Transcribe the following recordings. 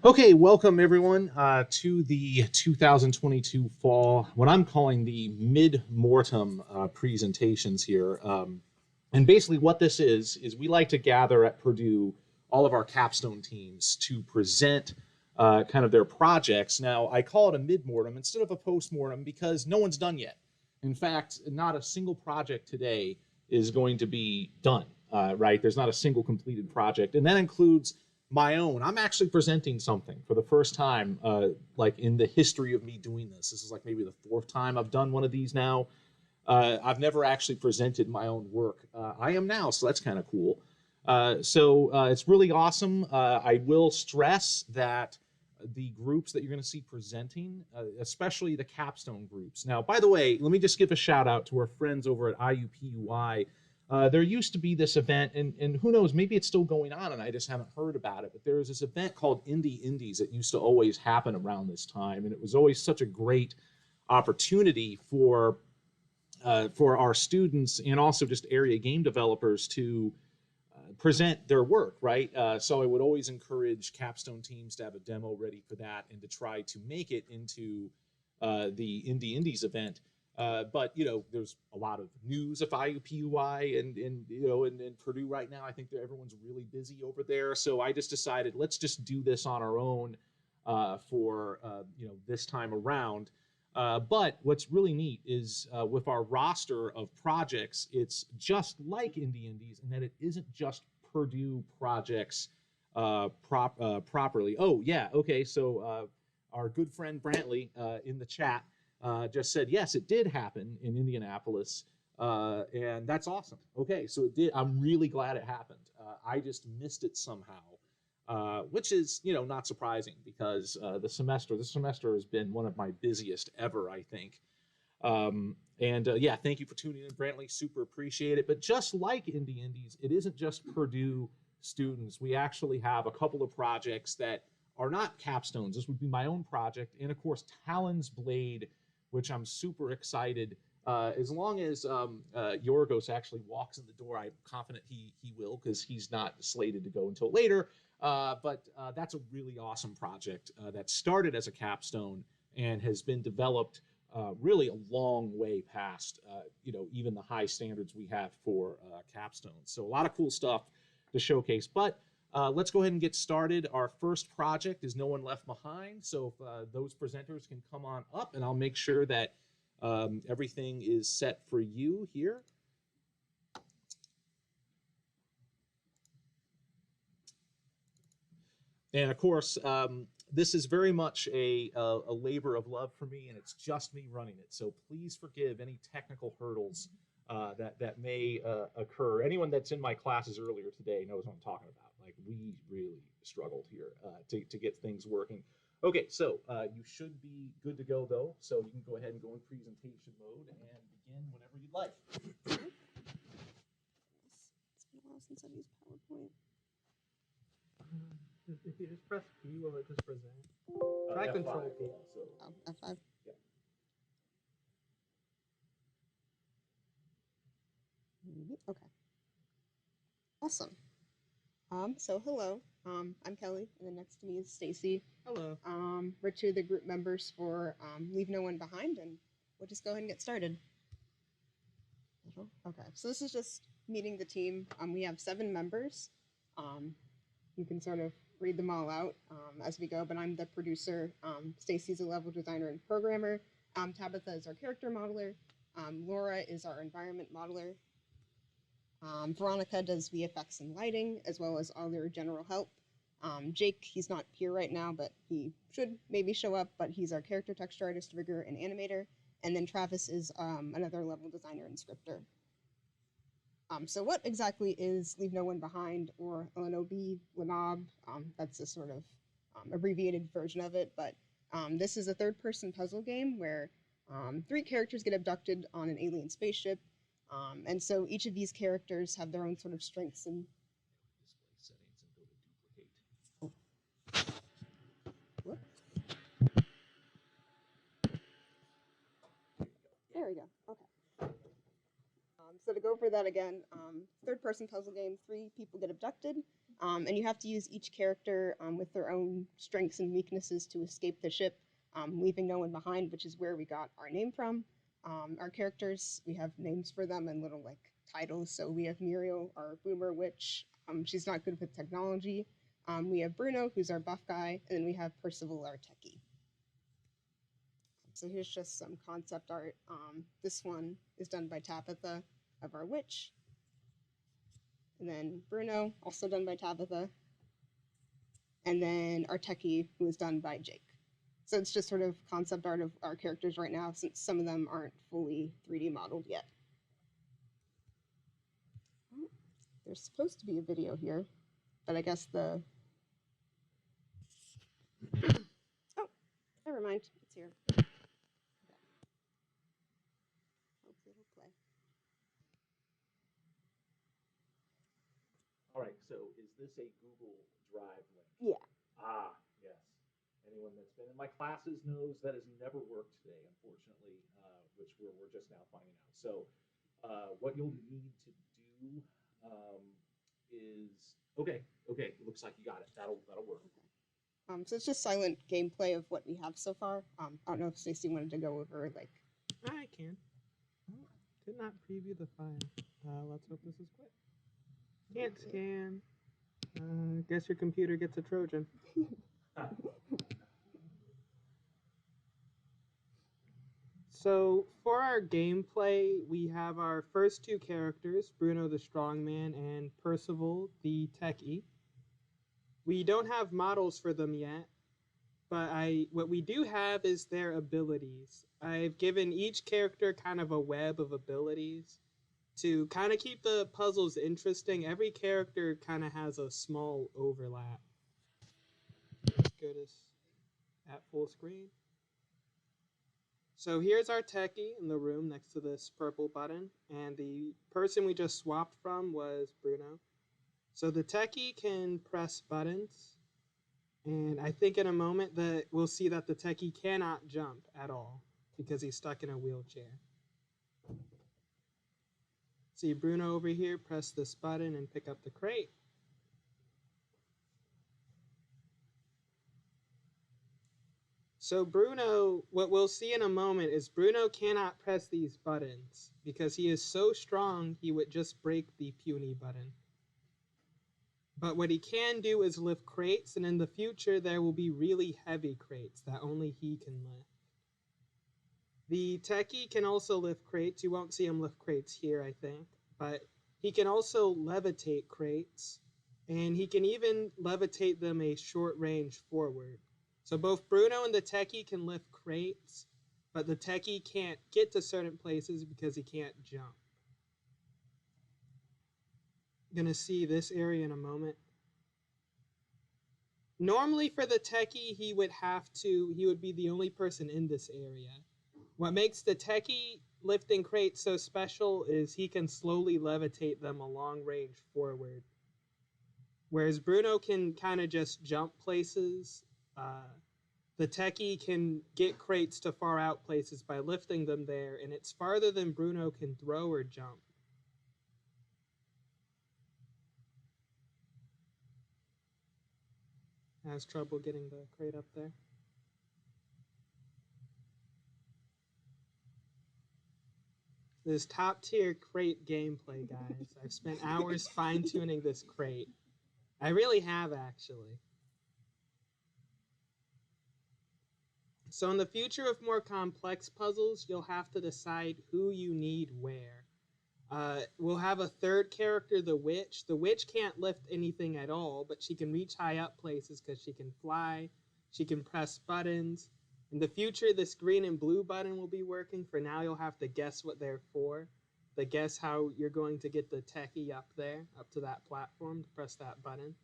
Okay, welcome everyone to the 2022 fall, what I'm calling the mid-mortem presentations here. And basically what this is we like to gather at Purdue all of our capstone teams to present kind of their projects. Now, I call it a mid-mortem instead of a post-mortem because no one's done yet. In fact, not a single project today is going to be done, right? There's not a single completed project, and that includes my own. I'm actually presenting something for the first time, like in the history of me doing this. This is like maybe the fourth time I've done one of these now. I've never actually presented my own work. I am now, so that's kind of cool. It's really awesome. I will stress that the groups that you're going to see presenting, especially the capstone groups. Now, by the way, let me just give a shout out to our friends over at IUPUI. There used to be this event, and who knows, maybe it's still going on and I just haven't heard about it, but there was this event called Indie Indies that used to always happen around this time, and it was always such a great opportunity for our students and also just area game developers to present their work, right? So I would always encourage capstone teams to have a demo ready for that and to try to make it into the Indie Indies event. But you know, there's a lot of news of IUPUI and you know, in Purdue right now. I think that everyone's really busy over there. So I just decided let's just do this on our own for you know, this time around. But what's really neat is with our roster of projects, it's just like Indie Indies in that it isn't just Purdue projects properly. Oh, yeah, okay, so our good friend Brantley in the chat just said, yes, it did happen in Indianapolis, and that's awesome. Okay, so it did. I'm really glad it happened. I just missed it somehow. Which is, you know, not surprising because this semester has been one of my busiest ever, I think. Yeah, thank you for tuning in, Brantley. Super appreciate it. But just like Indie Indies, it isn't just Purdue students. We actually have a couple of projects that are not capstones. This would be my own project. And of course, Talon's Blade, which I'm super excited. As long as Yorgos actually walks in the door, I'm confident he will, because he's not slated to go until later. But that's a really awesome project that started as a capstone and has been developed really a long way past, you know, even the high standards we have for capstones. So a lot of cool stuff to showcase. But let's go ahead and get started. Our first project is No One Left Behind. So if those presenters can come on up, and I'll make sure that everything is set for you here. And of course, this is very much a labor of love for me, and it's just me running it. So please forgive any technical hurdles that may occur. Anyone that's in my classes earlier today knows what I'm talking about. Like, we really struggled here to get things working. Okay, so you should be good to go, though. So you can go ahead and go in presentation mode and begin whenever you'd like. It's been a while since I've used PowerPoint. If you just press P, will it just present? Try F5, Control P. So, Oh, F5. yeah. Okay. Awesome. So hello. I'm Kelly, and then next to me is Stacy. Hello. We're two of the group members for Leave No One Behind, and we'll just go ahead and get started. Okay. So this is just meeting the team. We have 7 members. You can sort of read them all out as we go, but I'm the producer. Stacy's a level designer and programmer. Tabitha is our character modeler. Laura is our environment modeler. Veronica does VFX and lighting, as well as all their general help. Jake, he's not here right now, but he should maybe show up, but he's our character texture artist, rigger, and animator. And then Travis is another level designer and scripter. So what exactly is Leave No One Behind, or LNOB, LNOB? That's a sort of abbreviated version of it, but this is a third-person puzzle game where 3 characters get abducted on an alien spaceship, and so each of these characters have their own sort of strengths and... Display settings and go to duplicate. Whoop. There we go. Okay. So to go over that again, third-person puzzle game, 3 people get abducted, and you have to use each character with their own strengths and weaknesses to escape the ship, leaving no one behind, which is where we got our name from. Our characters, we have names for them and little, like, titles. So we have Muriel, our boomer witch. She's not good with technology. We have Bruno, who's our buff guy, and then we have Percival, our techie. So here's just some concept art. This one is done by Tabitha, of our witch. And then Bruno, also done by Tabitha. And then our techie, who is done by Jake. So it's just sort of concept art of our characters right now, since some of them aren't fully 3D modeled yet. There's supposed to be a video here, but I guess the... Oh, never mind. It's here. Okay. Hopefully it'll play. All right, so is this a Google Drive link? Yeah. Ah, yes. Anyone that's been in my classes knows that has never worked today, unfortunately, which we're just now finding out. So what you'll need to do is, okay, it looks like you got it. That'll work. Okay. So it's just silent gameplay of what we have so far. I don't know if Stacey wanted to go over, like... I can. Oh, did not preview the file. Let's hope this is quick. Can't scan. Guess your computer gets a Trojan. So for our gameplay, we have our first two characters, Bruno the Strongman and Percival the Techie. We don't have models for them yet, but what we do have is their abilities. I've given each character kind of a web of abilities to kind of keep the puzzles interesting. Every character kind of has a small overlap. Let's go to at full screen. So here's our techie in the room next to this purple button, and the person we just swapped from was Bruno. So the techie can press buttons, and I think in a moment that we'll see that the techie cannot jump at all because he's stuck in a wheelchair. See Bruno over here, press this button and pick up the crate. So Bruno, what we'll see in a moment is Bruno cannot press these buttons because he is so strong he would just break the puny button. But what he can do is lift crates, and in the future there will be really heavy crates that only he can lift. The techie can also lift crates. You won't see him lift crates here, I think, but he can also levitate crates, and he can even levitate them a short range forward. So both Bruno and the techie can lift crates, but the techie can't get to certain places because he can't jump. Gonna see this area in a moment. Normally for the techie, he would be the only person in this area. What makes the techie lifting crates so special is he can slowly levitate them a long range forward. Whereas Bruno can kind of just jump places. The techie can get crates to far out places by lifting them there, and it's farther than Bruno can throw or jump. Has trouble getting the crate up there. This top tier crate gameplay, guys. I've spent hours fine-tuning this crate. I really have, actually. So in the future of more complex puzzles, you'll have to decide who you need where. We'll have a third character, the witch. The witch can't lift anything at all, but she can reach high up places because she can fly. She can press buttons. In the future, this green and blue button will be working. For now, you'll have to guess what they're for. To guess how you're going to get the techie up there, up to that platform to press that button.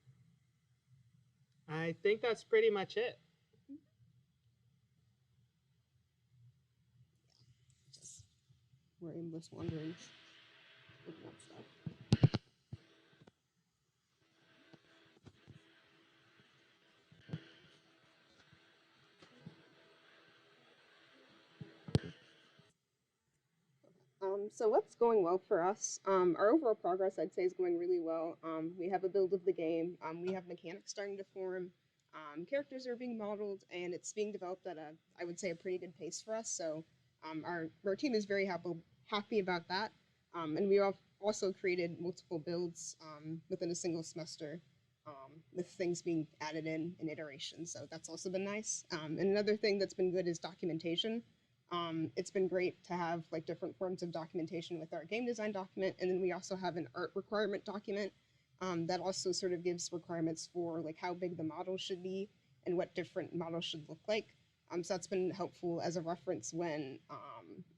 I think that's pretty much it. Just more aimless wanderings. Looking up stuff. So what's going well for us? Our overall progress, I'd say, is going really well. We have a build of the game. We have mechanics starting to form. Characters are being modeled, and it's being developed at I would say, a pretty good pace for us. So our team is very happy about that. And we have also created multiple builds within a single semester, with things being added in iterations. So that's also been nice. And another thing that's been good is documentation. It's been great to have like different forms of documentation with our game design document, and then we also have an art requirement document that also sort of gives requirements for like how big the model should be and what different models should look like. So that's been helpful as a reference when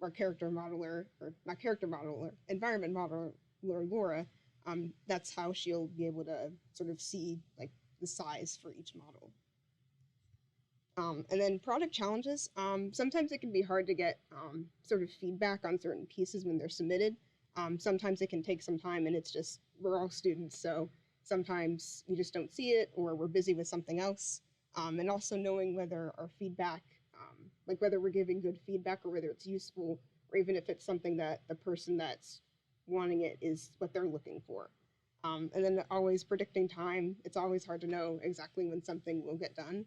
our character modeler, or not character modeler, environment modeler, Laura, That's how she'll be able to sort of see like the size for each model. And then product challenges. Sometimes it can be hard to get sort of feedback on certain pieces when they're submitted. Sometimes it can take some time, and it's just, we're all students, so sometimes we just don't see it, or we're busy with something else. And also knowing whether our feedback, like whether we're giving good feedback or whether it's useful, or even if it's something that the person that's wanting it is what they're looking for. And then always predicting time. It's always hard to know exactly when something will get done,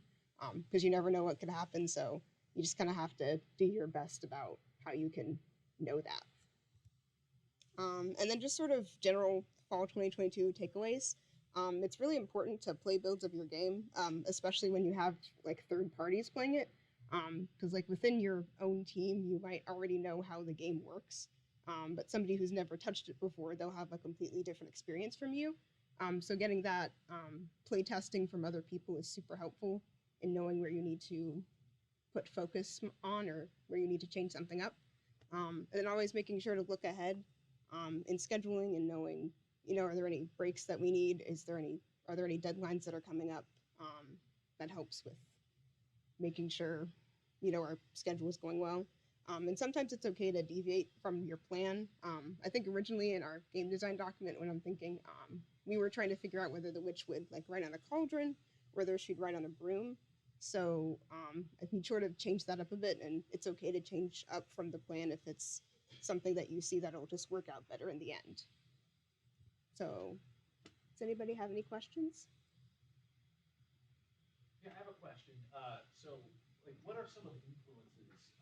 because you never know what could happen. So you just kind of have to do your best about how you can know that. And then just sort of general fall 2022 takeaways. It's really important to play builds of your game, especially when you have like third parties playing it. Because like within your own team, you might already know how the game works. But somebody who's never touched it before, they'll have a completely different experience from you. So getting that play testing from other people is super helpful in knowing where you need to put focus on or where you need to change something up. And then always making sure to look ahead in scheduling and knowing, you know, are there any breaks that we need? Are there any deadlines that are coming up? That helps with making sure, you know, our schedule is going well. And sometimes it's okay to deviate from your plan. I think originally in our game design document, when I'm thinking, we were trying to figure out whether the witch would like ride on a cauldron, whether she'd ride on a broom. So I think sort of change that up a bit, and it's okay to change up from the plan if it's something that you see that'll just work out better in the end. So, does anybody have any questions? Yeah, I have a question. So, like, what are some of the influences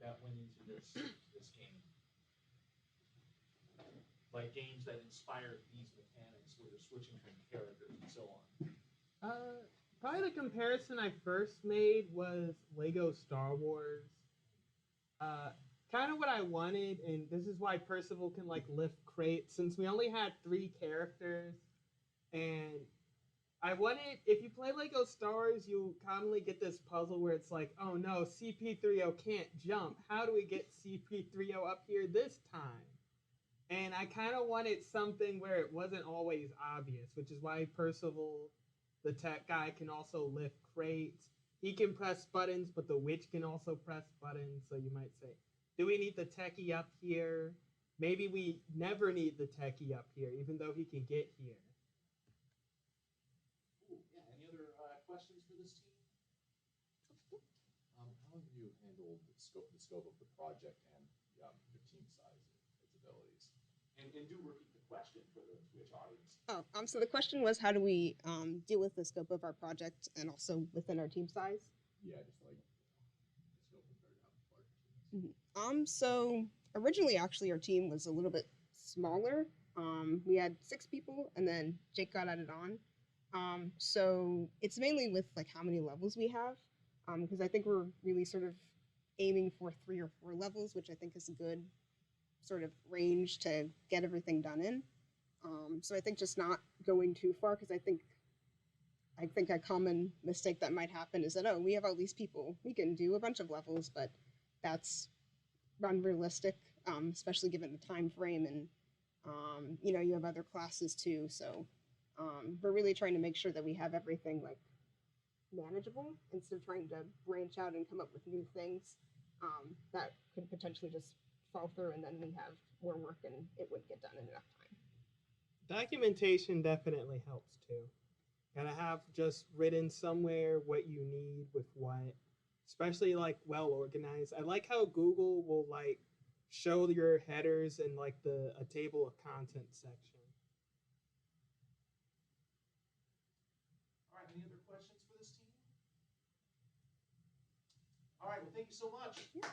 that went into this game? Like games that inspired these mechanics, where you're switching from characters and so on. Probably the comparison I first made was Lego Star Wars. Kind of what I wanted, and this is why Percival can like lift crates, since we only had 3 characters, and I wanted, if you play Lego Star Wars, you commonly get this puzzle where it's like, oh no, CP3O can't jump. How do we get CP3O up here this time? And I kind of wanted something where it wasn't always obvious, which is why Percival, the tech guy, can also lift crates. He can press buttons, but the witch can also press buttons. So you might say, do we need the techie up here? Maybe we never need the techie up here, even though he can get here. Cool. Yeah. Any other questions for this team? How have you handled the scope of the project and your team size, its abilities? And do repeat the question for the Twitch audience. Oh, so the question was, how do we deal with the scope of our project and also within our team size? Yeah, just like the scope compared to how large it is. So originally, actually, our team was a little bit smaller. We had 6 people, and then Jake got added on. So it's mainly with like how many levels we have, because I think we're really sort of aiming for 3 or 4 levels, which I think is a good sort of range to get everything done in. So I think just not going too far, because I think a common mistake that might happen is that, oh, we have all these people, we can do a bunch of levels, but that's unrealistic, especially given the time frame, and you know, you have other classes too. So we're really trying to make sure that we have everything like manageable instead of trying to branch out and come up with new things that could potentially just fall through, and then we have more work and it wouldn't get done in enough time. Documentation definitely helps too. Gotta have just written somewhere what you need with what, especially like well organized. I like how Google will like show your headers in like a table of contents section. All right. Any other questions for this team? All right. Well, thank you so much. Yeah.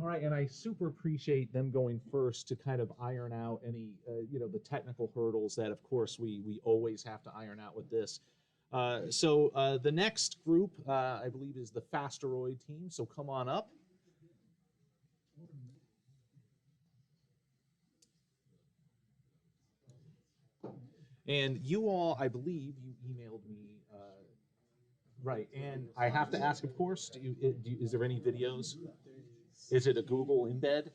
All right, and I super appreciate them going first to kind of iron out any, you know, the technical hurdles that, of course, we always have to iron out with this. So the next group, I believe, is the Fasteroid team. So come on up. And you all, I believe, you emailed me Right, and I have to ask, of course, is there any videos? Is it a Google embed?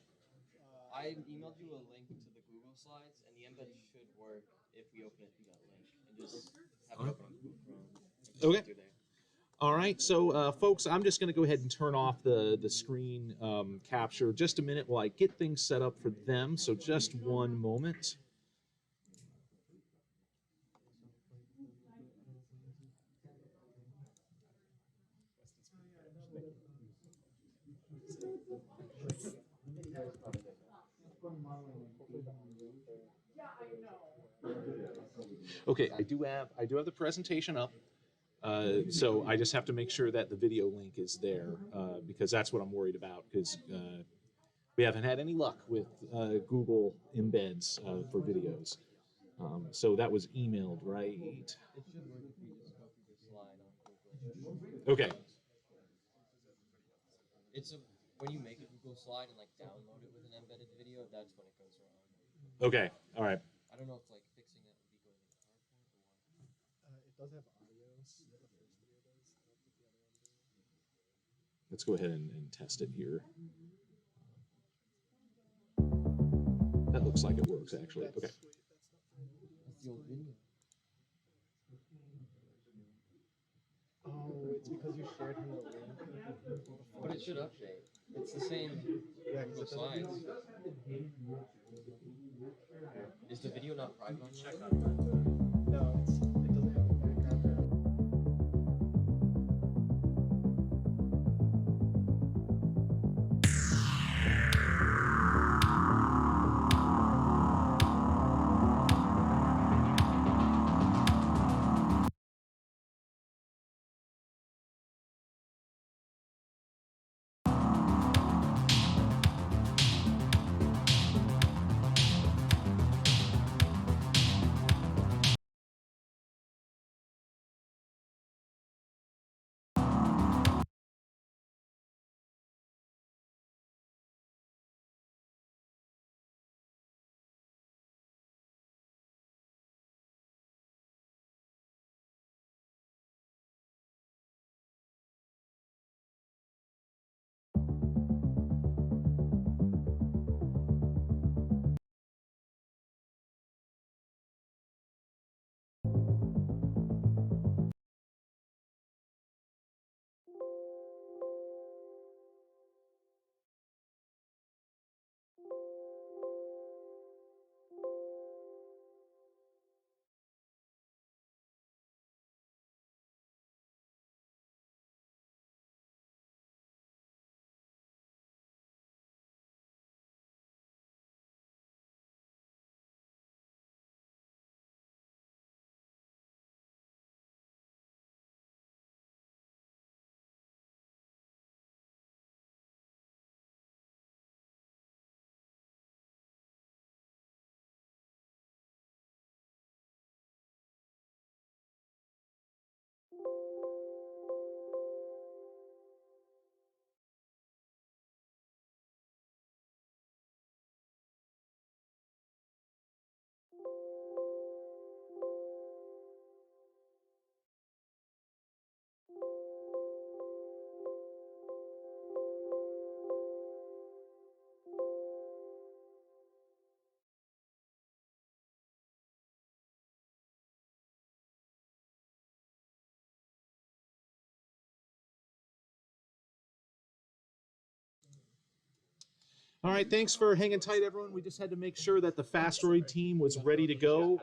I emailed you a link to the Google Slides, and the embed should work if we open it through that link and just have it open on Google Chrome. And just Okay. through there. All right, so folks, I'm just going to go ahead and turn off the screen capture just a minute while I get things set up for them. So just one moment. Okay, I do have the presentation up. So I just have to make sure that the video link is there because that's what I'm worried about because we haven't had any luck with Google embeds for videos. So that was emailed, right? It should work if you just go through the slide on Google. Okay. It's when you make a Google slide and like download it with an embedded video, that's when it goes wrong. Okay. All right. I don't know if like fixing that would be going into PowerPoint or what. It does have audio. The first video does. I don't think the other one does. Let's go ahead and test it here. That looks like it works, actually. Okay. That's the old video. Oh, it's because you shared him the link. But it should update. It's the same Google Slides. Is the video not private on check on No, it doesn't have the background. All right, thanks for hanging tight, everyone. We just had to make sure that the Fasteroid team was ready to go.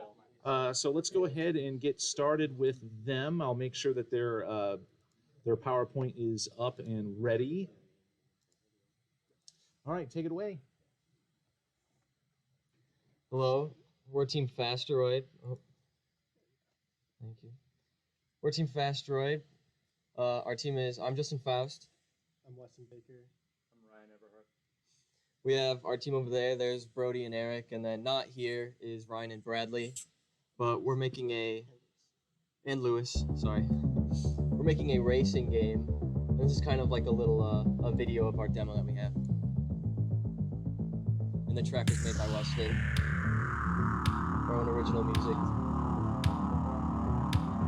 So let's go ahead and get started with them. I'll make sure that their PowerPoint is up and ready. All right, take it away. Hello, we're Team Fasteroid. Oh, thank you. We're Team Fasteroid. Our team is, I'm Justin Faust. I'm Weston Baker. I'm Ryan Everhart. We have our team over there. There's Brody and Eric, and then not here is Ryan and Bradley. But we're making and Lewis, sorry. We're making a racing game. This is kind of like a little a video of our demo that we have. And the track was made by Weston. Our own original music.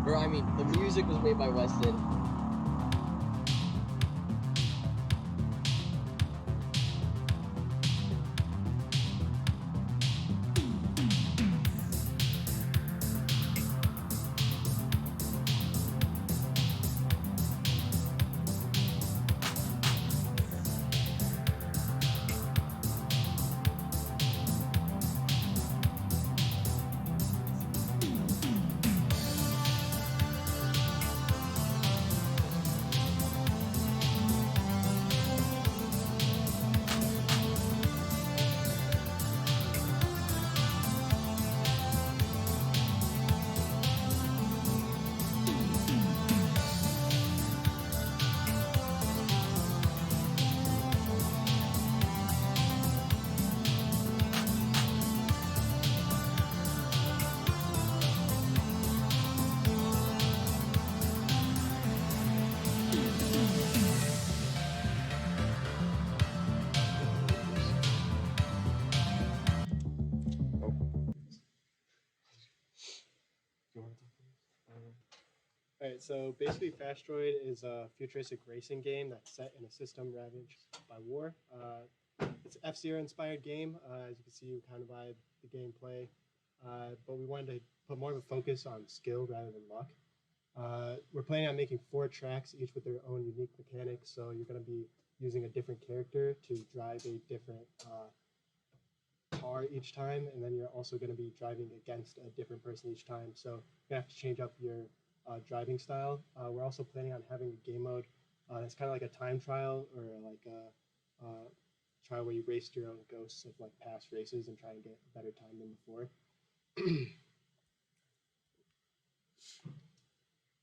Or I mean, the music was made by Weston. All right, so basically, Fasteroid is a futuristic racing game that's set in a system ravaged by war. It's an F-Zero inspired game, as you can see kind of by the gameplay, but we wanted to put more of a focus on skill rather than luck. We're planning on making 4 tracks, each with their own unique mechanics, so you're going to be using a different character to drive a different car each time, and then you're also going to be driving against a different person each time, so you have to change up your driving style. We're also planning on having a game mode that's kind of like a time trial, or like a trial where you race your own ghosts of like past races and try and get a better time than before.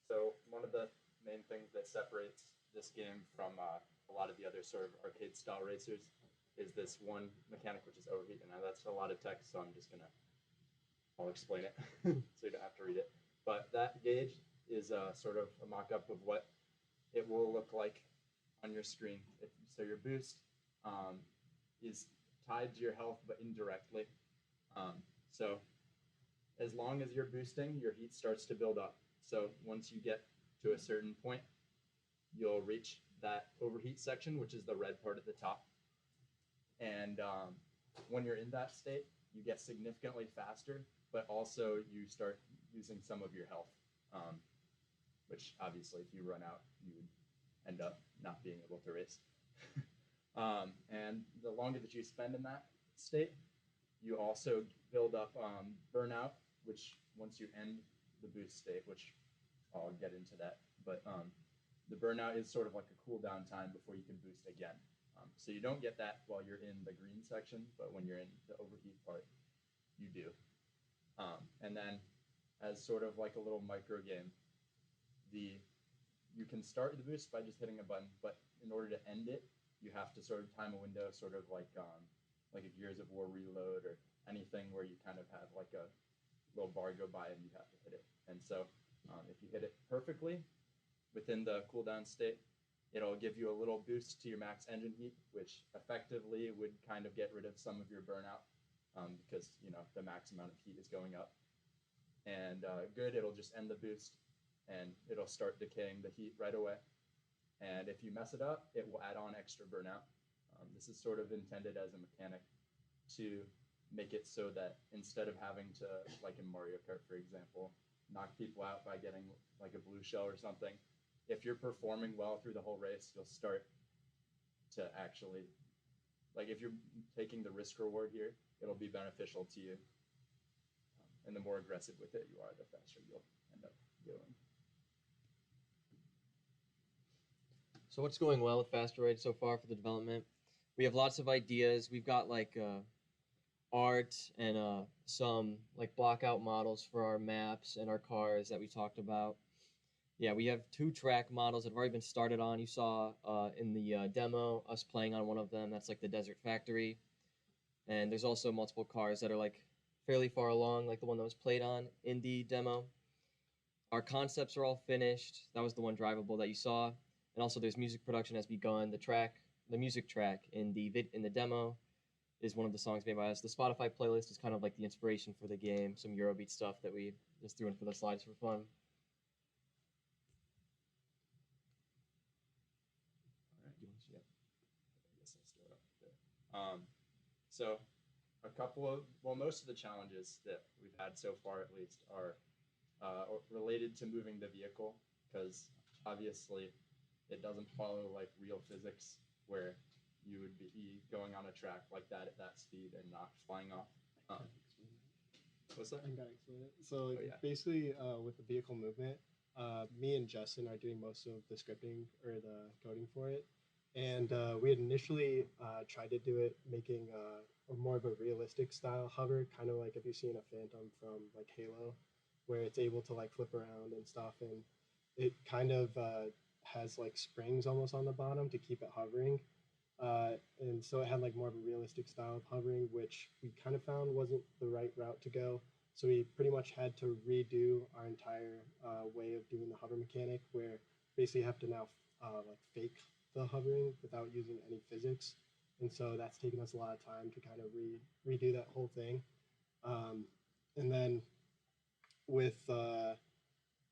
So one of the main things that separates this game from a lot of the other sort of arcade style racers is this one mechanic, which is overheat. And now that's a lot of text, so I'll explain it so you don't have to read it. But that gauge is sort of a mock-up of what it will look like on your screen. So your boost is tied to your health, but indirectly. So as long as you're boosting, your heat starts to build up. So once you get to a certain point, you'll reach that overheat section, which is the red part at the top. And when you're in that state, you get significantly faster, but also you start using some of your health, which obviously if you run out, you would end up not being able to race. And the longer that you spend in that state, you also build up burnout, which once you end the boost state, which I'll get into that, but the burnout is sort of like a cooldown time before you can boost again. So you don't get that while you're in the green section, but when you're in the overheat part, you do. And then as sort of like a little micro game, you can start the boost by just hitting a button, but in order to end it, you have to sort of time a window, sort of like a Gears of War reload or anything where you kind of have like a little bar go by and you have to hit it. And so if you hit it perfectly within the cooldown state, it'll give you a little boost to your max engine heat, which effectively would kind of get rid of some of your burnout because the max amount of heat is going up. And good, it'll just end the boost and it'll start decaying the heat right away. And if you mess it up, it will add on extra burnout. This is sort of intended as a mechanic to make it so that instead of having to, like in Mario Kart, for example, knock people out by getting like a blue shell or something, if you're performing well through the whole race, you'll start to actually, like if you're taking the risk reward here, it'll be beneficial to you. And the more aggressive with it you are, the faster you'll end up going. So what's going well with Fasteroid so far for the development? We have lots of ideas. We've got like art and some like block out models for our maps and our cars that we talked about. Yeah, we have 2 track models that have already been started on. You saw in the demo us playing on one of them. That's like the Desert Factory. And there's also multiple cars that are like fairly far along, like the one that was played on in the demo. Our concepts are all finished. That was the one drivable that you saw. And also there's music production has begun. The music track in the demo is one of the songs made by us. The Spotify playlist is kind of like the inspiration for the game, some Eurobeat stuff that we just threw in for the slides for fun. All right. Yep. I guess I'll start up there. So most of the challenges that we've had so far at least are related to moving the vehicle, because obviously it doesn't follow like real physics where you would be going on a track like that at that speed and not flying off. What's that? I gotta explain it. So basically, with the vehicle movement, me and Justin are doing most of the scripting or the coding for it. And we had initially tried to do it making a more of a realistic style hover, kind of like if you've seen a Phantom from like Halo, where it's able to like flip around and stuff. And it kind of has like springs almost on the bottom to keep it hovering. And so it had like more of a realistic style of hovering, which we kind of found wasn't the right route to go. So we pretty much had to redo our entire way of doing the hover mechanic, where basically you have to now like fake the hovering without using any physics. And so that's taken us a lot of time to kind of redo that whole thing. And then with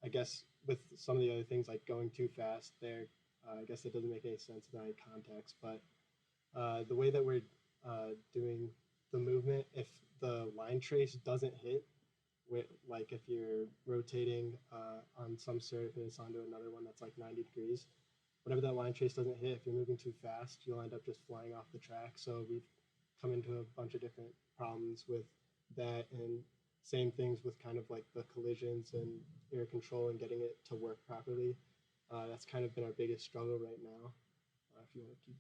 I guess with some of the other things like going too fast there, I guess it doesn't make any sense in any context. But the way that we're doing the movement, if the line trace doesn't hit, like if you're rotating on some surface onto another one that's like 90 degrees, whenever that line trace doesn't hit, if you're moving too fast, you'll end up just flying off the track. So we've come into a bunch of different problems with that, and same things with kind of like the collisions and air control and getting it to work properly. That's kind of been our biggest struggle right now. If you want to keep,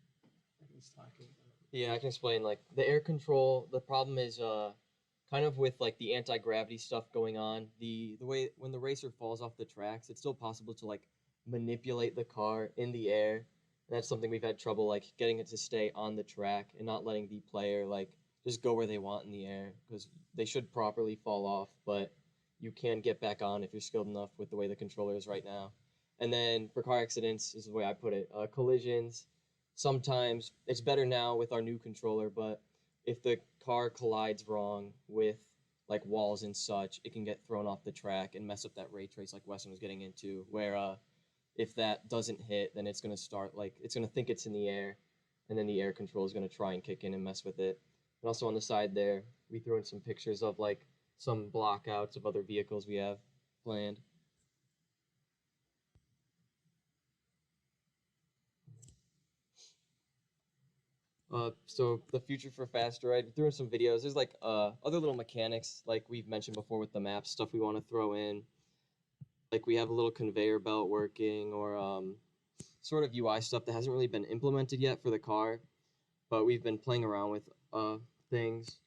I guess, talking about it. Yeah, I can explain. Like the air control, the problem is kind of with like the anti-gravity stuff going on. The way when the racer falls off the tracks, it's still possible to like manipulate the car in the air. And that's something we've had trouble like getting it to stay on the track and not letting the player like just go where they want in the air, because they should properly fall off, but you can get back on if you're skilled enough with the way the controller is right now. And then for car accidents is the way I put it. Collisions, sometimes it's better now with our new controller, but if the car collides wrong with like walls and such, it can get thrown off the track and mess up that ray trace like Weston was getting into, where if that doesn't hit, then it's going to start like it's going to think it's in the air, and then the air control is going to try and kick in and mess with it. And also on the side there, we threw in some pictures of like some blockouts of other vehicles we have planned. So the future for Fasteroid, we threw in some videos. There's like other little mechanics, like we've mentioned before with the map stuff we want to throw in. Like we have a little conveyor belt working, or sort of UI stuff that hasn't really been implemented yet for the car, but we've been playing around with things.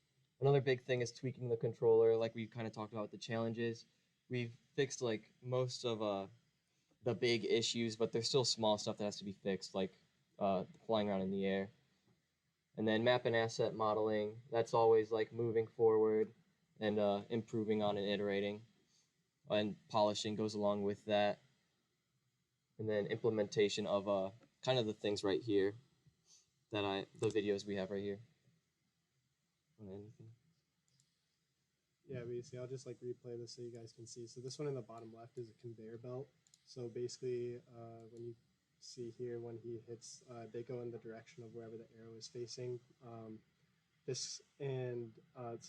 Another big thing is tweaking the controller, like we've kind of talked about with the challenges. We've fixed like most of the big issues, but there's still small stuff that has to be fixed, like flying around in the air. And then map and asset modeling, that's always like moving forward and improving on and iterating. And polishing goes along with that. And then implementation of kind of the things right here that the videos we have right here. Anything? Yeah, basically, I'll just like replay this so you guys can see. So this one in the bottom left is a conveyor belt. So basically, when you see here, when he hits, they go in the direction of wherever the arrow is facing. So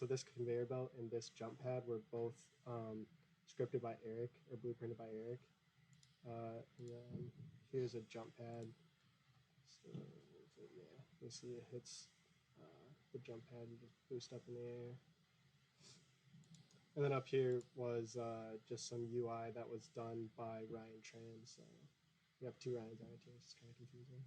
this conveyor belt and this jump pad were both scripted by Eric, or blueprinted by Eric. And then here's a jump pad. So yeah, you see it hits the jump pad and just boost up in the air. And then up here was just some UI that was done by Ryan Tran. So we have two Ryans on our team. It's kind of confusing.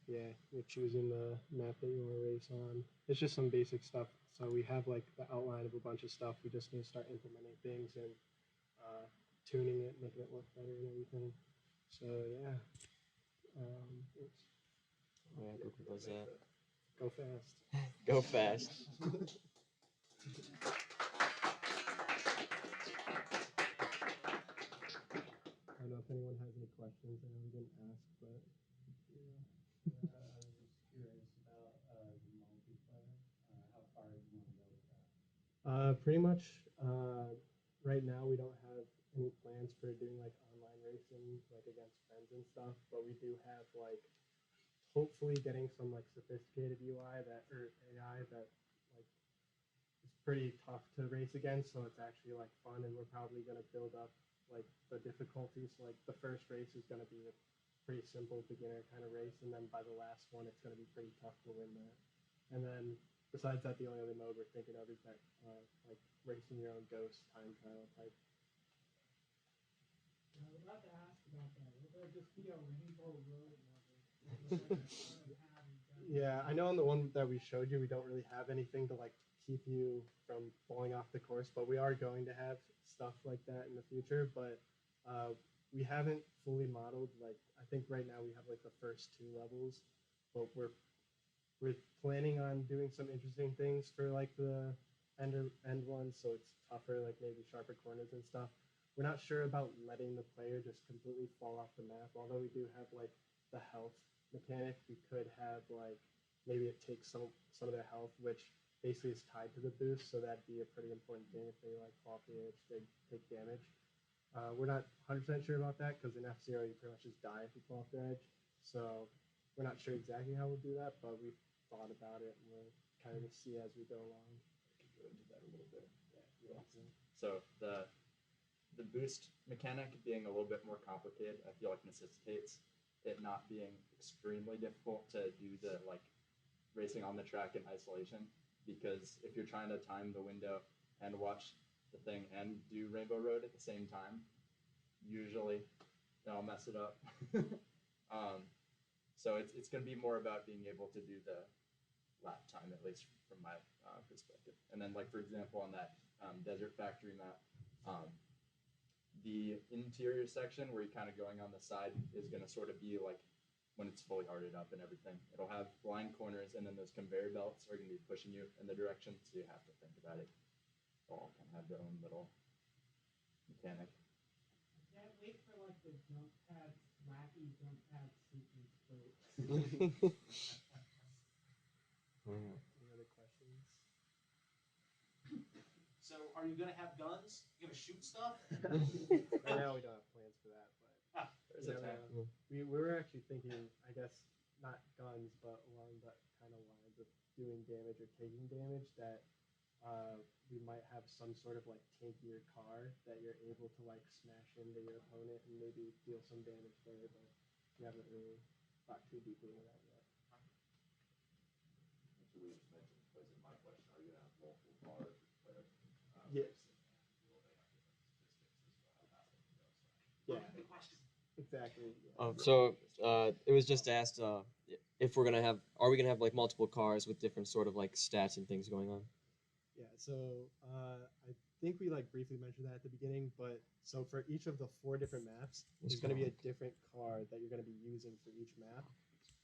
Yeah, you're choosing the map that you want to race on. It's just some basic stuff. So we have like the outline of a bunch of stuff. We just need to start implementing things and tuning it, making it work better and everything. So yeah. Oops. Yeah, Google does that. Go fast. Go fast. I don't know if anyone has any questions. I know we didn't ask, but yeah. I was just curious about the multiplayer. How far do you want to go with that? Pretty much. Right now, we don't have any plans for doing like online racing, like against friends and stuff. But we do have like, hopefully, getting some like sophisticated UI that or AI that like is pretty tough to race against. So it's actually like fun, and we're probably gonna build up like the difficulty. So like the first race is gonna be a pretty simple beginner kind of race, and then by the last one, it's gonna be pretty tough to win that. And then besides that, the only other mode we're thinking of is that like racing your own ghost time trial type. I was about to ask about that. Would there just be a rainbow road level? Yeah, I know on the one that we showed you, we don't really have anything to like keep you from falling off the course, but we are going to have stuff like that in the future. But we haven't fully modeled. Like I think right now we have like the first two levels, but we're planning on doing some interesting things for like the end ones, so it's tougher, like maybe sharper corners and stuff. We're not sure about letting the player just completely fall off the map. Although we do have like the health mechanic, we could have like maybe it takes some of their health, which basically is tied to the boost, so that'd be a pretty important thing if they like fall off the edge, they take damage. We're not 100% sure about that because in F-Zero you pretty much just die if you fall off the edge. So we're not sure exactly how we'll do that, but we've thought about it and we'll kind of see as we go along. I could go into that a little bit. Yeah. So the boost mechanic being a little bit more complicated, I feel like necessitates it not being extremely difficult to do the like racing on the track in isolation, because if you're trying to time the window and watch the thing and do Rainbow Road at the same time, usually I'll mess it up. So it's going to be more about being able to do the lap time, at least from my perspective. And then, like for example, on that Desert Factory map, the interior section where you're kind of going on the side is going to sort of be like when it's fully arted up and everything. It'll have blind corners, and then those conveyor belts are going to be pushing you in the direction, so you have to think about it. They'll all kind of have their own little mechanic. Can't wait for like the jump pads, wacky jump pad sequence. Any other questions? So, are you gonna have guns? You gonna shoot stuff? Right now we don't have plans for that, but There's a tank. we were actually thinking, I guess, not guns, but along the kind of lines of doing damage or taking damage, that we might have some sort of like tankier car that you're able to like smash into your opponent and maybe deal some damage there, but we haven't really thought too deeply into that yet. So we just mentioned, because in my question, are you gonna have multiple cars or Yeah. racing, and will they have different statistics as to how fast they can go? Yeah, Good question. exactly. Yeah. So it was just asked if we're gonna have, are we gonna have like multiple cars with different sort of like stats and things going on? Yeah, so I think we like briefly mentioned that at the beginning, but so for each of the 4 different maps, there's going to be a different car that you're going to be using for each map,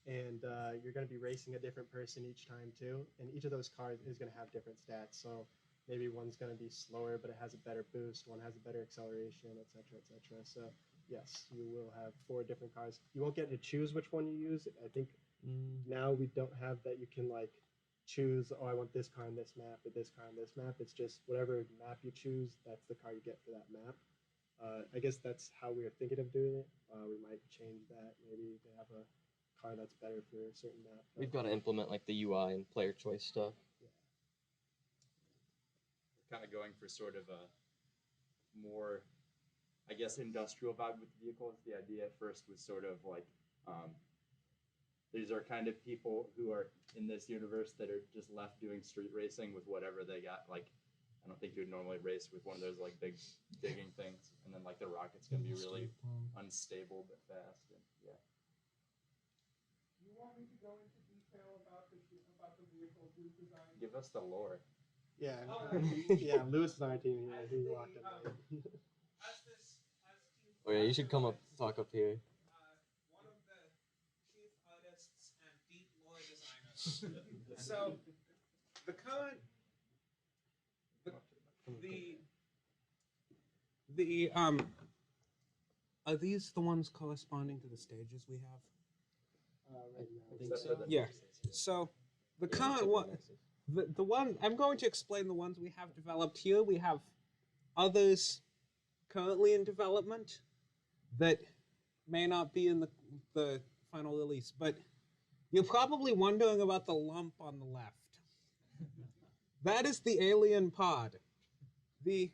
and you're going to be racing a different person each time too, and each of those cars is going to have different stats. So maybe one's going to be slower, but it has a better boost, one has a better acceleration, etc., etc. So yes, you will have 4 different cars. You won't get to choose which one you use. I think now we don't have that you can like choose, oh, I want this car on this map or this car on this map. It's just whatever map you choose, that's the car you get for that map. I guess that's how we were thinking of doing it. We might change that. Maybe they have a car that's better for a certain map. We've got to implement like the UI and player choice stuff. Yeah. We're kind of going for sort of a more, I guess, industrial vibe with the vehicles. The idea at first was sort of like, these are kind of people who are in this universe that are just left doing street racing with whatever they got. Like, I don't think you'd normally race with one of those like big digging things, and then like the rocket's gonna be really unstable but fast. And yeah. You want me to go into detail about the vehicle who's designed? Give us the lore. Yeah, Oh. yeah. Lewis is on our team here. He walked in. Oh yeah, you should come up, talk up here. One of the chief artists and deep lore designers. So, the current, are these the ones corresponding to the stages we have? Right now. I think so. Yeah. So, the current one, the one, I'm going to explain the ones we have developed here. We have others currently in development that may not be in the final release, but you're probably wondering about the lump on the left. That is the alien pod. The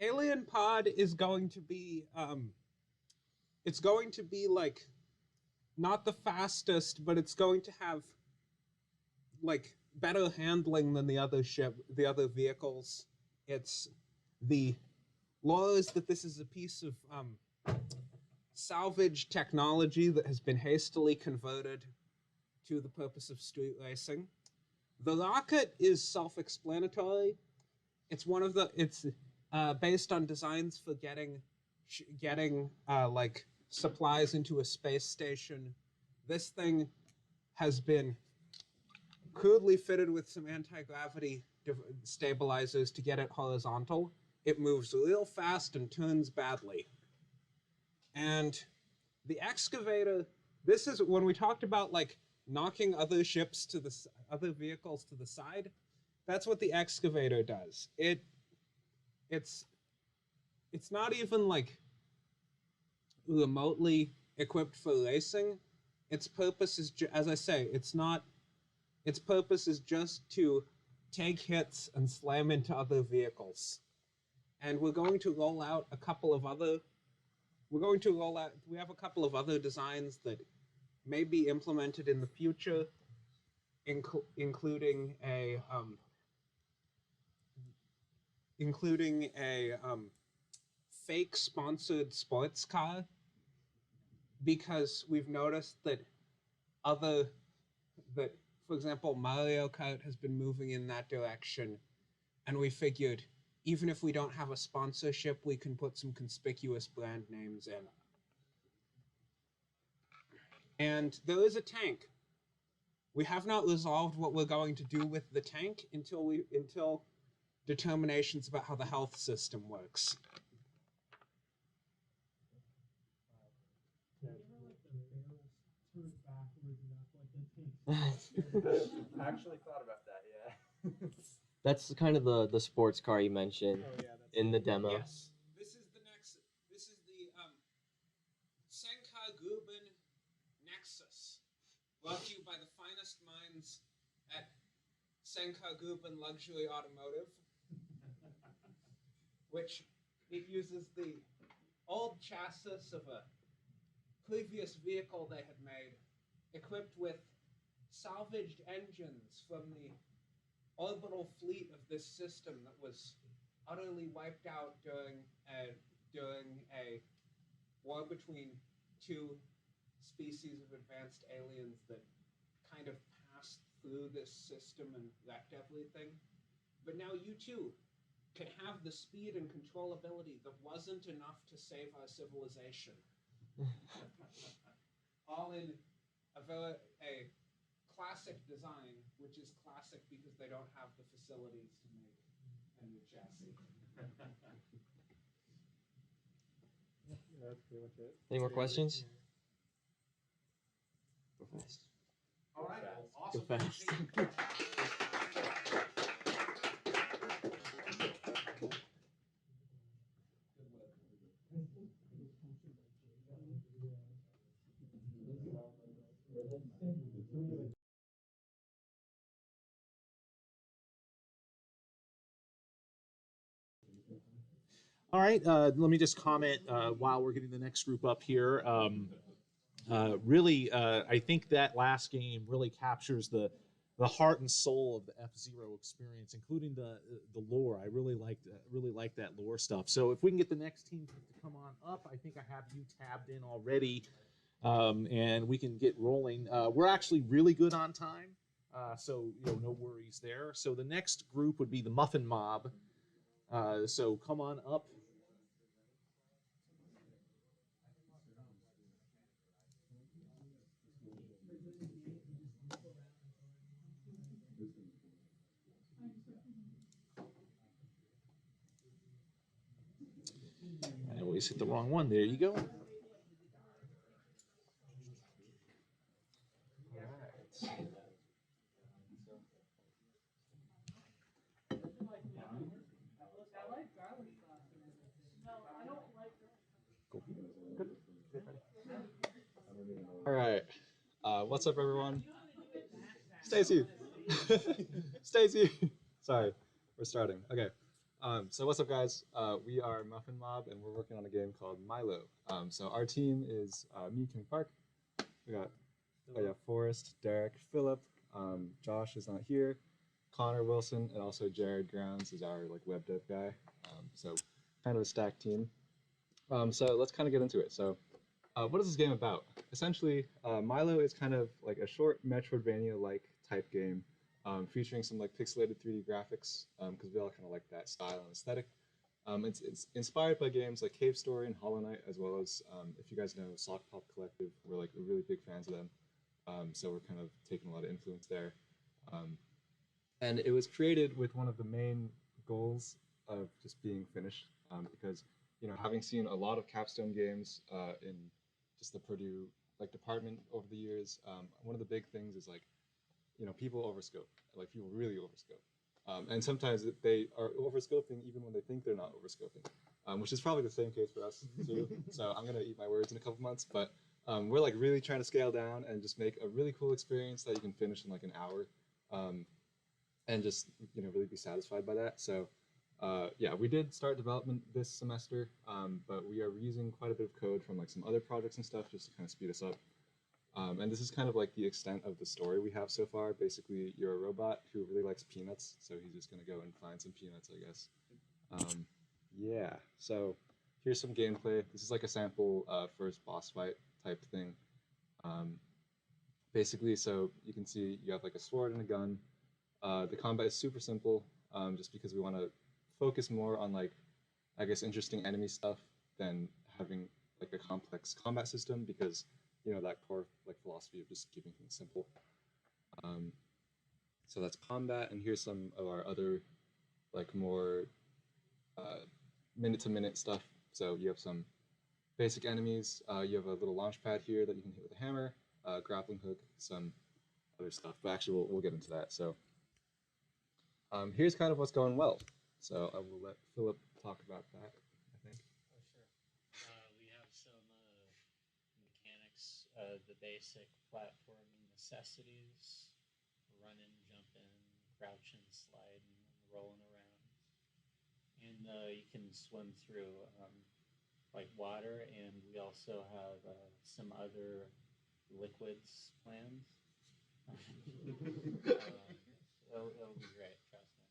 alien pod is going to be, it's going to be like, not the fastest, but it's going to have like better handling than the other vehicles. It's the law is that this is a piece of salvage technology that has been hastily converted to the purpose of street racing. The rocket is self-explanatory. It's based on designs for getting like supplies into a space station. This thing has been crudely fitted with some anti-gravity stabilizers to get it horizontal. It moves real fast and turns badly. And the excavator, this is when we talked about like knocking other ships to other vehicles to the side. That's what the excavator does. It's not even like remotely equipped for racing. Its purpose is, as I say, it's not. Its purpose is just to take hits and slam into other vehicles. And we're going to roll out a couple of other. We're going to roll out. We have a couple of other designs that may be implemented in the future, including a fake sponsored sports car, because we've noticed that for example, Mario Kart has been moving in that direction, and we figured even if we don't have a sponsorship, we can put some conspicuous brand names in. And there is a tank. We have not resolved what we're going to do with the tank until determinations about how the health system works. I actually thought about that, yeah. That's kind of the sports car you mentioned in the demo. Yes. This is the Senka-Guben Nexus, brought to you by the finest minds at Senka-Guben Luxury Automotive, which it uses the old chassis of a previous vehicle they had made, equipped with salvaged engines from the orbital fleet of this system that was utterly wiped out during a war between two species of advanced aliens that kind of passed through this system and wrecked everything. But now you too can have the speed and controllability that wasn't enough to save our civilization. All in a classic design, which is classic because they don't have the facilities to make a new chassis. That's pretty much it. Any more questions? Go fast. All right. Go Awesome. fast. All right, let me just comment while we're getting the next group up here. Really, I think that last game really captures the heart and soul of the F-Zero experience, including the lore. I really liked that lore stuff. So if we can get the next team to come on up, I think I have you tabbed in already, and we can get rolling. We're actually really good on time, so no worries there. So the next group would be the Muffin Mob. So come on up. I always hit the wrong one. There you go. All right. What's up, everyone? Stacy. Stacy. Sorry, we're starting. Okay. So what's up, guys? We are Muffin Mob, and we're working on a game called Milo. So our team is me, King Park. We got Forrest, Derek, Philip. Josh is not here. Connor Wilson, and also Jared Grounds is our web dev guy. So kind of a stacked team. So let's kind of get into it. So what is this game about? Essentially, Milo is kind of like a short Metroidvania-like type game, featuring some pixelated 3D graphics, because we all kind of like that style and aesthetic. It's inspired by games like Cave Story and Hollow Knight, as well as, if you guys know Sock Pop Collective, we're really big fans of them. So we're kind of taking a lot of influence there. And it was created with one of the main goals of just being finished, because having seen a lot of capstone games in just the Purdue department over the years, one of the big things is people overscope, people really overscope. And sometimes they are overscoping even when they think they're not overscoping, which is probably the same case for us too. So I'm gonna eat my words in a couple months, but we're like really trying to scale down and just make a really cool experience that you can finish in like an hour, and just really be satisfied by that. So yeah, we did start development this semester, but we are reusing quite a bit of code from like some other projects and stuff just to kind of speed us up. And this is kind of like the extent of the story we have so far. Basically, you're a robot who really likes peanuts, so he's just gonna go and find some peanuts, I guess. Yeah, so here's some gameplay. This is like a sample first boss fight type thing. Basically, so you can see you have like a sword and a gun. The combat is super simple, just because we want to focus more on like, I guess, interesting enemy stuff than having like a complex combat system, because that core like philosophy of just keeping things simple. So that's combat, and here's some of our other like more minute to minute stuff. So you have some basic enemies. You have a little launch pad here that you can hit with a hammer, grappling hook, some other stuff. But actually, we'll get into that. So here's kind of what's going well. So I will let Philip talk about that, I think. Oh, sure. We have some mechanics, the basic platforming necessities, running, jumping, crouching, sliding, rolling around. And you can swim through like water, and we also have some other liquids planned. It'll be great, trust me.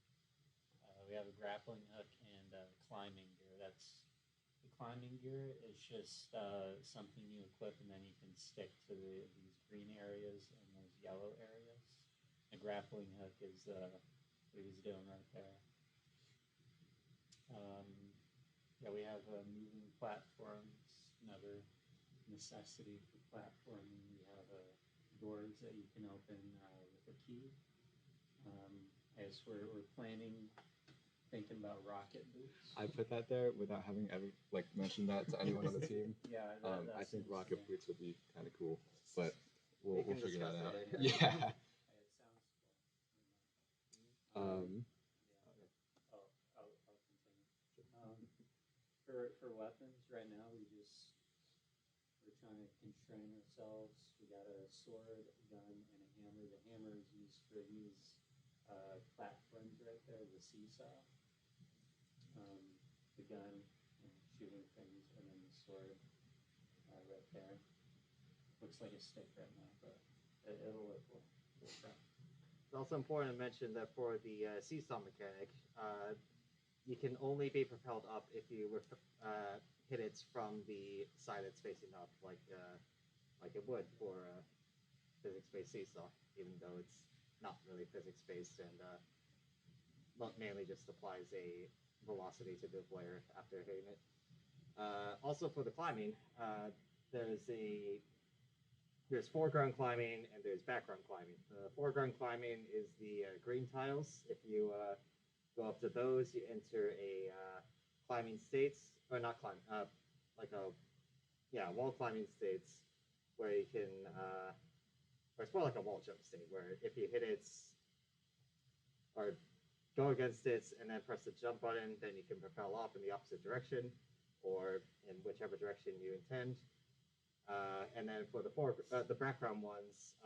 We have a grappling hook and climbing gear. The climbing gear is just something you equip, and then you can stick to these green areas and those yellow areas. The grappling hook is what he's doing right there. Yeah, we have moving platforms, another necessity for platforming. We have doors that you can open with a key. As we're thinking about rocket boots. I put that there without having ever like mentioned that to anyone on the team. Yeah, I think rocket boots would be kind of cool, but we'll figure that out. Later. Yeah. It sounds cool. I'll continue. For weapons right now, we're trying to constrain ourselves. We got a sword, gun, and a hammer. The hammer is used for these platforms right there, the seesaw. The gun, shooting things, and then the sword right there. Looks like a stick right now, but it'll look cool. It's also important to mention that for the seesaw mechanic, you can only be propelled up if you hit it from the side that's facing up, like it would for physics-based seesaw, even though it's not really physics-based and mainly just applies a velocity to the player after hitting it. Also for the climbing, there's foreground climbing and there's background climbing. Foreground climbing is the green tiles. If you go up to those, you enter a climbing states, or not climb, wall climbing states, where you can, or it's more like a wall jump state, where if you hit it, or go against it, and then press the jump button, then you can propel off in the opposite direction, or in whichever direction you intend. And then for the background ones,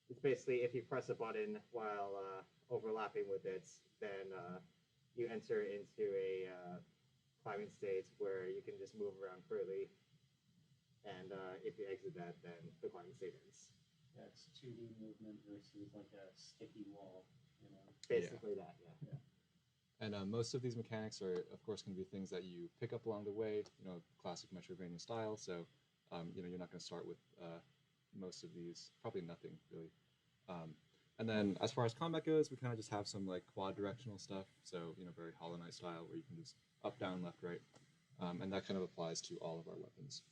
it's basically if you press a button while overlapping with it, then you enter into a climbing state where you can just move around freely. And if you exit that, then the climbing state ends. Yeah, it's 2D movement versus like a sticky wall, Basically that, yeah. And most of these mechanics are, of course, going to be things that you pick up along the way, classic Metroidvania style. So, you're not going to start with most of these, probably nothing really. And then as far as combat goes, we kind of just have some like quad directional stuff. So, very Hollow Knight style, where you can just up, down, left, right. And that kind of applies to all of our weapons.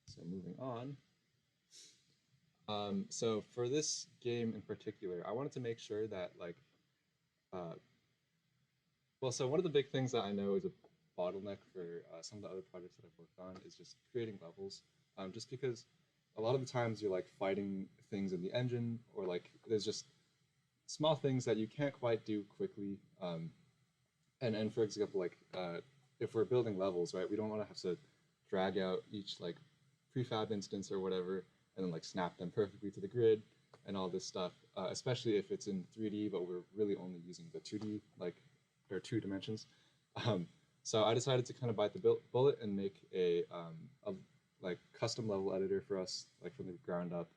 So moving on. So for this game in particular, I wanted to make sure that so one of the big things that I know is a bottleneck for some of the other projects that I've worked on is just creating levels. Just because a lot of the times you're like fighting things in the engine, or like there's just small things that you can't quite do quickly. And for example, like if we're building levels, right, we don't want to have to drag out each like prefab instance or whatever, and then like snap them perfectly to the grid and all this stuff, especially if it's in 3D, but we're really only using the 2D, like, or 2 dimensions. So I decided to kind of bite the bullet and make a like custom level editor for us, like from the ground up.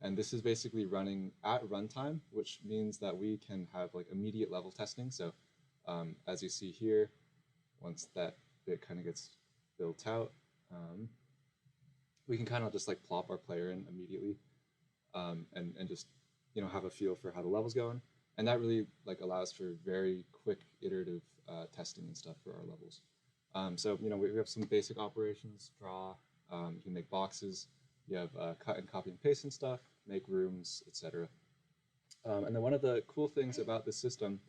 And this is basically running at runtime, which means that we can have like immediate level testing. So as you see here, once that bit kind of gets built out, we can kind of just like plop our player in immediately, and just, you know, have a feel for how the level's going. And that really like allows for very quick iterative testing and stuff for our levels. So, you know, we have some basic operations: draw, you can make boxes, you have cut and copy and paste and stuff, make rooms, etc. And then one of the cool things about this system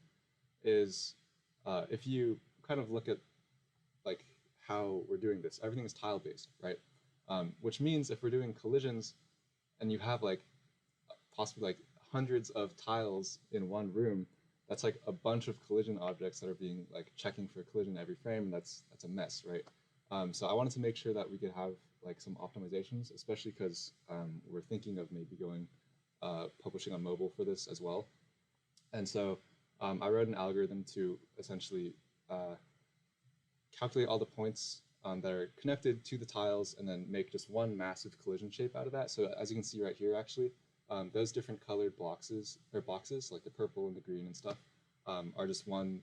is if you kind of look at like how we're doing this, everything is tile based, right? Which means if we're doing collisions and you have like possibly like hundreds of tiles in one room, that's like a bunch of collision objects that are being like checking for collision every frame, and that's a mess, right? So I wanted to make sure that we could have like some optimizations, especially because we're thinking of maybe going publishing on mobile for this as well. And so I wrote an algorithm to essentially calculate all the points that are connected to the tiles and then make just one massive collision shape out of that. So as you can see right here, actually, those different colored boxes, like the purple and the green and stuff, are just one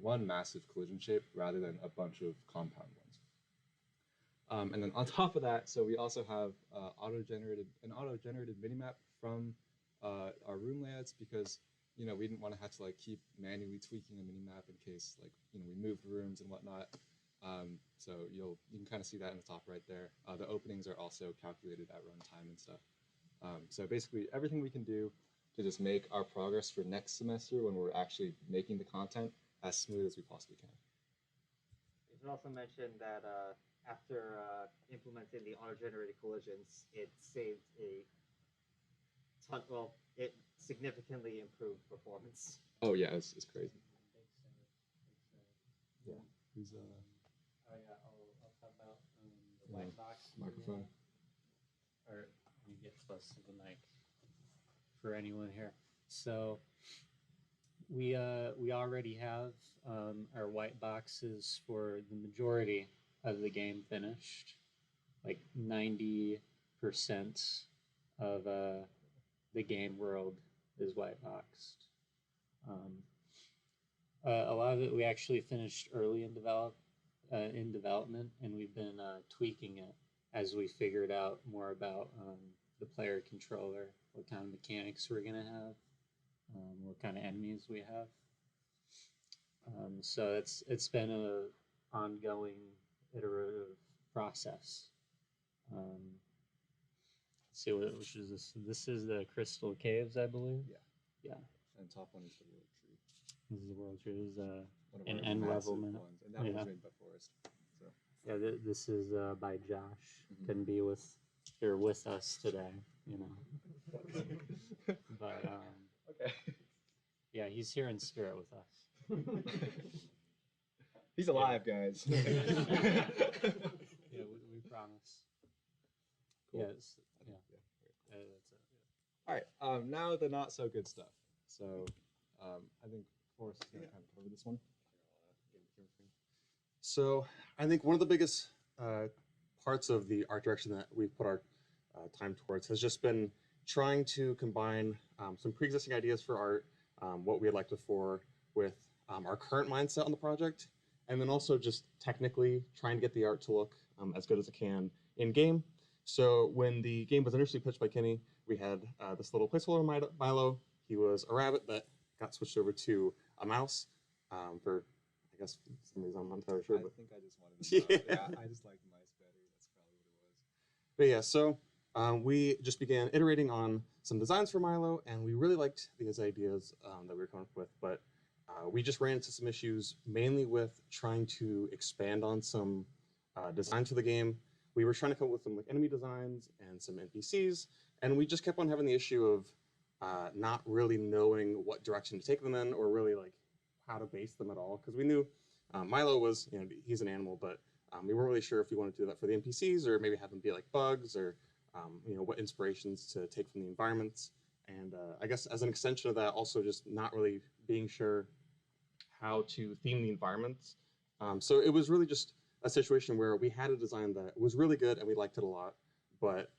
massive collision shape rather than a bunch of compound ones. And then on top of that, so we also have an auto-generated minimap from our room layouts, because, you know, we didn't want to have to like keep manually tweaking a minimap in case, like, you know, we moved rooms and whatnot. So you can kind of see that in the top right there. The openings are also calculated at runtime and stuff. So basically everything we can do to just make our progress for next semester when we're actually making the content as smooth as we possibly can. You should also mention that after implementing the auto-generated collisions, it saved a ton. Well, it significantly improved performance. Oh yeah, it's crazy. Yeah. Who's Oh yeah, I'll talk about the white box microphone. Or let me get close to the mic for anyone here. So we already have our white boxes for the majority of the game finished. Like 90% of the game world is white boxed. A lot of it we actually finished early in development, and we've been tweaking it as we figured out more about the player controller, what kind of mechanics we're gonna have, what kind of enemies we have. So it's been a ongoing iterative process. Let's see, which is this? This is the Crystal Caves, I believe. Yeah. Yeah. And top one is the world tree. This is the world tree. This is One of an our end massive level map. ones, and that Yeah. one's made by Forest. So. Yeah, this is by Josh. Mhm. Couldn't be with us today, you know. But Okay. yeah, he's here in spirit with us. He's alive, guys. Yeah, we promise. Cool. Yes. Yeah. That's it. All right. Now the not so good stuff. So I think Forrest is going to kind of cover this one. So I think one of the biggest parts of the art direction that we've put our time towards has just been trying to combine some pre-existing ideas for art, what we'd like to for with our current mindset on the project, and then also just technically trying to get the art to look as good as it can in game. So when the game was initially pitched by Kenny, we had this little placeholder Milo. He was a rabbit that got switched over to a mouse for, I guess, for some reason I'm not entirely sure. I But think I just wanted the mouse. Yeah, I just like the mice better. That's probably what it was. But yeah, so we just began iterating on some designs for Milo, and we really liked these ideas that we were coming up with, but we just ran into some issues, mainly with trying to expand on some designs for the game. We were trying to come up with some like enemy designs and some NPCs, and we just kept on having the issue of not really knowing what direction to take them in or really like how to base them at all. Because we knew Milo was, he's an animal, but we weren't really sure if we wanted to do that for the NPCs or maybe have them be like bugs or, what inspirations to take from the environments. And I guess as an extension of that, also just not really being sure how to theme the environments. So it was really just a situation where we had a design that was really good and we liked it a lot, but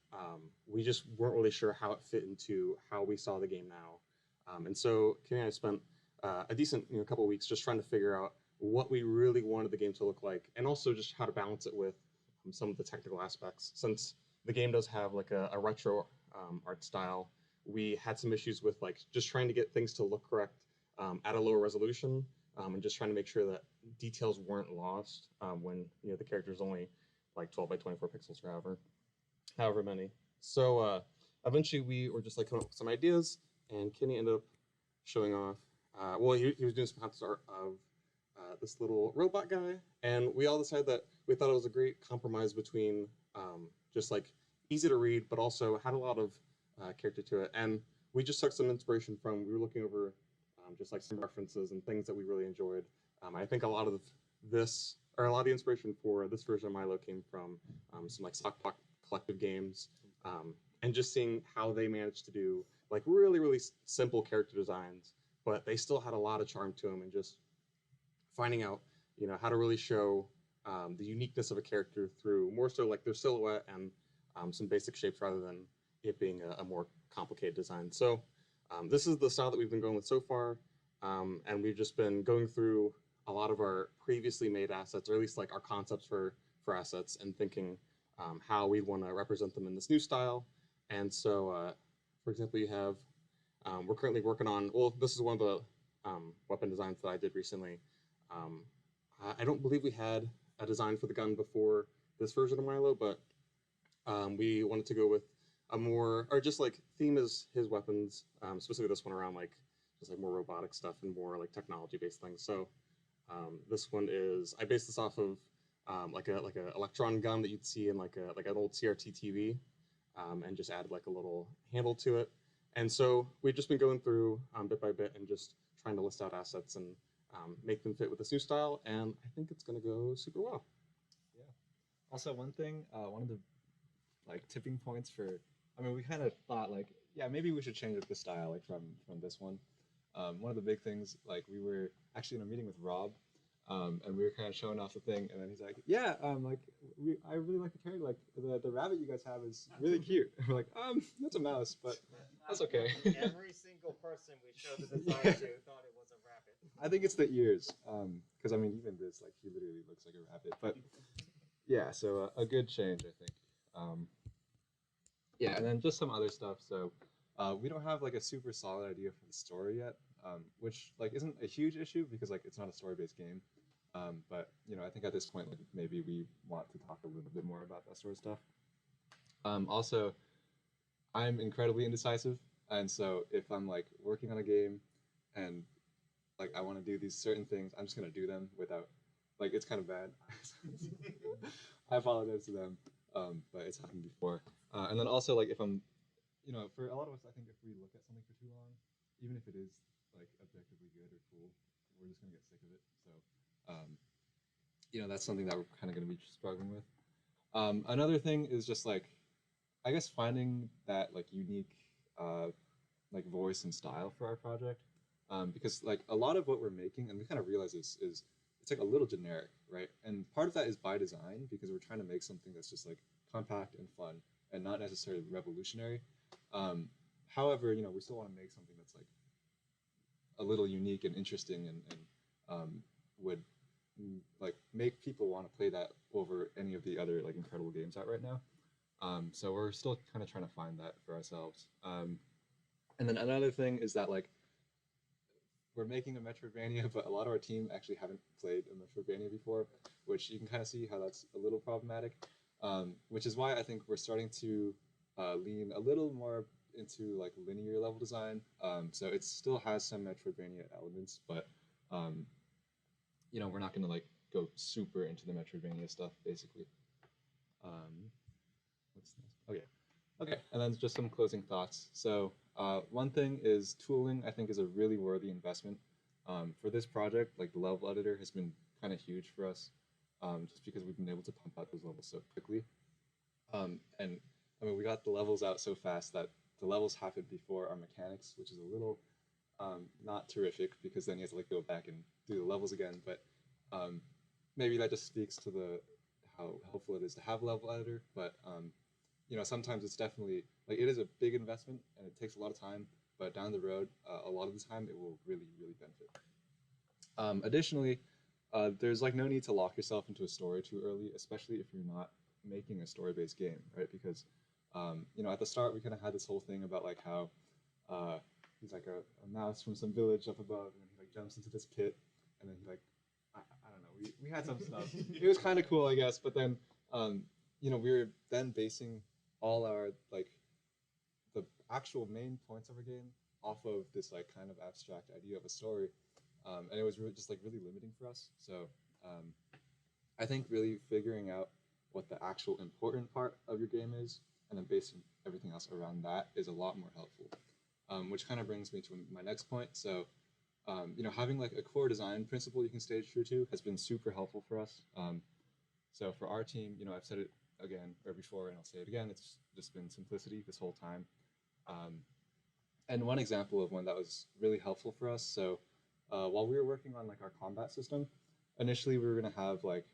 we just weren't really sure how it fit into how we saw the game now. And so Kenny and I spent a decent couple of weeks just trying to figure out what we really wanted the game to look like, and also just how to balance it with some of the technical aspects. Since the game does have like a retro art style, we had some issues with like just trying to get things to look correct at a lower resolution, and just trying to make sure that details weren't lost when the character is only like 12 by 24 pixels or however many. So eventually we were just like coming up with some ideas, and Kenny ended up showing off. Well, he was doing some concept art of this little robot guy, and we all decided that we thought it was a great compromise between just like easy to read, but also had a lot of character to it. And we just took some inspiration from, we were looking over just like some references and things that we really enjoyed. I think a lot of this, or a lot of the inspiration for this version of Milo came from some like Sock Collective games, and just seeing how they managed to do like really, really simple character designs, but they still had a lot of charm to them, and just finding out, how to really show the uniqueness of a character through more so like their silhouette and some basic shapes rather than it being a more complicated design. So this is the style that we've been going with so far, and we've just been going through a lot of our previously made assets, or at least like our concepts for assets, and thinking how we want to represent them in this new style. And so, for example, you have, we're currently working on, well, this is one of the weapon designs that I did recently. I don't believe we had a design for the gun before this version of Milo, but we wanted to go with a more, or just like theme his weapons, specifically this one around like just like more robotic stuff and more like technology based things. So this one is, I based this off of like a electron gun that you'd see in like an old CRT TV, and just added like a little handle to it. And so we've just been going through bit by bit and just trying to list out assets and make them fit with this new style, and I think it's going to go super well. Yeah. Also, one thing, one of the like tipping points for, I mean, we kind of thought like, yeah, maybe we should change up the style like from this one. One of the big things, like we were actually in a meeting with Rob, and we were kind of showing off the thing, and then he's like, yeah, like I really like the character, like the rabbit you guys have is really cute. And we're like, that's a mouse, but that's okay. Every single person we showed the design to thought it was a rabbit. I think it's the ears, because I mean, even this, like, he literally looks like a rabbit. But yeah, so a good change, I think. Yeah, and then just some other stuff. So we don't have like a super solid idea for the story yet, which like isn't a huge issue because like it's not a story-based game. But I think at this point, like, maybe we want to talk a little bit more about that sort of stuff. Also, I'm incredibly indecisive, and so if I'm like working on a game and like I want to do these certain things, I'm just gonna do them without, like, it's kind of bad. I apologize to them, but it's happened before. And then also, like, if I'm, for a lot of us, I think if we look at something for too long, even if it is like objectively good or cool, we're just gonna get sick of it. So, that's something that we're kind of gonna be struggling with. Another thing is just like, I guess finding that like unique, like voice and style for our project. Because like a lot of what we're making, and we kind of realize is it's like a little generic, right? And part of that is by design, because we're trying to make something that's just like compact and fun and not necessarily revolutionary. However, we still want to make something that's like a little unique and interesting and would like make people want to play that over any of the other like incredible games out right now. So we're still kind of trying to find that for ourselves. And then another thing is that like, we're making a Metroidvania, but a lot of our team actually haven't played a Metroidvania before, which you can kind of see how that's a little problematic, which is why I think we're starting to lean a little more into like linear level design. So it still has some Metroidvania elements, but we're not going to like go super into the Metroidvania stuff, basically. What's this? Okay, and then just some closing thoughts. So One thing is tooling, I think, is a really worthy investment. For this project, like the level editor has been kind of huge for us, just because we've been able to pump out those levels so quickly. And I mean, we got the levels out so fast that the levels happened before our mechanics, which is a little not terrific because then you have to like go back and do the levels again. But maybe that just speaks to how helpful it is to have a level editor. But you know, sometimes it's definitely like it is a big investment and it takes a lot of time. But down the road, a lot of the time, it will really, really benefit. Additionally, there's like no need to lock yourself into a story too early, especially if you're not making a story-based game, right? Because you know, at the start, we kind of had this whole thing about like how he's like a mouse from some village up above, and he like jumps into this pit, and then he like I don't know, we had some stuff. It was kind of cool, I guess, but then you know, we were then basing all our like the actual main points of our game off of this like kind of abstract idea of a story, and it was really just like really limiting for us. So I think really figuring out what the actual important part of your game is and then basing everything else around that is a lot more helpful, which kind of brings me to my next point. So you know, having like a core design principle you can stay true to has been super helpful for us. So for our team, you know, I've said it again or before and I'll say it again, it's just been simplicity this whole time. And one example of one that was really helpful for us, so while we were working on like our combat system, initially we were going to have like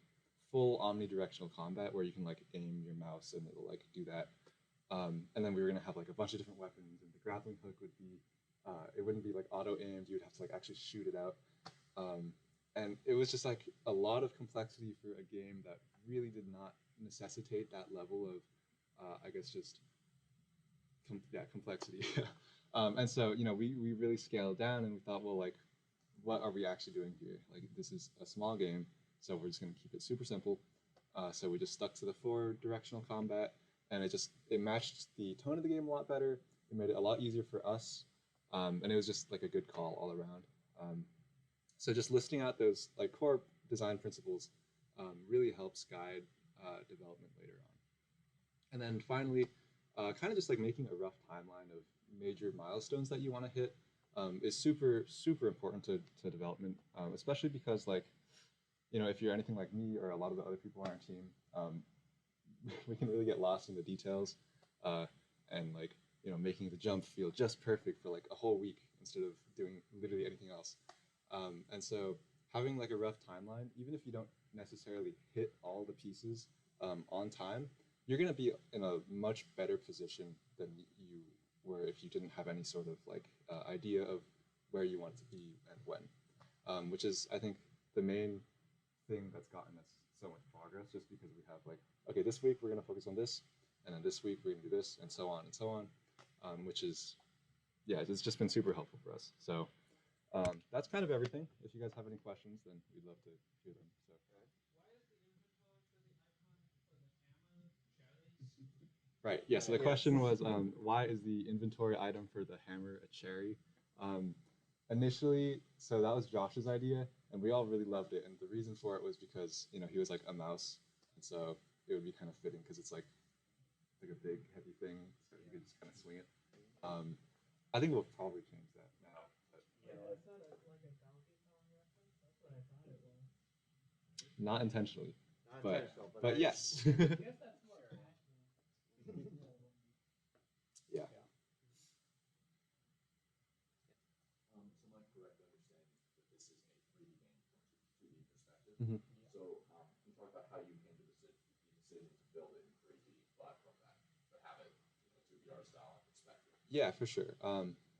full omnidirectional combat where you can like aim your mouse and it'll like do that. And then we were going to have like a bunch of different weapons, and the grappling hook would be, it wouldn't be like auto aimed, you would have to like actually shoot it out. And it was just like a lot of complexity for a game that really did not necessitate that level of, I guess, just complexity. And so, you know, we really scaled down and we thought, well, like, what are we actually doing here? Like, this is a small game, so we're just going to keep it super simple. So we just stuck to the 4 directional combat, and it matched the tone of the game a lot better. It made it a lot easier for us, and it was just like a good call all around. So just listing out those like core design principles really helps guide development later on. And then finally, kind of just like making a rough timeline of major milestones that you want to hit is super, super important to development, especially because like, you know, if you're anything like me or a lot of the other people on our team, we can really get lost in the details and like, you know, making the jump feel just perfect for like a whole week instead of doing literally anything else. And so having like a rough timeline, even if you don't necessarily hit all the pieces on time, you're going to be in a much better position than you were if you didn't have any sort of like idea of where you want to be and when, which is, I think, the main thing that's gotten us so much progress, just because we have like, okay, this week we're going to focus on this, and then this week we're going to do this, and so on and so on, which is, yeah, it's just been super helpful for us. So that's kind of everything. If you guys have any questions, then we'd love to hear them. So. Right, yeah, so the question was, why is the inventory item for the hammer a cherry? Initially, so that was Josh's idea, and we all really loved it, and the reason for it was because, you know, he was like a mouse, and so it would be kind of fitting because it's like a big, heavy thing, so you could just kind of swing it. I think we'll probably change that now. But... Not intentionally, but yes. Yeah. So my correct understanding that this is a 3D game from a 2D perspective. Mm-hmm. So can you talk about how you came to the decision to build it in 3D platform that, but have it 2D art style and perspective? Yeah, for sure.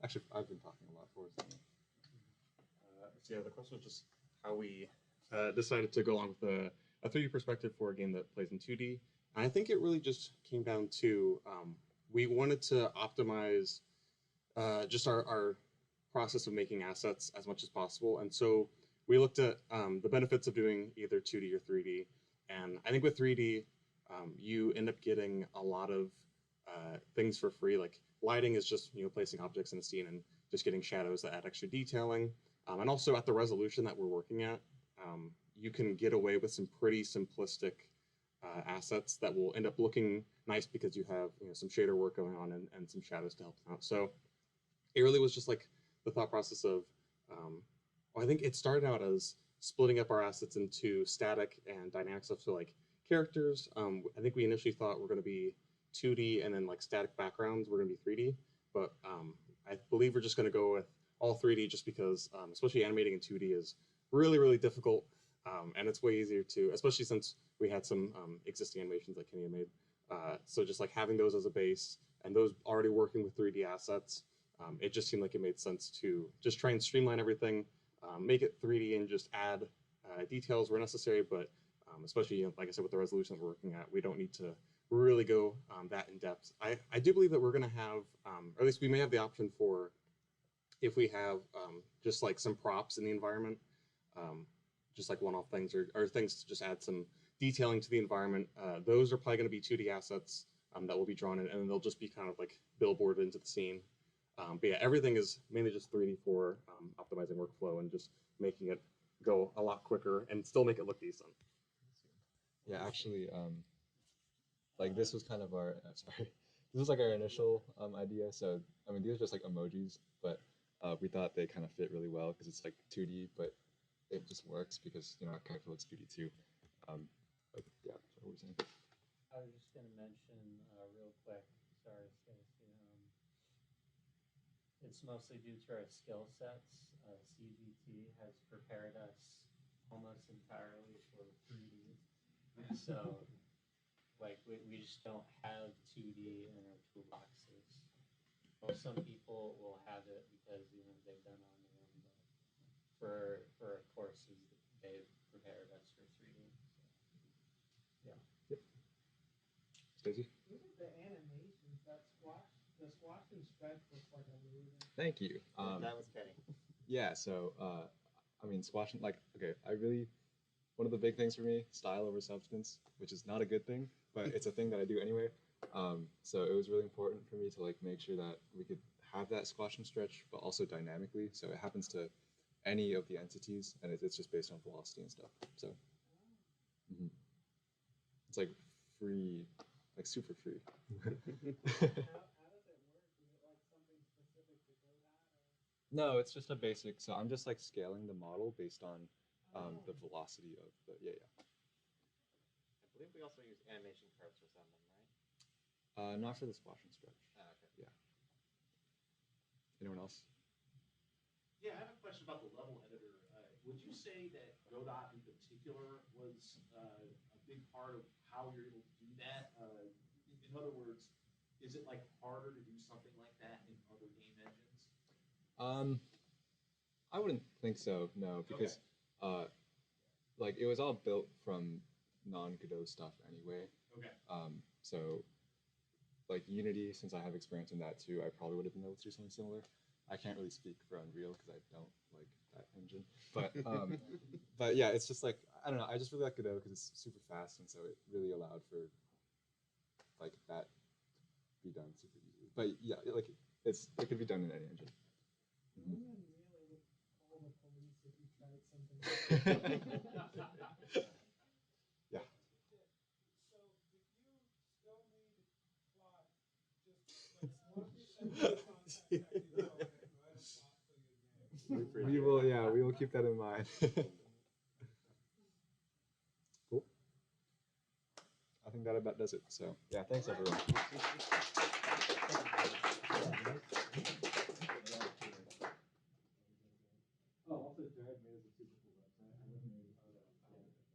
Actually, I've been talking a lot for us. So yeah, the question was just how we decided to go along with a 3D perspective for a game that plays in 2D. And I think it really just came down to we wanted to optimize just our process of making assets as much as possible. And so we looked at the benefits of doing either 2D or 3D. And I think with 3D, you end up getting a lot of things for free. Like lighting is just, you know, placing objects in a scene and just getting shadows that add extra detailing. And also at the resolution that we're working at, you can get away with some pretty simplistic assets that will end up looking nice because you have, you know, some shader work going on and some shadows to help them out. So it really was just like the thought process of, well, I think it started out as splitting up our assets into static and dynamic stuff. So like characters, I think we initially thought were going to be 2D, and then like static backgrounds were going to be 3D. But I believe we're just going to go with all 3D just because, especially animating in 2D is really, really difficult. And it's way easier to, especially since we had some existing animations that Kenny had made. So just like having those as a base and those already working with 3D assets, it just seemed like it made sense to just try and streamline everything, make it 3D and just add details where necessary. But especially, like I said, with the resolution that we're working at, we don't need to really go that in depth. I do believe that we're going to have, or at least we may have the option for, if we have just like some props in the environment, just like one-off things or things to just add some detailing to the environment. Those are probably going to be 2D assets that will be drawn in, and then they'll just be kind of like billboarded into the scene. But yeah, everything is mainly just 3D for optimizing workflow and just making it go a lot quicker and still make it look decent. Yeah, actually, like this was kind of our sorry, this was like our initial idea. So I mean, these are just like emojis, but we thought they kind of fit really well because it's like 2D, but it just works because our character looks 2D too. But yeah, so what were you saying? I was just gonna mention real quick. Sorry, Stacy. It's mostly due to our skill sets. CGT has prepared us almost entirely for 3D. So, like, we just don't have 2D in our toolboxes. Well, some people will have it because they've done it on their own, but for courses, they've prepared us for 3D. So. Yeah. Yep. Stacy? Look at the animations. The squash and stretch looks like amazing. Thank you. That was Kenny. Yeah. So, I mean, squashing. Like, okay, one of the big things for me, style over substance, which is not a good thing, but it's a thing that I do anyway. So it was really important for me to like make sure that we could have that squash and stretch, but also dynamically. So it happens to any of the entities, and it's just based on velocity and stuff. So it's like free, like super free. How does it work? Is it like something specific to go that? No, it's just a basic. So I'm just like scaling the model based on the velocity of the I believe we also use animation cards for some of them, right? Not for the squash and stretch. Okay. Yeah. Anyone else? Yeah, I have a question about the level editor. Would you say that Godot in particular was a big part of how you're able to do that? In other words, is it like harder to do something like that in other game engines? I wouldn't think so. No, because like it was all built from non-Godot stuff anyway. Okay. So like Unity, since I have experience in that too, I probably would have been able to do something similar. I can't really speak for Unreal because I don't like that engine. But but yeah, it's just like I don't know. I just really like Godot because it's super fast, and so it really allowed for like that to be done super easily. But yeah, like it could be done in any engine. Yeah. We will keep that in mind. Cool. I think that about does it. So yeah, thanks everyone. Oh, also Jared made us a super cool website. I wasn't even part of that.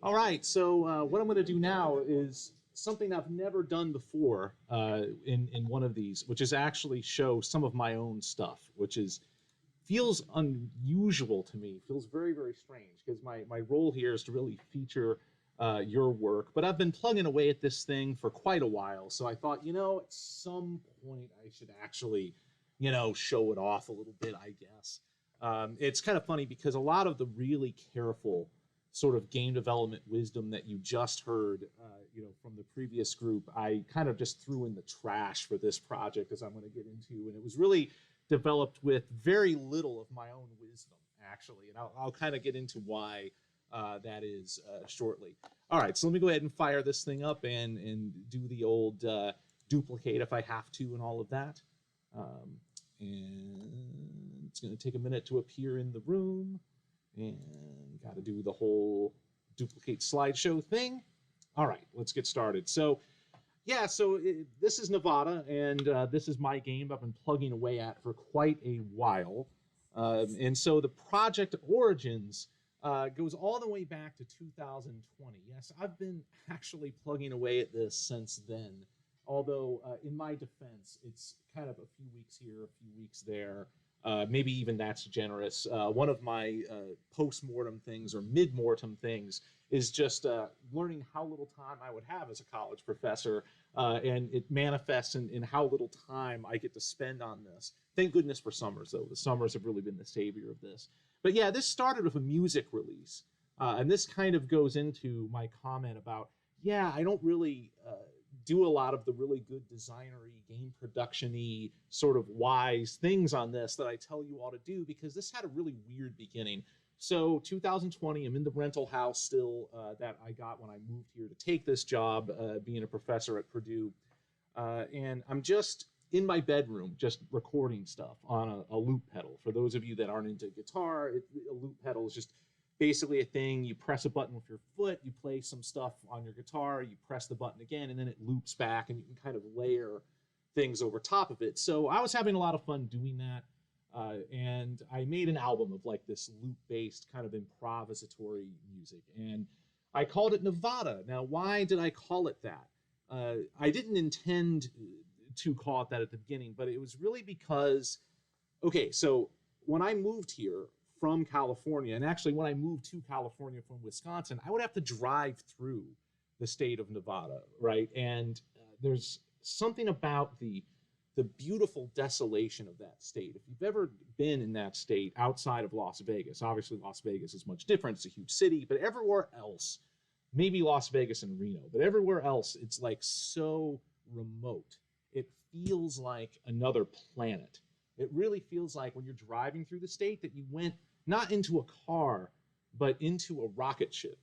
All right, so what I'm going to do now is something I've never done before in one of these, which is actually show some of my own stuff, which is feels unusual to me, feels very, very strange, because my role here is to really feature your work. But I've been plugging away at this thing for quite a while, so I thought, you know, at some point I should actually, you know, show it off a little bit, I guess. It's kind of funny because a lot of the really careful sort of game development wisdom that you just heard, you know, from the previous group, I kind of just threw in the trash for this project, as I'm going to get into, and it was really developed with very little of my own wisdom, actually, and I'll kind of get into why that is shortly. All right, so let me go ahead and fire this thing up and do the old duplicate if I have to and all of that. And it's going to take a minute to appear in the room, and got to do the whole duplicate slideshow thing. All right, let's get started. So yeah, so this is Nevada, and this is my game I've been plugging away at for quite a while. And so the project origins goes all the way back to 2020. Yes, I've been actually plugging away at this since then. Although, in my defense, it's kind of a few weeks here, a few weeks there. Maybe even that's generous. One of my post-mortem things or mid-mortem things is just learning how little time I would have as a college professor, and it manifests in how little time I get to spend on this. Thank goodness for summers, though. The summers have really been the savior of this. But yeah, this started with a music release, and this kind of goes into my comment about, yeah, I don't really do a lot of the really good designery, game production-y, sort of wise things on this that I tell you all to do, because this had a really weird beginning. So 2020, I'm in the rental house still that I got when I moved here to take this job, being a professor at Purdue. And I'm just in my bedroom, just recording stuff on a loop pedal. For those of you that aren't into guitar, a loop pedal is just basically a thing. You press a button with your foot, you play some stuff on your guitar, you press the button again, and then it loops back, and you can kind of layer things over top of it. So I was having a lot of fun doing that. And I made an album of like this loop-based kind of improvisatory music, and I called it Nevada. Now, why did I call it that? I didn't intend to call it that at the beginning, but it was really because, okay, so when I moved here from California, and actually when I moved to California from Wisconsin, I would have to drive through the state of Nevada, right? And there's something about the beautiful desolation of that state. If you've ever been in that state outside of Las Vegas, obviously Las Vegas is much different, it's a huge city, but everywhere else, maybe Las Vegas and Reno, but everywhere else, it's like so remote. It feels like another planet. It really feels like when you're driving through the state that you went not into a car, but into a rocket ship,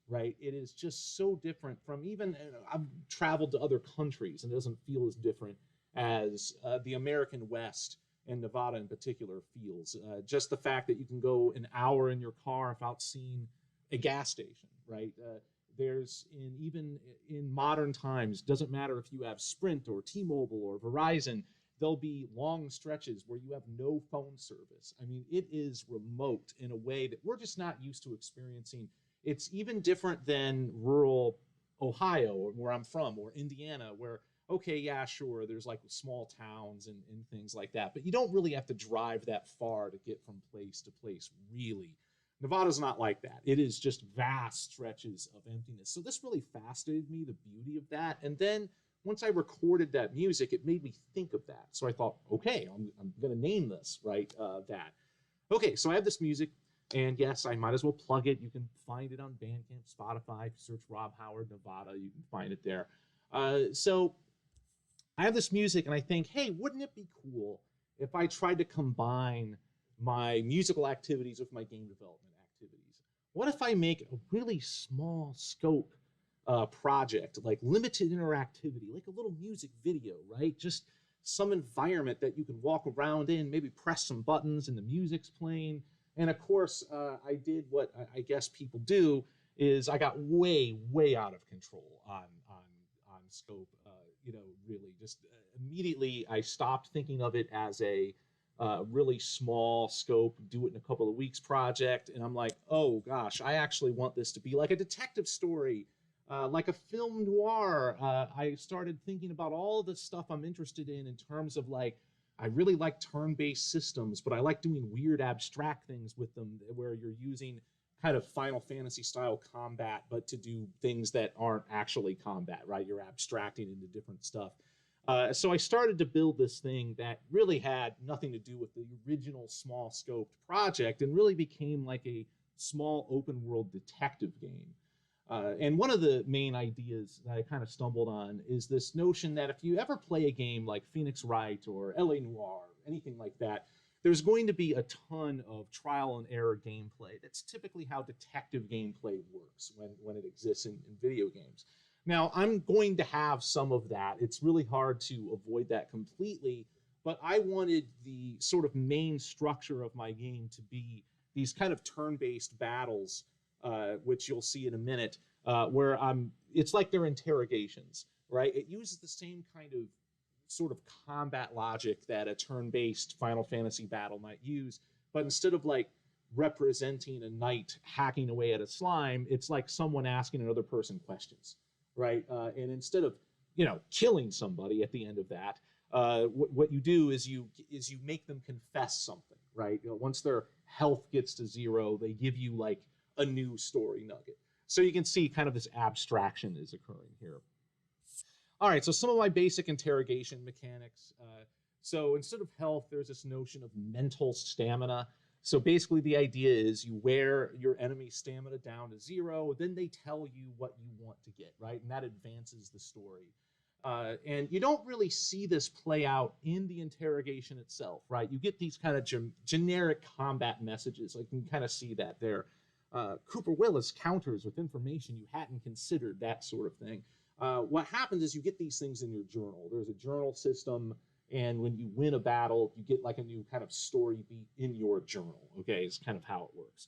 right? It is just so different from even, I've traveled to other countries and it doesn't feel as different as the American West and Nevada in particular feels. Just the fact that you can go an hour in your car without seeing a gas station, right? There's even in modern times, doesn't matter if you have Sprint or T-Mobile or Verizon, there'll be long stretches where you have no phone service. I mean, it is remote in a way that we're just not used to experiencing. It's even different than rural Ohio, or where I'm from, or Indiana, where, okay, yeah, sure, there's like small towns and things like that, but you don't really have to drive that far to get from place to place, really. Nevada's not like that. It is just vast stretches of emptiness. So this really fascinated me, the beauty of that. And then once I recorded that music, it made me think of that. So I thought, okay, I'm going to name this, right, that. Okay, so I have this music, and yes, I might as well plug it. You can find it on Bandcamp, Spotify. If you search Rob Howard, Nevada, you can find it there. So I have this music, and I think, hey, wouldn't it be cool if I tried to combine my musical activities with my game development activities? What if I make a really small scope project, like limited interactivity, like a little music video, right? Just some environment that you can walk around in, maybe press some buttons and the music's playing. And of course, I did what I guess people do, is I got way out of control on scope. You know, really just immediately I stopped thinking of it as a really small scope, do it in a couple of weeks project. And I'm like, oh gosh, I actually want this to be like a detective story, like a film noir. I started thinking about all the stuff I'm interested in terms of like, I really like turn-based systems, but I like doing weird abstract things with them where you're using kind of Final Fantasy style combat, but to do things that aren't actually combat, right? You're abstracting into different stuff. So I started to build this thing that really had nothing to do with the original small scoped project and really became like a small open world detective game. And one of the main ideas that I kind of stumbled on is this notion that if you ever play a game like Phoenix Wright or LA Noire, anything like that, there's going to be a ton of trial and error gameplay. That's typically how detective gameplay works when it exists in video games. Now, I'm going to have some of that. It's really hard to avoid that completely, but I wanted the sort of main structure of my game to be these kind of turn-based battles, which you'll see in a minute, where it's like they're interrogations, right? It uses the same kind of sort of combat logic that a turn-based Final Fantasy battle might use, but instead of like representing a knight hacking away at a slime, it's like someone asking another person questions. Right, and instead of killing somebody at the end of that, what you do is you make them confess something. Right, once their health gets to 0, they give you like a new story nugget. So you can see kind of this abstraction is occurring here. All right, so some of my basic interrogation mechanics. So instead of health, there's this notion of mental stamina. So basically the idea is you wear your enemy's stamina down to 0, then they tell you what you want to get, right? And that advances the story. And you don't really see this play out in the interrogation itself, right? You get these kind of generic combat messages. Like you can kind of see that there. Cooper Willis counters with information you hadn't considered, that sort of thing. What happens is you get these things in your journal. There's a journal system. And when you win a battle, you get like a new kind of story beat in your journal, okay, is kind of how it works.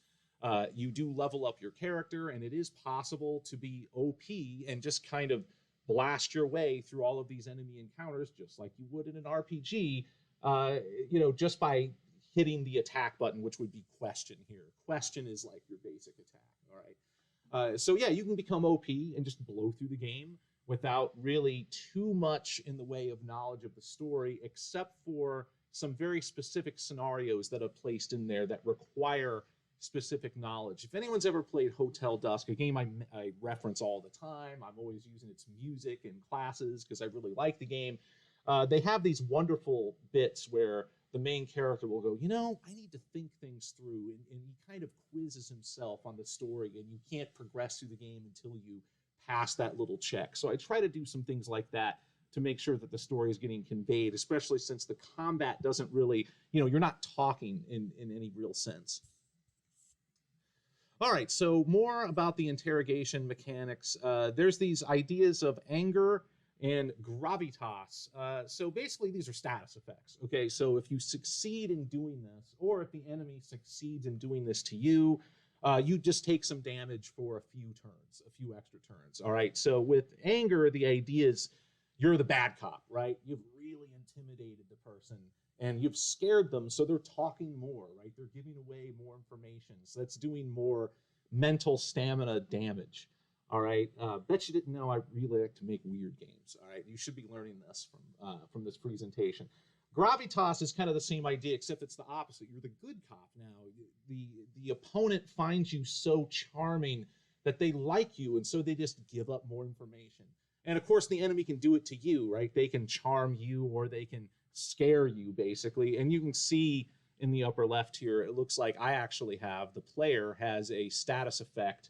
You do level up your character, and it is possible to be OP and just kind of blast your way through all of these enemy encounters, just like you would in an RPG, just by hitting the attack button, which would be question here. Question is like your basic attack, all right? So yeah, you can become OP and just blow through the game without really too much in the way of knowledge of the story, except for some very specific scenarios that are placed in there that require specific knowledge. If anyone's ever played Hotel Dusk, a game I reference all the time, I'm always using its music in classes because I really like the game. They have these wonderful bits where the main character will go, I need to think things through, and he kind of quizzes himself on the story, and you can't progress through the game until you pass that little check. So I try to do some things like that to make sure that the story is getting conveyed, especially since the combat doesn't really, you're not talking in any real sense. All right, so more about the interrogation mechanics. There's these ideas of anger and gravitas. So basically these are status effects. Okay, so if you succeed in doing this, or if the enemy succeeds in doing this to you, you just take some damage for a few turns, a few extra turns. All right, so with anger, the idea is you're the bad cop, right? You've really intimidated the person and you've scared them, so they're talking more, right? They're giving away more information. So that's doing more mental stamina damage. All right, bet you didn't know I really like to make weird games. All right, you should be learning this from this presentation. Gravitas is kind of the same idea, except it's the opposite. You're the good cop now. The opponent finds you so charming that they like you, and so they just give up more information. And of course, the enemy can do it to you, right? They can charm you, or they can scare you, basically. And you can see in the upper left here, it looks like I actually have, the player has a status effect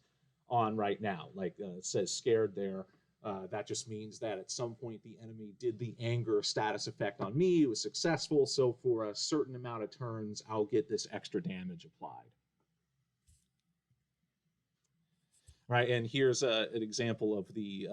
on right now. Like it says scared there. That just means that at some point the enemy did the anger status effect on me. It was successful. So for a certain amount of turns, I'll get this extra damage applied. Right, and here's an example of the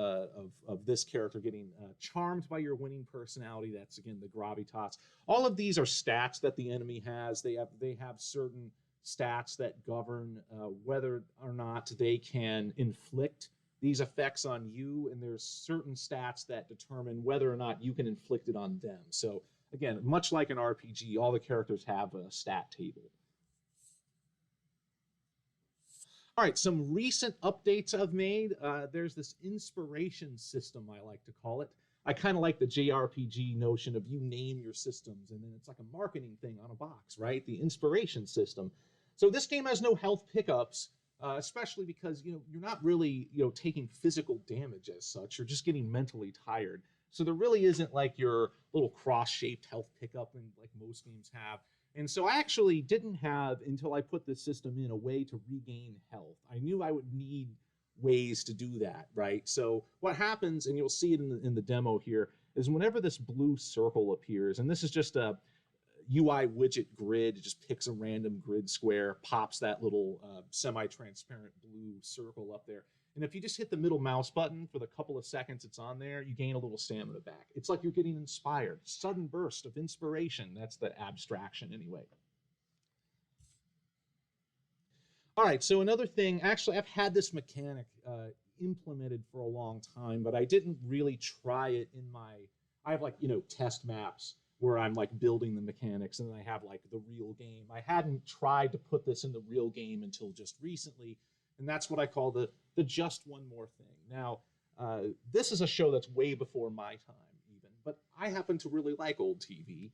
of this character getting charmed by your winning personality. That's again the gravitas. All of these are stats that the enemy has. They have certain stats that govern whether or not they can inflict these effects on you, and there's certain stats that determine whether or not you can inflict it on them. So again, much like an RPG, all the characters have a stat table. All right, some recent updates I've made. There's this inspiration system, I like to call it. I kind of like the JRPG notion of you name your systems, and then it's like a marketing thing on a box, right? The inspiration system. So this game has no health pickups, especially because you're not really taking physical damage as such. You're just getting mentally tired. So there really isn't like your little cross-shaped health pickup like most games have. And so I actually didn't have, until I put this system in, a way to regain health. I knew I would need ways to do that, right? So what happens, and you'll see it in the demo here, is whenever this blue circle appears, and this is just a UI widget grid, it just picks a random grid square, pops that little semi-transparent blue circle up there. And if you just hit the middle mouse button for the couple of seconds it's on there, you gain a little stamina back. It's like you're getting inspired. Sudden burst of inspiration. That's the abstraction anyway. All right, so another thing, actually, I've had this mechanic implemented for a long time, but I didn't really try it in I have test maps where I'm like building the mechanics, and then I have like the real game. I hadn't tried to put this in the real game until just recently, and that's what I call the just one more thing. Now, this is a show that's way before my time even, but I happen to really like old TV.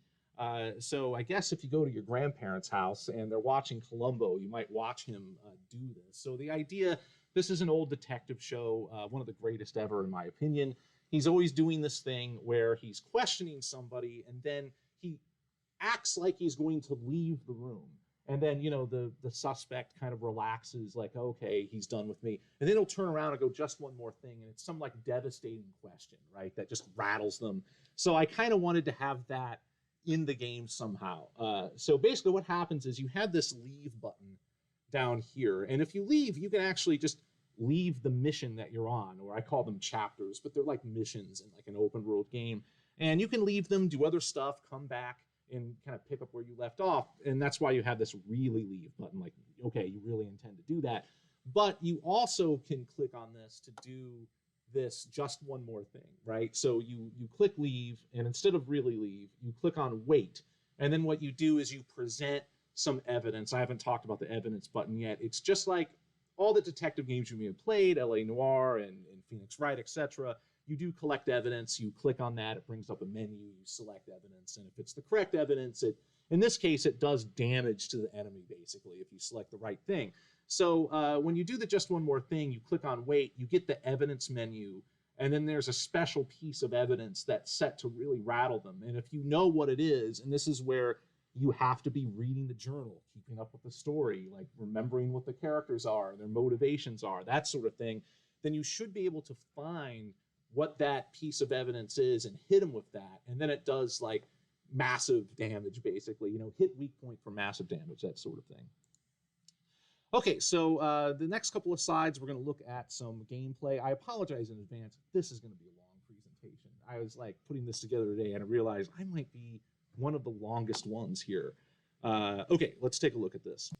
So I guess if you go to your grandparents' house and they're watching Columbo, you might watch him do this. So the idea, this is an old detective show, one of the greatest ever in my opinion. He's always doing this thing where he's questioning somebody and then he acts like he's going to leave the room. And then, the suspect kind of relaxes, like, okay, he's done with me. And then he'll turn around and go, just one more thing. And it's some like devastating question, right? That just rattles them. So I kind of wanted to have that in the game somehow. So basically what happens is you have this leave button down here. And if you leave, you can actually just leave the mission that you're on, or I call them chapters, but they're like missions in like an open world game. And you can leave them, do other stuff, come back, and kind of pick up where you left off. And that's why you have this really leave button, like, okay, you really intend to do that. But you also can click on this to do this just one more thing, right? So you click leave, and instead of really leave, you click on wait. And then what you do is you present some evidence. I haven't talked about the evidence button yet. It's just like all the detective games you may have played, LA Noire and Phoenix Wright, etc. You do collect evidence, you click on that, it brings up a menu, you select evidence, and if it's the correct evidence, in this case, it does damage to the enemy, basically, if you select the right thing. So when you do the just one more thing, you click on wait, you get the evidence menu, and then there's a special piece of evidence that's set to really rattle them. And if you know what it is, and this is where you have to be reading the journal, keeping up with the story, like remembering what the characters are, their motivations are, that sort of thing, then you should be able to find what that piece of evidence is and hit them with that. And then it does like massive damage, basically, hit weak point for massive damage, that sort of thing. Okay, so the next couple of slides, we're going to look at some gameplay. I apologize in advance. This is going to be a long presentation. I was like putting this together today and I realized I might be one of the longest ones here. Okay, let's take a look at this.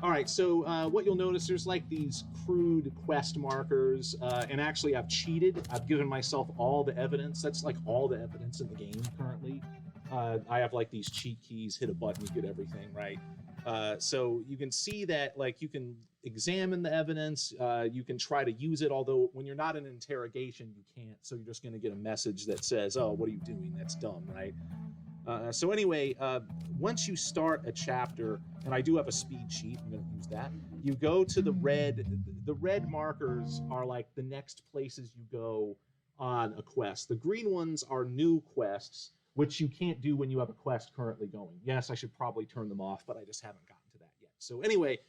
All right, so what you'll notice, there's like these crude quest markers, and actually I've cheated. I've given myself all the evidence. That's like all the evidence in the game currently. I have like these cheat keys, hit a button, you get everything, right? So you can see that like you can examine the evidence, you can try to use it, although when you're not in an interrogation, you can't. So you're just gonna get a message that says, oh, what are you doing? That's dumb, right? So anyway, once you start a chapter, and I do have a speed sheet, I'm going to use that. You go to the red markers are like the next places you go on a quest. The green ones are new quests, which you can't do when you have a quest currently going. Yes, I should probably turn them off, but I just haven't gotten to that yet. So anyway,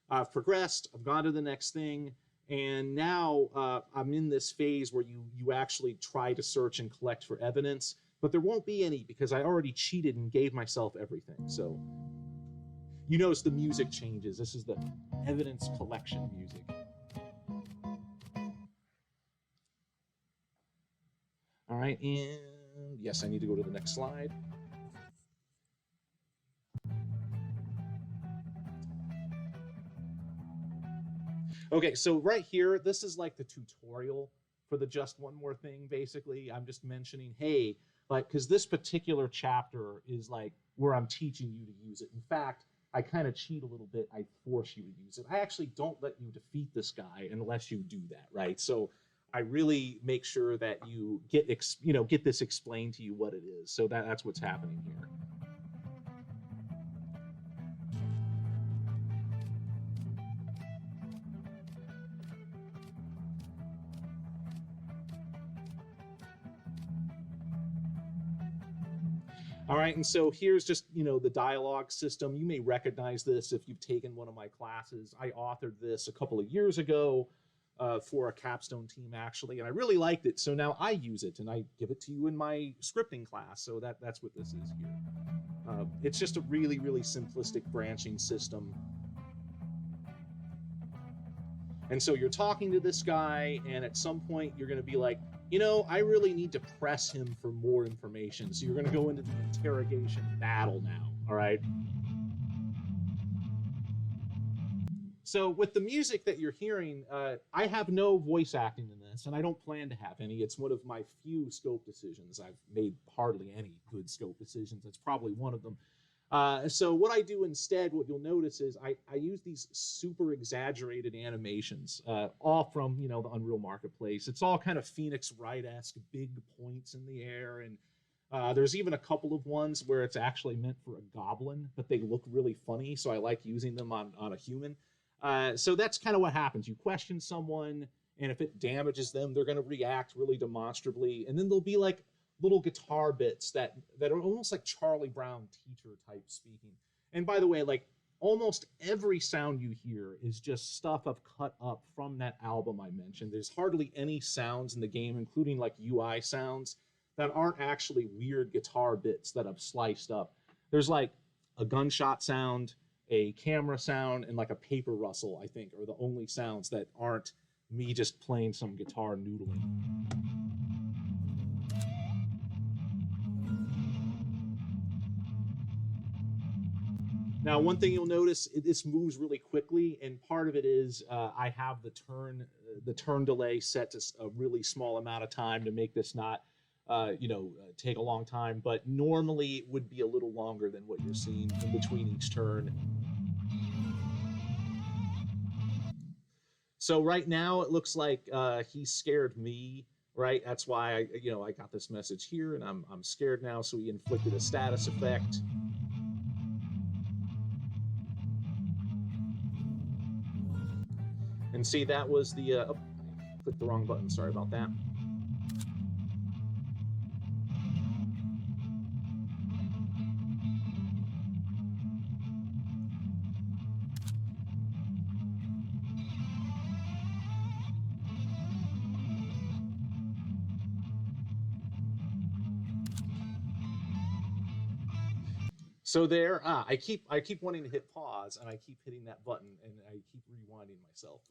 I've progressed, I've gone to the next thing, and now I'm in this phase where you actually try to search and collect for evidence. But there won't be any because I already cheated and gave myself everything. So you notice the music changes. This is the evidence collection music. All right, and yes, I need to go to the next slide. Okay, so right here, this is like the tutorial for the Just One More Thing, basically. I'm just mentioning, hey, like, because this particular chapter is like where I'm teaching you to use it. In fact, I kind of cheat a little bit. I force you to use it. I actually don't let you defeat this guy unless you do that, right? So I really make sure that you get this explained to you what it is. So that's what's happening here. All right, and so here's just, the dialogue system. You may recognize this if you've taken one of my classes. I authored this a couple of years ago for a capstone team, actually, and I really liked it. So now I use it, and I give it to you in my scripting class. So that's what this is here. It's just a really, really simplistic branching system. And so you're talking to this guy, and at some point you're going to be like, I really need to press him for more information. So you're going to go into the interrogation battle now, all right? So with the music that you're hearing, I have no voice acting in this, and I don't plan to have any. It's one of my few scope decisions. I've made hardly any good scope decisions. That's probably one of them. So what I do instead, what you'll notice is I use these super exaggerated animations, all from, the Unreal Marketplace. It's all kind of Phoenix Wright-esque, big points in the air. And there's even a couple of ones where it's actually meant for a goblin, but they look really funny. So I like using them on a human. So that's kind of what happens. You question someone, and if it damages them, they're going to react really demonstrably. And then there'll be like little guitar bits that are almost like Charlie Brown teacher type speaking. And by the way, like almost every sound you hear is just stuff I've cut up from that album I mentioned. There's hardly any sounds in the game, including like UI sounds, that aren't actually weird guitar bits that I've sliced up. There's like a gunshot sound, a camera sound, and like a paper rustle, I think, are the only sounds that aren't me just playing some guitar noodling. Now, one thing you'll notice, this moves really quickly, and part of it is I have the turn delay set to a really small amount of time to make this not, take a long time. But normally it would be a little longer than what you're seeing in between each turn. So right now it looks like he scared me, right? That's why I got this message here, and I'm scared now. So he inflicted a status effect. And see, that was the, I clicked the wrong button, sorry about that. So there, I keep wanting to hit pause, and I keep hitting that button, and I keep rewinding myself.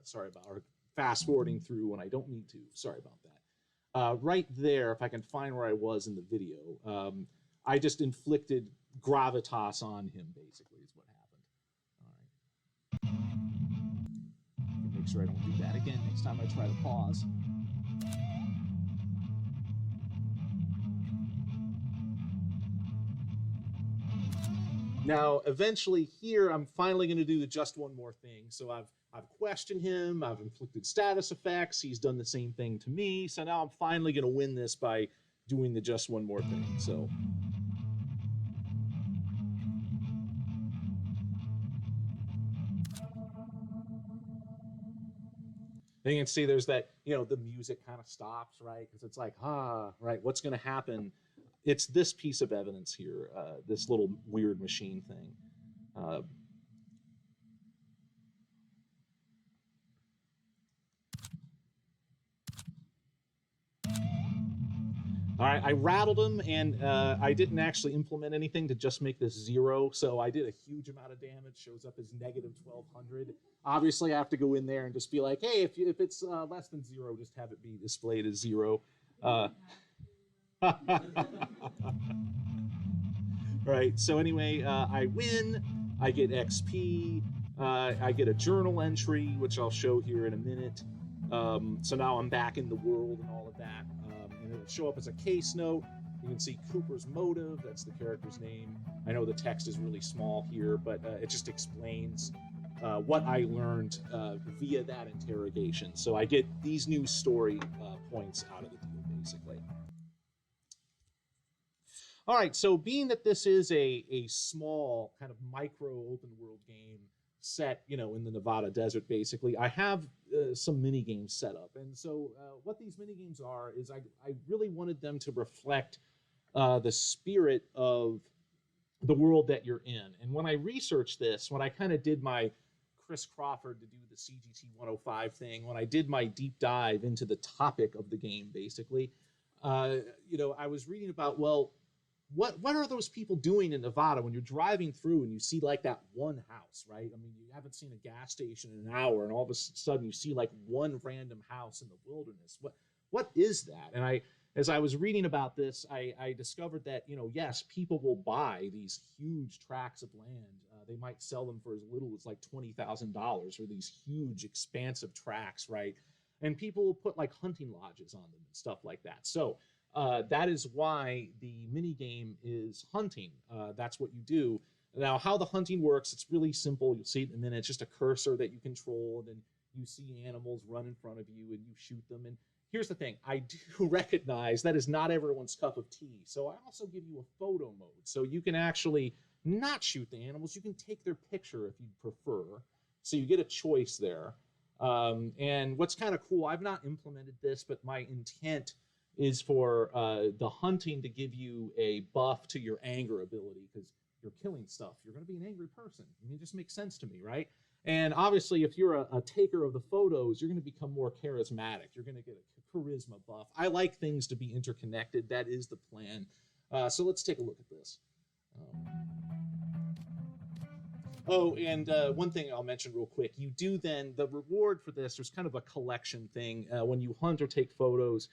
Sorry about, or fast forwarding through when I don't need to. Sorry about that. Right there, if I can find where I was in the video, I just inflicted gravitas on him. Basically, is what happened. All right. Make sure I don't do that again next time I try to pause. Now, eventually here, I'm finally going to do the Just One More Thing. So I've questioned him, I've inflicted status effects, he's done the same thing to me. So now I'm finally going to win this by doing the Just One More Thing. So and you can see there's that, the music kind of stops, right? Because it's like, right, what's going to happen? It's this piece of evidence here, this little weird machine thing. All right, I rattled him, and I didn't actually implement anything to just make this 0, so I did a huge amount of damage, shows up as negative 1,200. Obviously, I have to go in there and just be like, hey, if it's less than 0, just have it be displayed as 0. Right, so anyway, I win, I get XP, I get a journal entry, which I'll show here in a minute. So now I'm back in the world and all of that. And it'll show up as a case note. You can see Cooper's motive. That's the character's name. I know the text is really small here, but it just explains what I learned via that interrogation. So I get these new story points out of the deal, basically. All right, so being that this is a small kind of micro open world game set, in the Nevada desert, basically, I have some mini games set up. And so what these mini games are is I really wanted them to reflect the spirit of the world that you're in. And when I researched this, when I kind of did my Chris Crawford to do the CGT 105 thing, when I did my deep dive into the topic of the game, basically, I was reading about, well, what are those people doing in Nevada when you're driving through and you see like that one house, right? I mean, you haven't seen a gas station in an hour, and all of a sudden you see like one random house in the wilderness. What is that? And as I was reading about this, I discovered that, yes, people will buy these huge tracts of land. They might sell them for as little as like $20,000 for these huge, expansive tracts, right? And people will put like hunting lodges on them and stuff like that. So that is why the mini game is hunting. That's what you do. Now, how the hunting works, it's really simple. You'll see it in a minute. It's just a cursor that you control, and then you see animals run in front of you, and you shoot them. And here's the thing. I do recognize that is not everyone's cup of tea. So I also give you a photo mode. So you can actually not shoot the animals. You can take their picture if you prefer. So you get a choice there. And what's kind of cool, I've not implemented this, but my intent is for the hunting to give you a buff to your anger ability, because you're killing stuff. You're going to be an angry person. I mean, it just makes sense to me, right? And obviously, if you're a taker of the photos, you're going to become more charismatic. You're going to get a charisma buff. I like things to be interconnected. That is the plan. So let's take a look at this. And one thing I'll mention real quick. You do then, the reward for this, there's kind of a collection thing. When you hunt or take photos,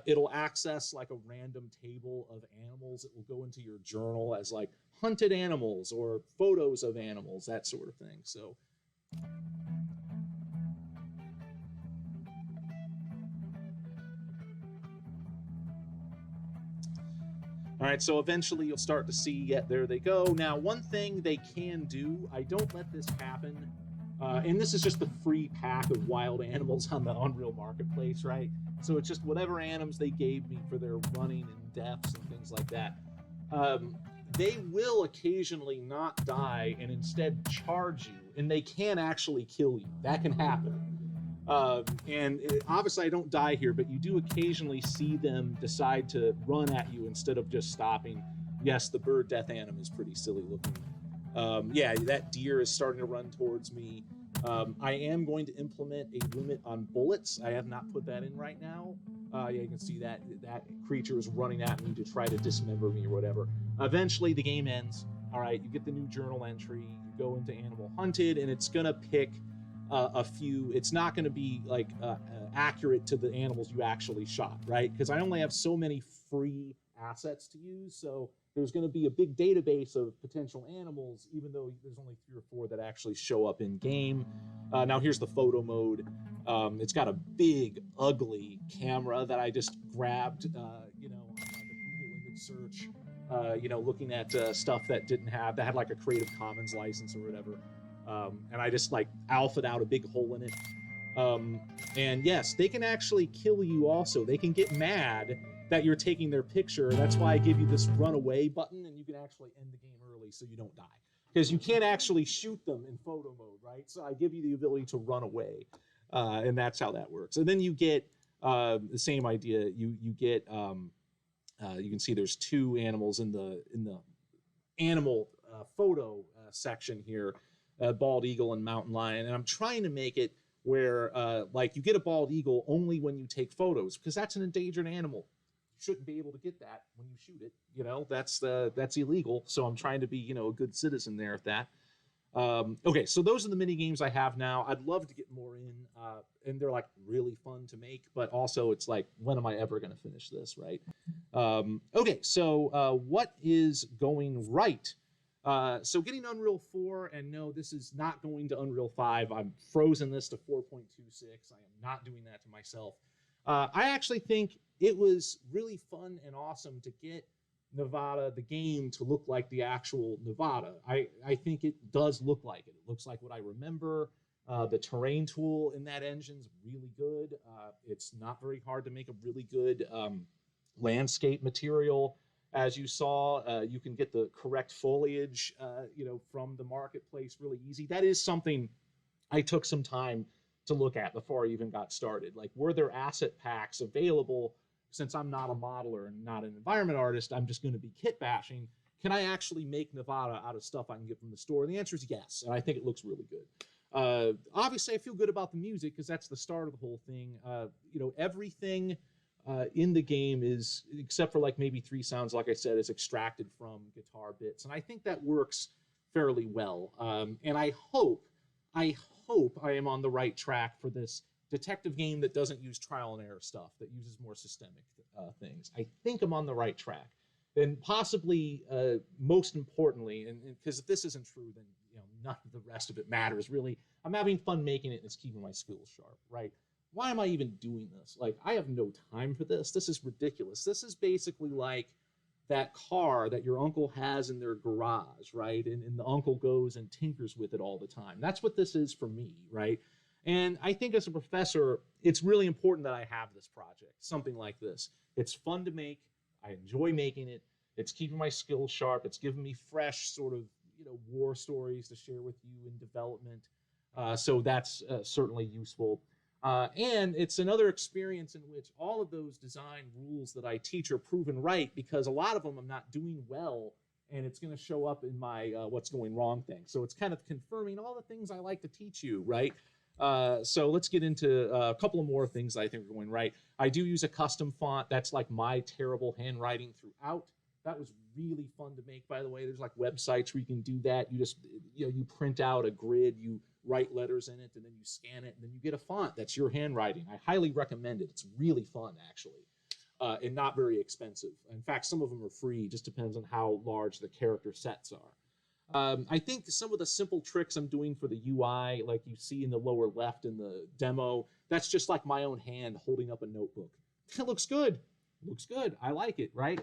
it'll access like a random table of animals. It will go into your journal as like hunted animals or photos of animals, that sort of thing. So. All right, so eventually you'll start to see, yeah, there they go. Now, one thing they can do, I don't let this happen, and this is just the free pack of wild animals on the Unreal Marketplace, right? So it's just whatever animals they gave me for their running and deaths and things like that. They will occasionally not die and instead charge you, and they can actually kill you. That can happen. Obviously I don't die here, but you do occasionally see them decide to run at you instead of just stopping. Yes, the bird death anim is pretty silly looking. Yeah, that deer is starting to run towards me. I am going to implement a limit on bullets. I have not put that in right now. Yeah, you can see that creature is running at me to try to dismember me or whatever. Eventually the game ends. All right, you get the new journal entry, you go into animal hunted, and it's gonna pick a few. It's not going to be like accurate to the animals you actually shot, right? Because I only have so many free assets to use, so there's going to be a big database of potential animals, even though there's only 3 or 4 that actually show up in game. Now here's the photo mode. It's got a big, ugly camera that I just grabbed, on like a Google image search, looking at stuff that had like a Creative Commons license or whatever. And I just like alpha'd out a big hole in it. And yes, they can actually kill you also. They can get mad that you're taking their picture. That's why I give you this run away button, and you can actually end the game early so you don't die. Because you can't actually shoot them in photo mode, right? So I give you the ability to run away. And that's how that works. And then you get the same idea. You get, you can see there's 2 animals in the animal photo section here. Bald eagle and mountain lion, and I'm trying to make it where like you get a bald eagle only when you take photos, because that's an endangered animal. You shouldn't be able to get that when you shoot it. That's illegal. So I'm trying to be a good citizen there at that. Okay, so those are the mini games I have now. I'd love to get more in, and they're like really fun to make, but also it's like, when am I ever going to finish this, right? Okay, so what is going right? So getting Unreal 4, and no, this is not going to Unreal 5. I'm frozen this to 4.26. I am not doing that to myself. I actually think it was really fun and awesome to get Nevada, the game, to look like the actual Nevada. I think it does look like it. It looks like what I remember. The terrain tool in that engine's really good. It's not very hard to make a really good landscape material. As you saw, you can get the correct foliage, from the marketplace really easy. That is something I took some time to look at before I even got started. Like, were there asset packs available? Since I'm not a modeler and not an environment artist, I'm just going to be kit bashing. Can I actually make Nevada out of stuff I can get from the store? And the answer is yes, and I think it looks really good. Obviously, I feel good about the music because that's the start of the whole thing. Everything in the game is, except for like maybe 3 sounds, like I said, is extracted from guitar bits, and I think that works fairly well. And I hope I am on the right track for this detective game that doesn't use trial and error stuff, that uses more systemic things. I think I'm on the right track. And possibly, most importantly, and because if this isn't true, then none of the rest of it matters, really. I'm having fun making it, and it's keeping my skills sharp, right? Why am I even doing this? Like, I have no time for this. This is ridiculous. This is basically like that car that your uncle has in their garage, right? And the uncle goes and tinkers with it all the time. That's what this is for me, right? And I think as a professor, it's really important that I have this project, something like this. It's fun to make. I enjoy making it. It's keeping my skills sharp. It's giving me fresh sort of, war stories to share with you in development. So that's certainly useful. And it's another experience in which all of those design rules that I teach are proven right, because a lot of them I'm not doing well, and it's going to show up in my what's going wrong thing. So it's kind of confirming all the things I like to teach you, right? So let's get into a couple of more things that I think are going right. I do use a custom font. That's like my terrible handwriting throughout. That was really fun to make, by the way. There's like websites where you can do that. You just, you print out a grid, you write letters in it, and then you scan it, and then you get a font that's your handwriting. I highly recommend it. It's really fun, actually, and not very expensive. In fact, some of them are free. Just depends on how large the character sets are. I think some of the simple tricks I'm doing for the UI, like you see in the lower left in the demo, that's just like my own hand holding up a notebook. It looks good. Looks good. I like it, right?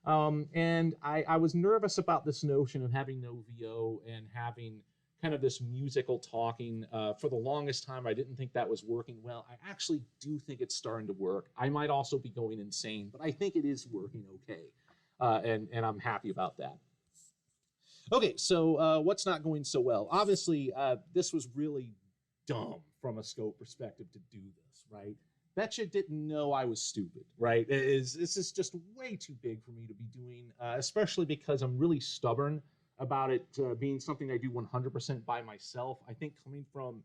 And I was nervous about this notion of having no VO and having kind of this musical talking. For the longest time, I didn't think that was working well. I actually do think it's starting to work. I might also be going insane, but I think it is working okay. And I'm happy about that. Okay, so what's not going so well? Obviously, this was really dumb from a scope perspective to do this, right? Betcha didn't know I was stupid, right? This is just way too big for me to be doing, especially because I'm really stubborn about it being something I do 100% by myself. I think coming from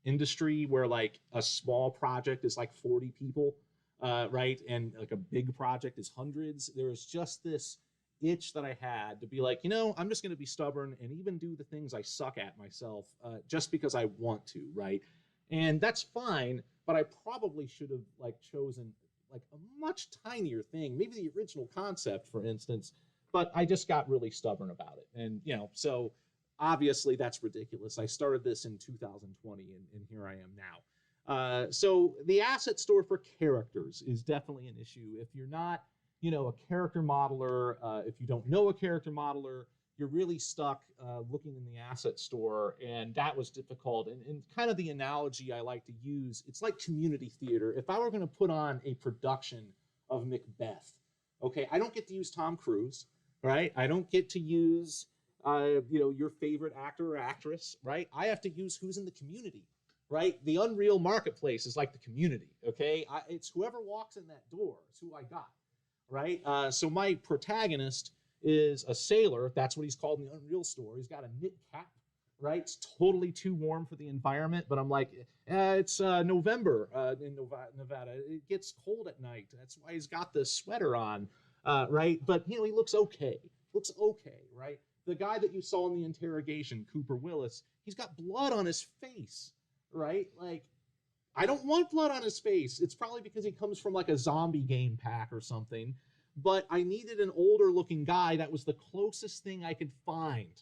industry where like a small project is like 40 people, right? And like a big project is hundreds. There was just this itch that I had to be like, I'm just going to be stubborn and even do the things I suck at myself just because I want to, right? And that's fine, but I probably should have like chosen like a much tinier thing, maybe the original concept, for instance, but I just got really stubborn about it. And, so obviously that's ridiculous. I started this in 2020 and here I am now. So the asset store for characters is definitely an issue. If you're not, a character modeler, if you don't know a character modeler, you're really stuck looking in the asset store, and that was difficult. And kind of the analogy I like to use, it's like community theater. If I were going to put on a production of Macbeth, okay, I don't get to use Tom Cruise, right? I don't get to use, your favorite actor or actress, right? I have to use who's in the community, right? The Unreal Marketplace is like the community, okay? It's whoever walks in that door is who I got, right? So my protagonist is a sailor. That's what he's called in the Unreal store. He's got a knit cap, right? It's totally too warm for the environment, but I'm like, it's November in Nevada. It gets cold at night. That's why he's got this sweater on, right? But, he looks okay. Looks okay, right? The guy that you saw in the interrogation, Cooper Willis, he's got blood on his face, right? Like, I don't want blood on his face. It's probably because he comes from like a zombie game pack or something. But I needed an older looking guy. That was the closest thing I could find,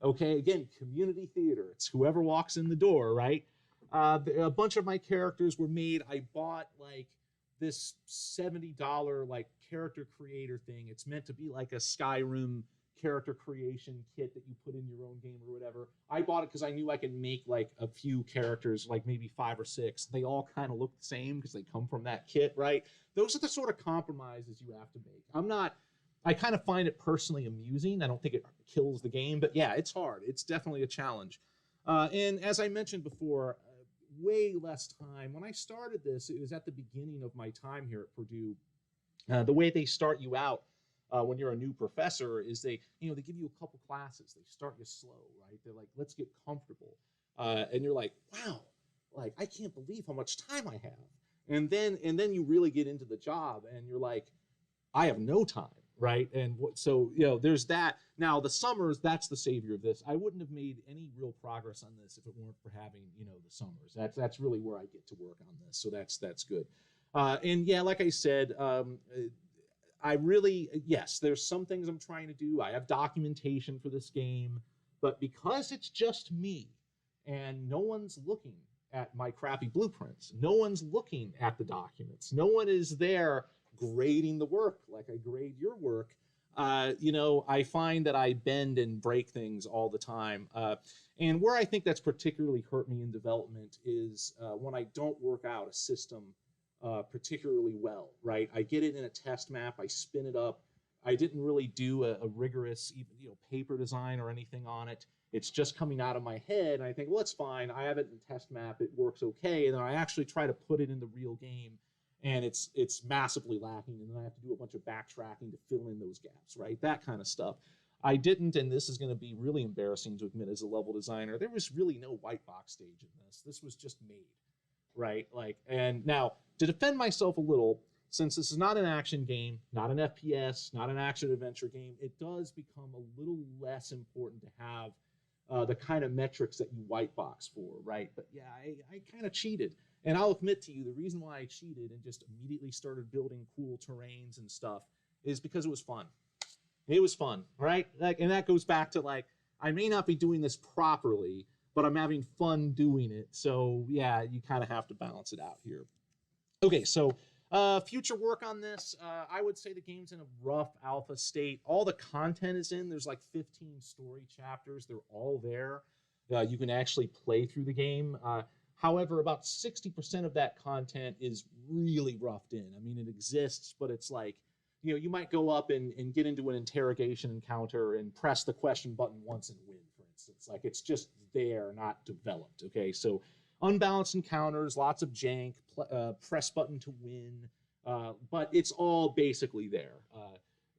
Okay, again, community theater. It's whoever walks in the door, right? A bunch of my characters were made. I bought like this $70 like character creator thing. It's meant to be like a Skyrim character creation kit that you put in your own game or whatever. I bought it because I knew I could make like a few characters, like maybe 5 or 6. They all kind of look the same because they come from that kit, right? Those are the sort of compromises you have to make. I kind of find it personally amusing. I don't think it kills the game, but yeah, it's hard. It's definitely a challenge. And as I mentioned before, way less time. When I started this, it was at the beginning of my time here at Purdue. The way they start you out when you're a new professor is they give you a couple classes. They start you slow, right? They're like, let's get comfortable. And you're like, wow, like I can't believe how much time I have. And then you really get into the job and you're like, I have no time, right? And so, there's that. Now, the summers, that's the savior of this. I wouldn't have made any real progress on this if it weren't for having, the summers. That's really where I get to work on this. So that's good. And yeah, like I said, I really, yes, there's some things I'm trying to do. I have documentation for this game, but because it's just me and no one's looking at my crappy blueprints, no one's looking at the documents, no one is there grading the work like I grade your work, I find that I bend and break things all the time. And where I think that's particularly hurt me in development is when I don't work out a system particularly well, right? I get it in a test map, I spin it up. I didn't really do a rigorous, paper design or anything on it. It's just coming out of my head, and I think, well, it's fine. I have it in test map. It works okay. And then I actually try to put it in the real game, and it's massively lacking, and then I have to do a bunch of backtracking to fill in those gaps, right? That kind of stuff. I didn't, and this is going to be really embarrassing to admit as a level designer, there was really no white box stage in this. This was just made, right? And now, to defend myself a little, since this is not an action game, not an FPS, not an action-adventure game, it does become a little less important to have the kind of metrics that you white box for, right? But yeah, I kind of cheated. And I'll admit to you, the reason why I cheated and just immediately started building cool terrains and stuff is because it was fun. It was fun, right? And that goes back to I may not be doing this properly, but I'm having fun doing it. So yeah, you kind of have to balance it out here. Okay, so future work on this, I would say the game's in a rough alpha state. All the content is in. There's 15 story chapters. They're all there. You can actually play through the game. However, about 60% of that content is really roughed in. I mean, it exists, but it's you might go up and get into an interrogation encounter and press the question button once and win, for instance. It's just there, not developed, okay? So unbalanced encounters, lots of jank, press button to win, but it's all basically there.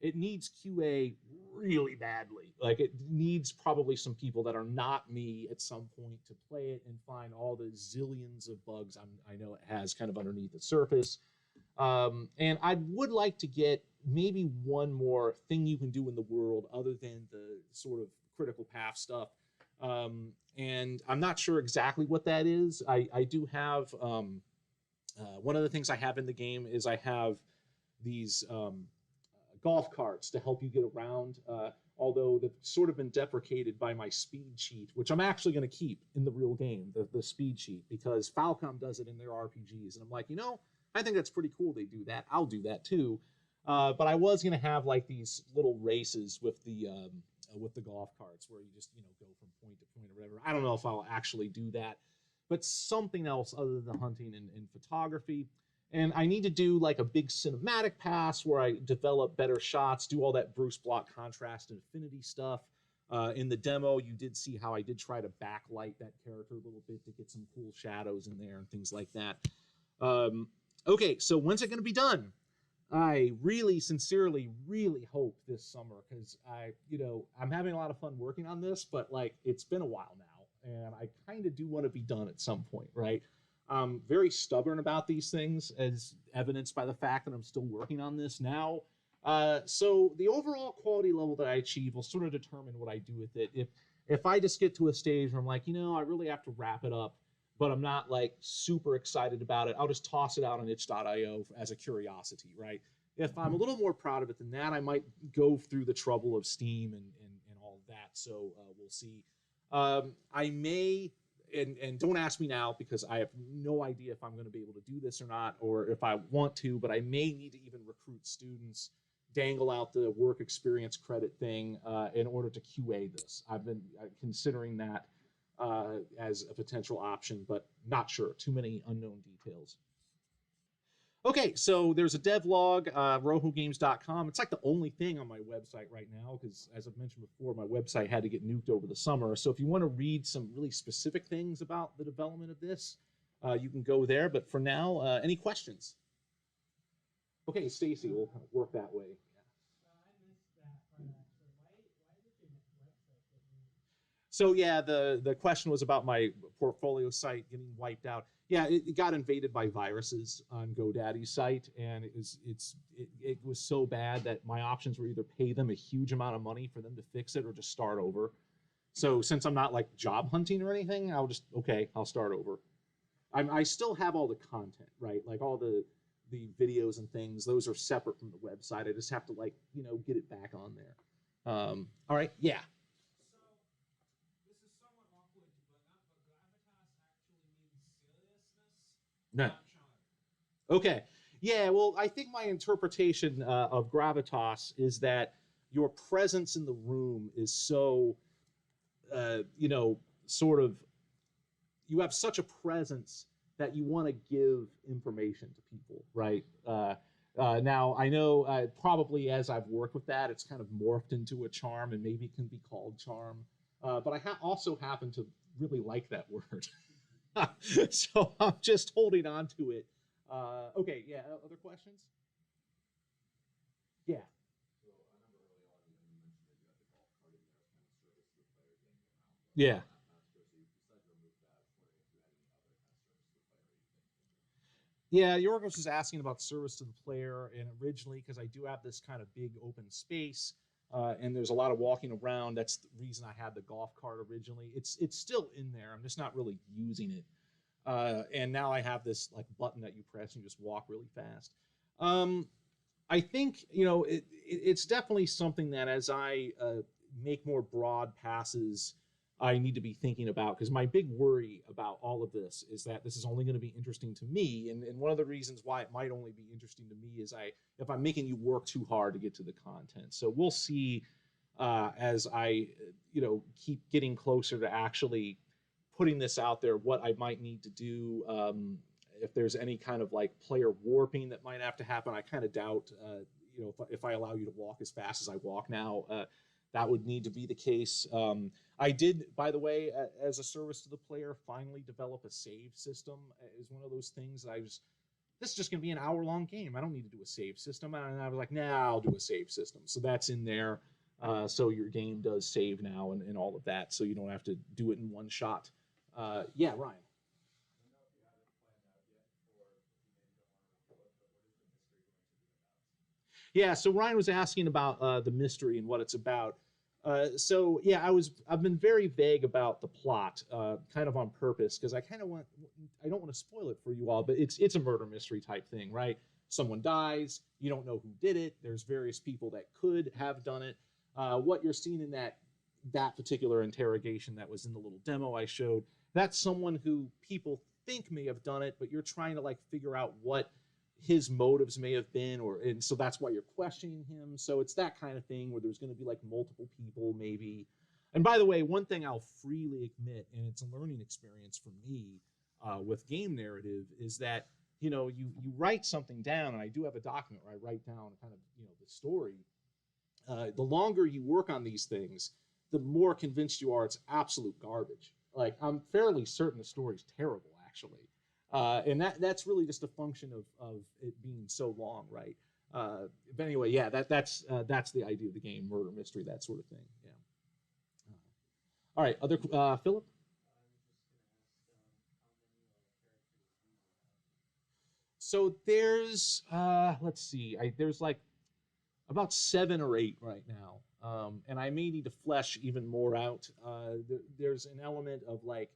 It needs QA really badly. It needs probably some people that are not me at some point to play it and find all the zillions of bugs I know it has kind of underneath the surface. And I would like to get maybe one more thing you can do in the world other than the sort of critical path stuff. And I'm not sure exactly what that is. I do have, one of the things I have in the game is I have these golf carts to help you get around, although they've sort of been deprecated by my speed cheat, which I'm actually going to keep in the real game, the speed cheat, because Falcom does it in their RPGs. And I'm like, I think that's pretty cool they do that. I'll do that too. But I was going to have these little races with the golf carts where you just, go from point to point or whatever. I don't know if I'll actually do that, but something else other than the hunting and photography. And I need to do a big cinematic pass where I develop better shots, do all that Bruce block contrast and affinity stuff. In the demo, you did see how I did try to backlight that character a little bit to get some cool shadows in there and things like that. Okay, so when's it going to be done? I really, sincerely, really hope this summer, because I'm having a lot of fun working on this, but it's been a while now, and I kind of do want to be done at some point, right? I'm very stubborn about these things, as evidenced by the fact that I'm still working on this now. So the overall quality level that I achieve will sort of determine what I do with it. If I just get to a stage where I'm I really have to wrap it up, but I'm not super excited about it, I'll just toss it out on itch.io as a curiosity, right? If I'm a little more proud of it than that, I might go through the trouble of Steam and all that. So we'll see. I may, and don't ask me now because I have no idea if I'm going to be able to do this or not, or if I want to, but I may need to even recruit students, dangle out the work experience credit thing in order to QA this. I've been considering that as a potential option, but not sure. Too many unknown details. Okay, so there's a devlog, rohogames.com. It's like the only thing on my website right now because, as I've mentioned before, my website had to get nuked over the summer. So if you want to read some really specific things about the development of this, you can go there. But for now, any questions? Okay, Stacy, we'll work that way. So yeah, the question was about my portfolio site getting wiped out. Yeah, it got invaded by viruses on GoDaddy's site, and it was so bad that my options were either pay them a huge amount of money for them to fix it or just start over. So since I'm not like job hunting or anything, I'll start over. I still have all the content, right? Like all the videos and things, those are separate from the website. I just have to get it back on there. All right, yeah. No. Okay. Yeah, well, I think my interpretation of gravitas is that your presence in the room is so, sort of, you have such a presence that you want to give information to people, right? Now, I know probably as I've worked with that, it's kind of morphed into a charm, and maybe it can be called charm. But I also happen to really like that word. So I'm just holding on to it. Okay, yeah, other questions? Yeah. Yeah. Yeah, Yorgos is asking about service to the player, and originally, because I do have this kind of big open space, and there's a lot of walking around, that's the reason I had the golf cart originally. It's still in there. I'm just not really using it. And now I have this like button that you press and you just walk really fast. I think it's definitely something that as I make more broad passes, I need to be thinking about, because my big worry about all of this is that this is only going to be interesting to me, and one of the reasons why it might only be interesting to me is if I'm making you work too hard to get to the content. So we'll see as I keep getting closer to actually putting this out there, what I might need to do, if there's any kind of like player warping that might have to happen. I kind of doubt, if I allow you to walk as fast as I walk now, that would need to be the case. I did, by the way, as a service to the player, finally develop a save system. Is one of those things that this is just going to be an hour-long game. I don't need to do a save system. And I was like, nah, I'll do a save system. So that's in there. So your game does save now and all of that. So you don't have to do it in one shot. Yeah, Ryan. Yeah, so Ryan was asking about the mystery and what it's about. So yeah, I've been very vague about the plot, kind of on purpose, because I don't want to spoil it for you all, but it's a murder mystery type thing, right? Someone dies, you don't know who did it. There's various people that could have done it. What you're seeing in that particular interrogation that was in the little demo I showed, that's someone who people think may have done it, but you're trying to like figure out what his motives may have been, and so that's why you're questioning him. So it's that kind of thing where there's going to be like multiple people maybe. And by the way, one thing I'll freely admit, and it's a learning experience for me with game narrative, is that you write something down, and I do have a document where I write down kind of the story. The longer you work on these things, the more convinced you are it's absolute garbage. Like, I'm fairly certain the story's terrible, actually. And that's really just a function of it being so long, right? But anyway, yeah, that's the idea of the game, murder mystery, that sort of thing. Yeah. All right, other Philip? So there's let's see, there's like about 7 or 8 right now, and I may need to flesh even more out. There's an element of like,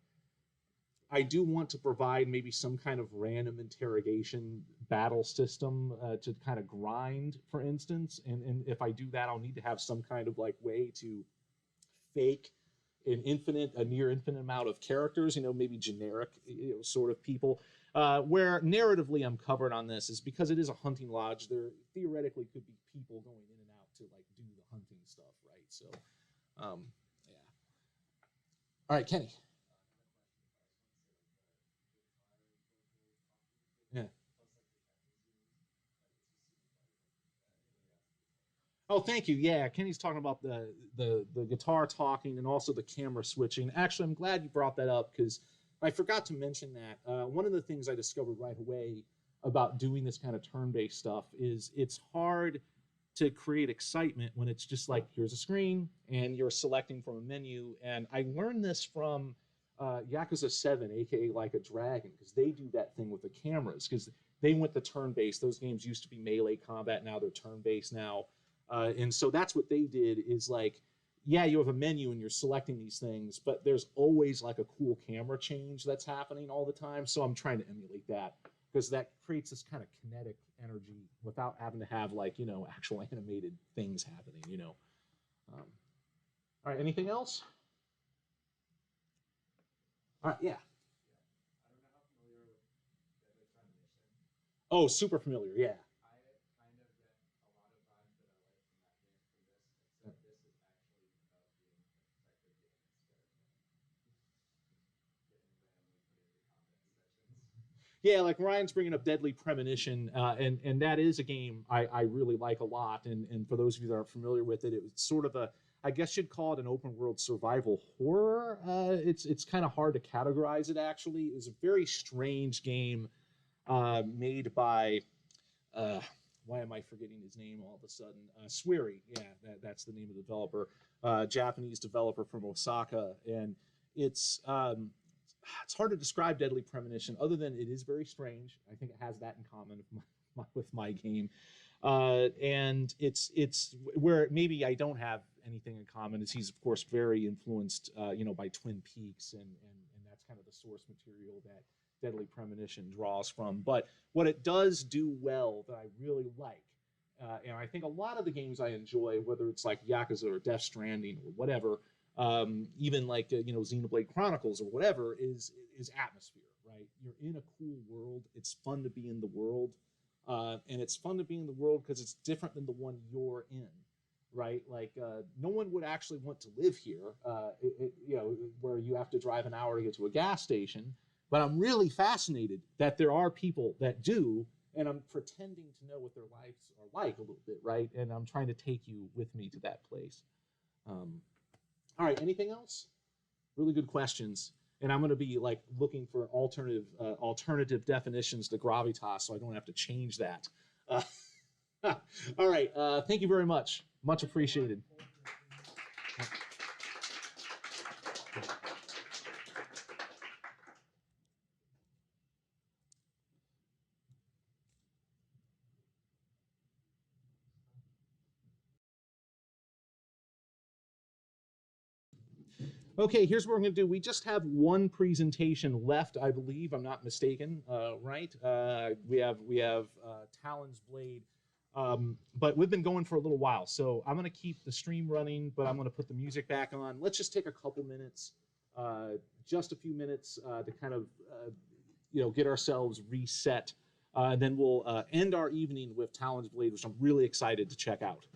I do want to provide maybe some kind of random interrogation battle system to kind of grind, for instance. And if I do that, I'll need to have some kind of like way to fake a near infinite amount of characters, maybe generic, sort of people. Where narratively I'm covered on this is because it is a hunting lodge. There theoretically could be people going in and out to like do the hunting stuff, right? So, yeah. All right, Kenny. Yeah. Oh, thank you. Yeah, Kenny's talking about the guitar talking and also the camera switching. Actually, I'm glad you brought that up because I forgot to mention that. One of the things I discovered right away about doing this kind of turn-based stuff is it's hard to create excitement when it's just like, here's a screen and you're selecting from a menu. And I learned this from Yakuza 7, aka Like a Dragon, because they do that thing with the cameras because they went the turn-based. Those games used to be melee combat. Now they're turn-based now. And so that's what they did is like, yeah, you have a menu and you're selecting these things, but there's always like a cool camera change that's happening all the time. So I'm trying to emulate that because that creates this kind of kinetic energy without having to have like, actual animated things happening, All right, anything else? All right, yeah. Oh, super familiar, yeah. Yeah, like Ryan's bringing up Deadly Premonition, and that is a game I really like a lot. And for those of you that aren't familiar with it, it was sort of I guess you'd call it an open world survival horror. It's kind of hard to categorize it, actually. It was a very strange game made by, why am I forgetting his name all of a sudden? Swery, yeah, that's the name of the developer. Japanese developer from Osaka. And it's hard to describe Deadly Premonition other than it is very strange. I think it has that in common with my game. And it's where maybe I don't have anything in common is he's of course very influenced, by Twin Peaks and that's kind of the source material that Deadly Premonition draws from. But what it does do well that I really like, and I think a lot of the games I enjoy, whether it's like Yakuza or Death Stranding or whatever, even like Xenoblade Chronicles or whatever, is atmosphere, right? You're in a cool world. It's fun to be in the world, and it's fun to be in the world because it's different than the one you're in, right? Like no one would actually want to live here, where you have to drive an hour to get to a gas station. But I'm really fascinated that there are people that do, and I'm pretending to know what their lives are like a little bit, right? And I'm trying to take you with me to that place. All right, anything else? Really good questions. And I'm going to be like looking for alternative definitions to gravitas so I don't have to change that. All right, thank you very much. Much appreciated. Okay, here's what we're going to do. We just have one presentation left, I believe. I'm not mistaken, right? We have Talon's Blade, but we've been going for a little while. So I'm going to keep the stream running, but I'm going to put the music back on. Let's just take a couple minutes, just a few minutes to kind of, get ourselves reset. And then we'll end our evening with Talon's Blade, which I'm really excited to check out.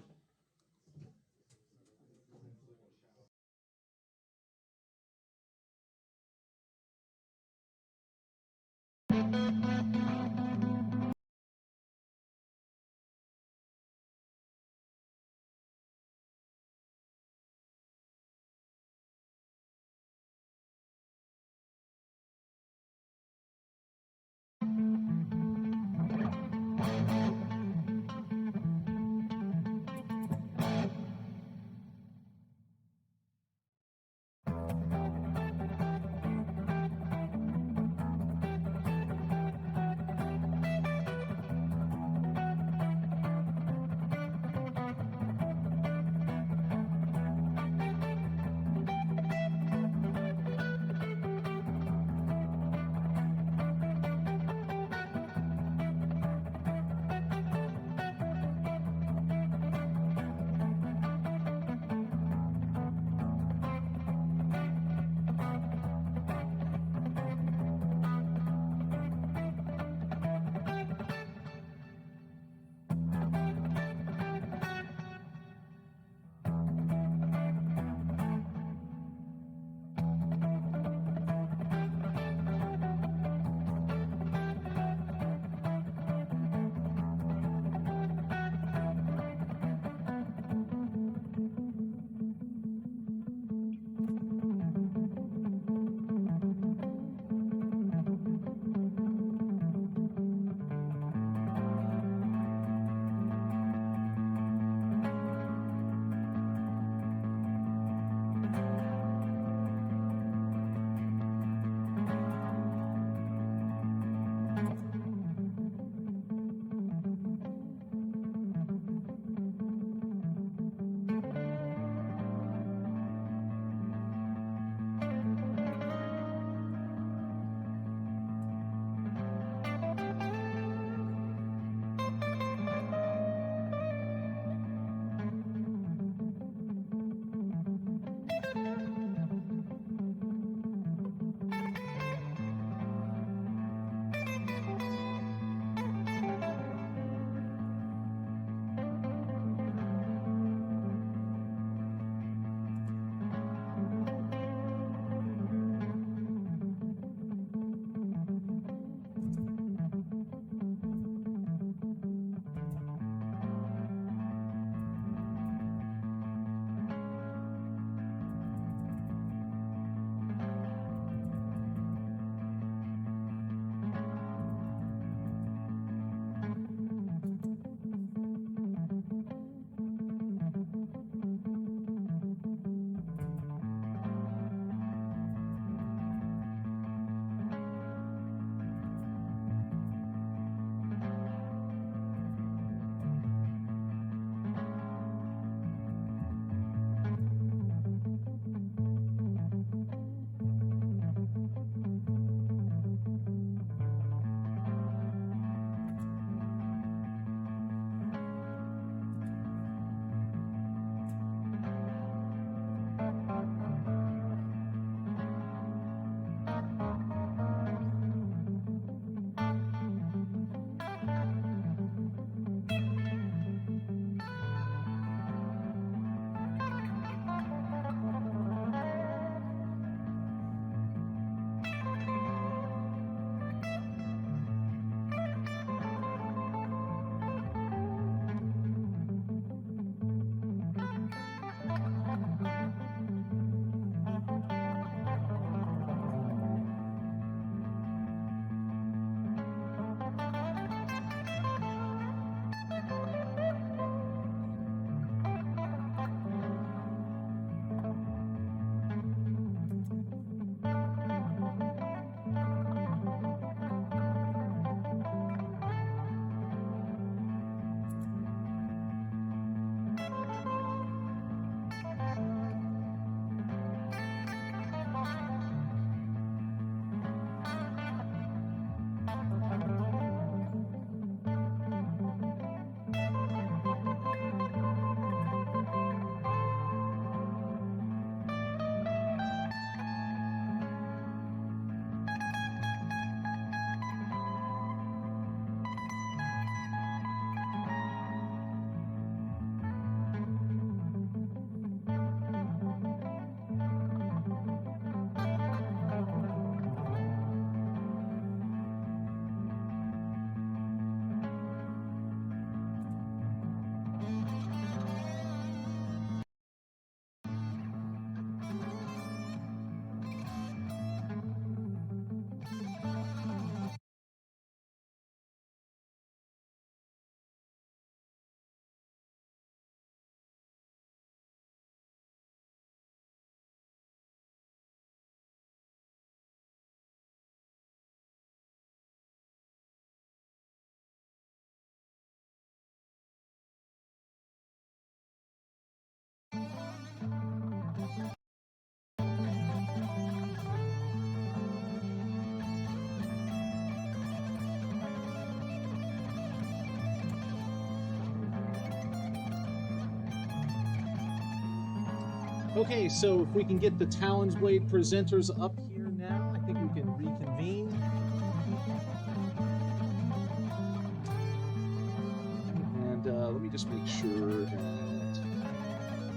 Okay, so if we can get the Talon's Blade presenters up here now, I think we can reconvene. And let me just make sure that everything's good.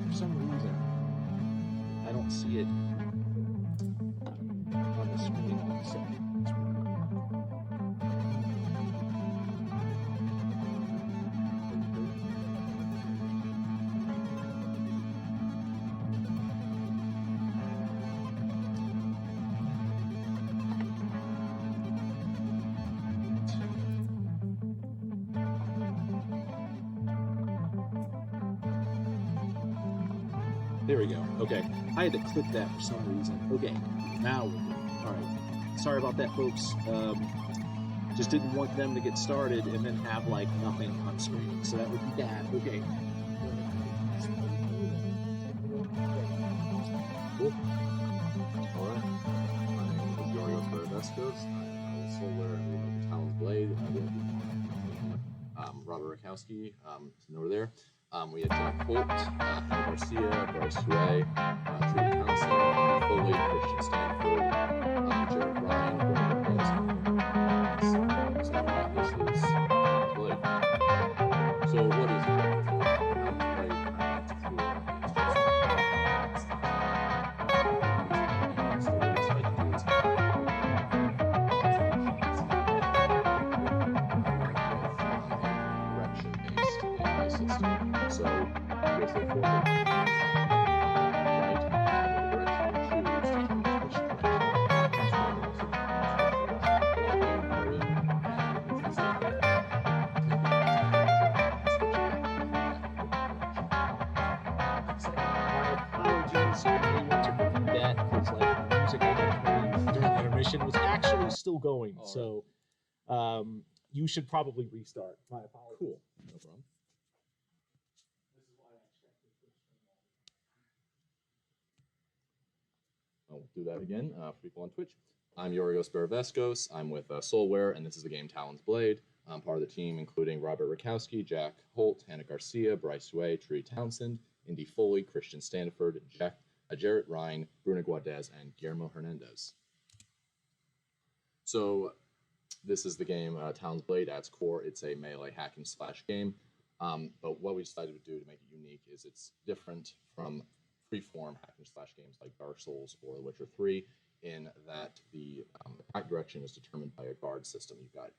For some reason, I don't see it on the screen all of a sudden. There we go. Okay. I had to click that for some reason. Okay. Now we're good. All right. Sorry about that, folks. Just didn't want them to get started and then have like nothing on screen. So that would be bad. Okay. Cool. All right. My name is Yorio Ferrabescos. I'm a Soulware and we have the Talon's Blade. Robert Rakowski, over there. We had Jack Holt, Hannah Garcia, Bryce Ray, Drew Townsend, Foley, Christian Stanford, Jared Ryan, Brandon Rose. So this is Talon's Blade. So what is it? Talon's Blade So basically for the intermission was actually still going. So you should probably restart. My apologies. Cool. No problem. I'll do that again for people on Twitch. I'm Yorios Baravescos. I'm with Soulware, and this is the game Talon's Blade. I'm part of the team, including Robert Rakowski, Jack Holt, Hannah Garcia, Bryce Way, Tree Townsend, Indy Foley, Christian Stanford, Jarrett Ryan, Bruno Guadez, and Guillermo Hernandez. So this is the game Talon's Blade. At its core, it's a melee hack and slash game. But what we decided to do to make it unique is it's different from freeform hack and slash games like Dark Souls or The Witcher 3 in that the attack direction is determined by a guard system. You've got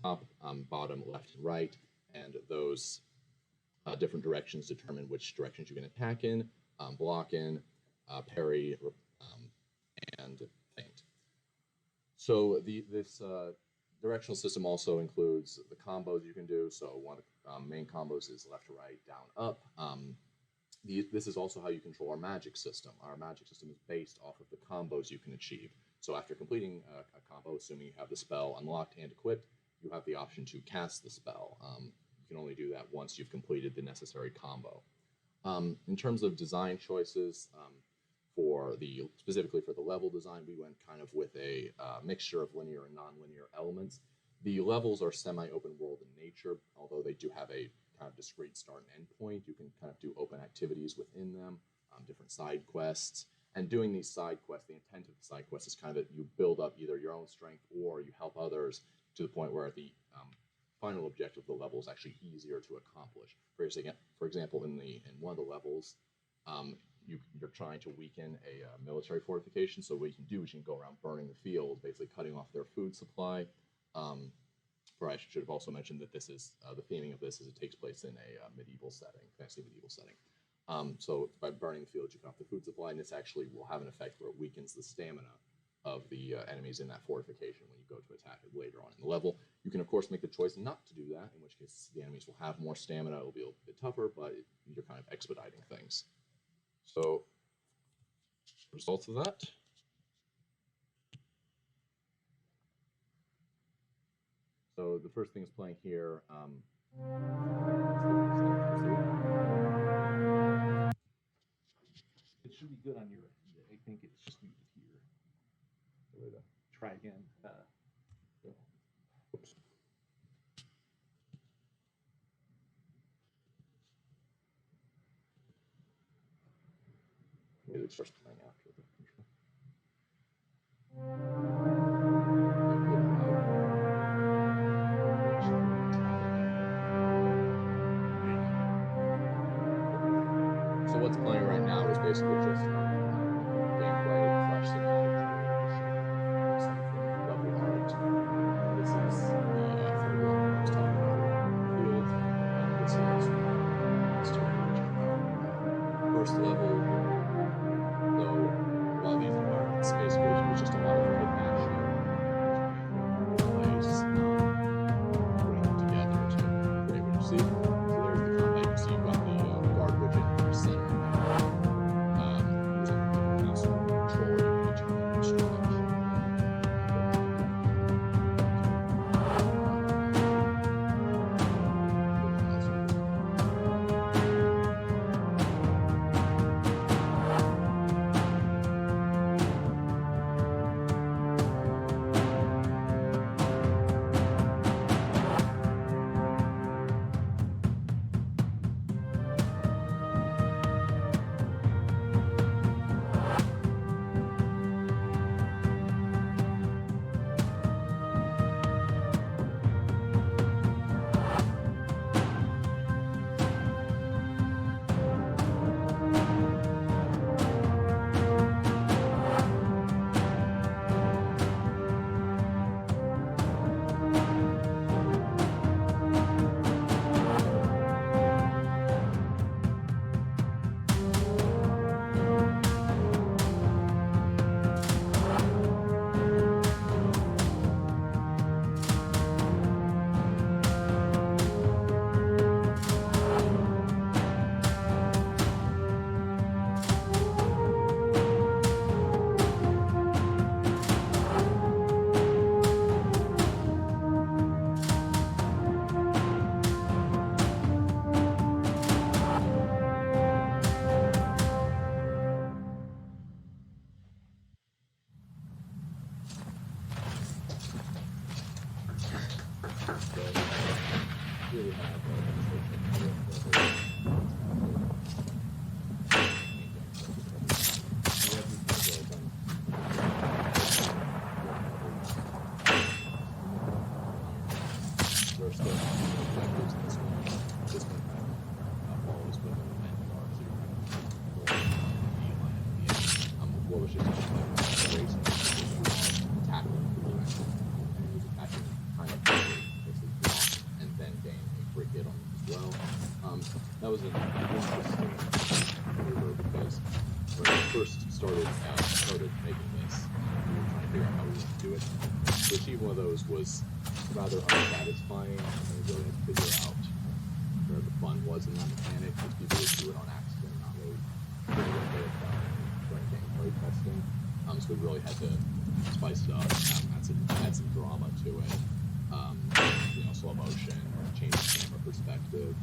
top, bottom, left, and right, and those different directions determine which directions you can attack in, block in, parry, and feint. So this directional system also includes the combos you can do. So one of the main combos is left to right, down, up. This is also how you control our magic system. Our magic system is based off of the combos you can achieve. So after completing a combo, assuming you have the spell unlocked and equipped, you have the option to cast the spell. You can only do that once you've completed the necessary combo. In terms of design choices, specifically for the level design, we went kind of with a mixture of linear and non-linear elements. The levels are semi-open world in nature, although they do have a kind of discrete start and end point. You can kind of do open activities within them, different side quests. And doing these side quests, the intent of the side quests is kind of that you build up either your own strength or you help others to the point where the final objective of the level is actually easier to accomplish. For example, in one of the levels, you're trying to weaken a military fortification. So what you can do is you can go around burning the field, basically cutting off their food supply. I should have also mentioned that this is the theming of this is it takes place in a medieval setting, fantasy medieval setting. So by burning the field, you cut off the food supply, and this actually will have an effect where it weakens the stamina of the enemies in that fortification when you go to attack it later on in the level. You can, of course, make the choice not to do that, in which case the enemies will have more stamina, it'll be a bit tougher, but you're kind of expediting things. So, results of that. So the first thing is playing here. It should be good on your end. I think it's just muted here. Try again. Oops. Maybe it starts playing after the control. So what's playing right now is basically just gameplay, fresh cinematic trailer, something level art. This is the third level I was talking about. Field. This is story. First level, though, a lot of these environments, basically, it's just a lot of hidden action. Place, putting them together to create what you see. So there's the combat. You see you've got the garbage in the center. Using control to determine which direction. That was an interesting maneuver because when I first started making this, we were trying to figure out how we would do it. To achieve one of those was rather unsatisfying, and we really had to figure out where the fun was in that mechanic, because people would do it on accident, not really doing what they had done during gameplay testing. So we really had to spice it up, add some drama to it, slow motion, change the camera perspective.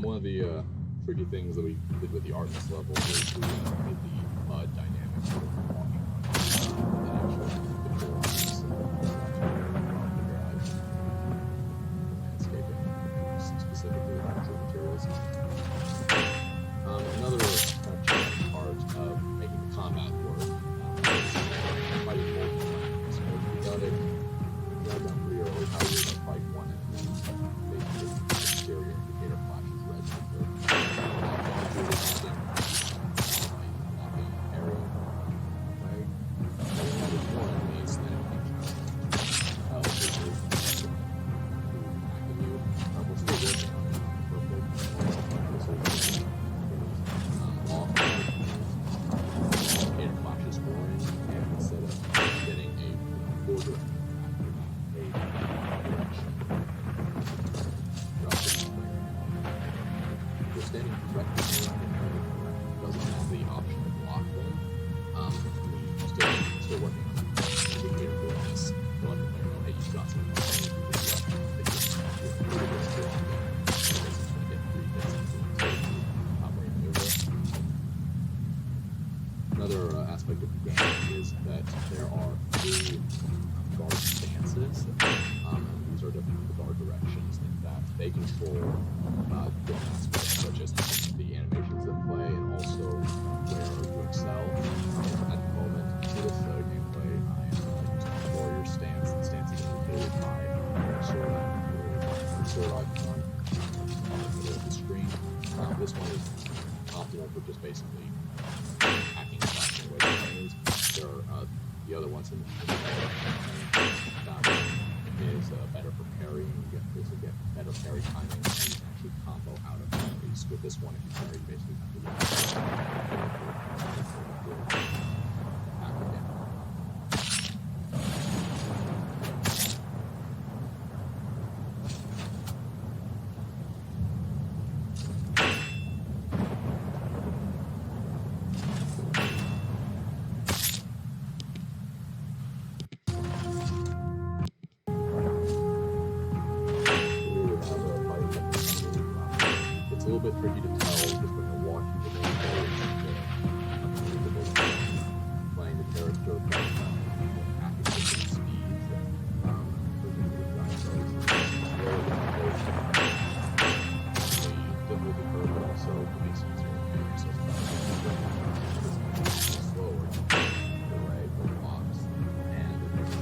One of the tricky things that we did with the art in this level is we made the mud dynamic sort of walking on and actually control lines landscaping, specifically natural materials. Another kind of challenging part of making the combat work is fighting multiple enemies. So we got down pretty early how we were going to fight one enemy. Basically, the exterior indicator flashes red. Standing directly doesn't have the option to block them. that there are three guard stances. These are different guard directions in that they control different aspects, such as the animations that play and also where to excel. At the moment, for this gameplay, I am using warrior stance. The stance is indicated by a sword icon on the middle of the screen. This one is optimal for just basically hacking and slashing away the enemies. There are the other ones in the that one is better for parrying. You get better parry timing, and you can actually combo out of parries. With this one, if you parry, you basically have to hack again. It's a little bit tricky to tell just when you're watching the main page, playing the character, but acting at different speeds and moving with dinosaurs. Really difficult curve, but also it makes it easier to carry. So it's slower, the way the blocks, and it makes it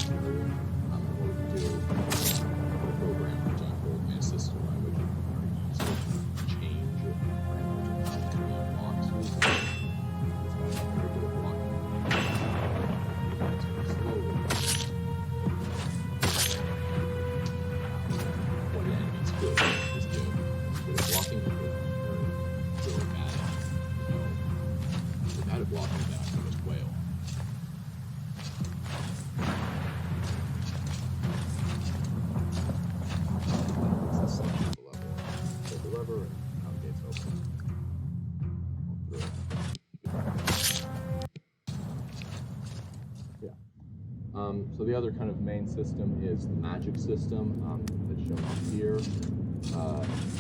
easier. And what we can do, the program, for example, in a system, I would change the parameters of how enemy blocks will be. It's going to have very good blocking. It's going to slowly. What an enemy's good is good. Good at blocking, but they're really bad at, they're bad at blocking, they actually just wail. It's the section of the level. So the lever and how the gates open. Yeah. So the other kind of main system is the magic system that's shown up here.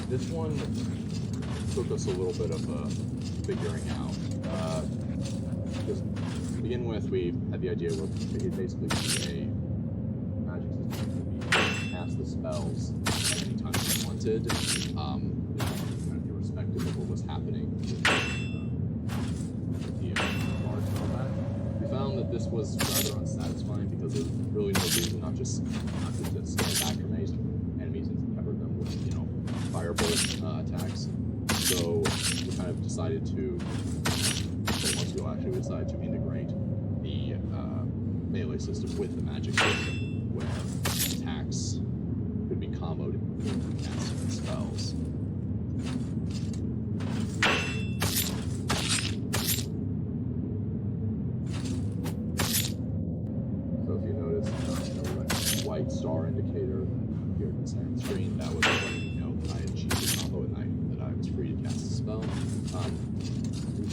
This one took us a little bit of figuring out. Just to begin with, we had the idea where it basically be a magic system that could be cast the spells anytime you wanted, kind of irrespective of what was happening with the large combat. We found that this was rather unsatisfying because there's really no reason not just to stand back from enemies and pepper them with, firebolt attacks. So we kind of decided to, months ago actually, we decided to integrate the melee system with the magic system, where attacks could be comboed with casting spells. So if you notice, the white star indicator here at the center of the screen, that was when I had achieved the combo and that I was free to cast a spell.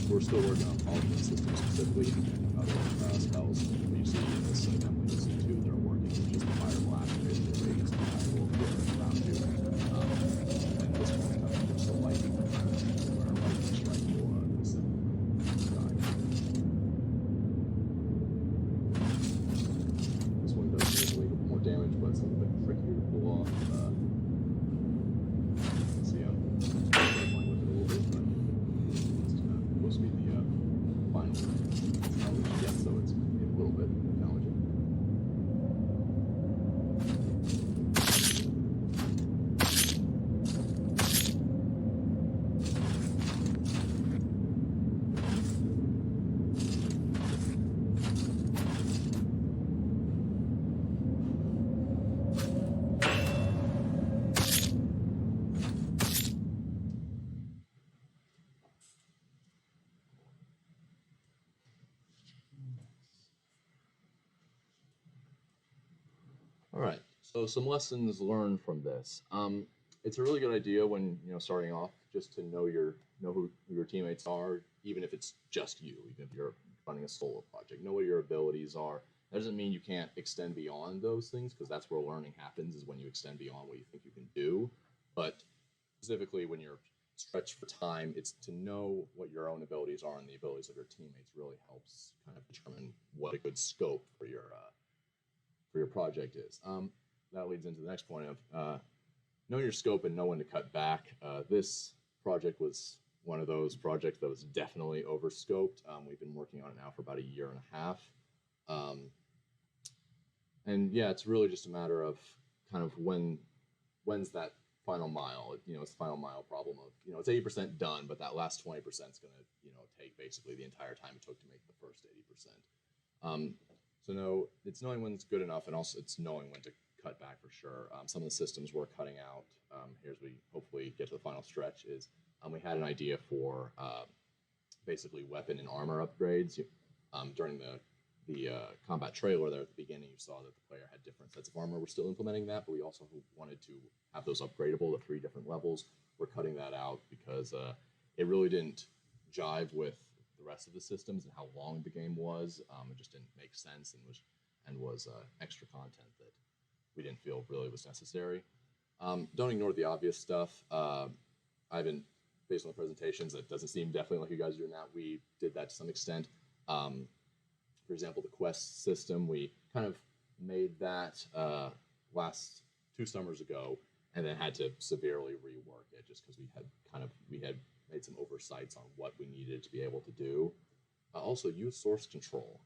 We're still working on polishing the system specifically and other spells. You see in this demo, you see two that are working with just the fire blast, basically radius and fire will appear around you. And this one just the lightning where lightning strike will die. This one does usually more damage, but it's a little bit trickier to pull off. See, I'm playing with it a little bit, but it's supposed to be the final challenge yet, so it's a little bit challenging. All right, so some lessons learned from this. It's a really good idea when starting off just to know who your teammates are, even if it's just you, even if you're running a solo project. Know what your abilities are. That doesn't mean you can't extend beyond those things, because that's where learning happens, is when you extend beyond what you think you can do. But specifically when you're stretch for time. It's to know what your own abilities are and the abilities of your teammates really helps kind of determine what a good scope for your project is. That leads into the next point of knowing your scope and know when to cut back. This project was one of those projects that was definitely over-scoped. We've been working on it now for about a year and a half. And yeah, it's really just a matter of kind of when's that final mile. It's the final mile problem of, it's 80% done, but that last 20% is going to, take basically the entire time it took to make the first 80%. So no, it's knowing when it's good enough, and also it's knowing when to cut back for sure. Some of the systems we're cutting out, here as we hopefully get to the final stretch, is we had an idea for basically weapon and armor upgrades. During the combat trailer there at the beginning, you saw that the player had different sets of armor. We're still implementing that, but we also wanted to have those upgradable to 3 different levels. We're cutting that out because it really didn't jive with the rest of the systems and how long the game was. It just didn't make sense and was extra content that we didn't feel really was necessary. Don't ignore the obvious stuff. I've been, based on the presentations, it doesn't seem definitely like you guys are doing that. We did that to some extent. For example, the quest system, we kind of made that last 2 summers ago, and then had to severely rework it just because we had made some oversights on what we needed to be able to do. Also, use source control.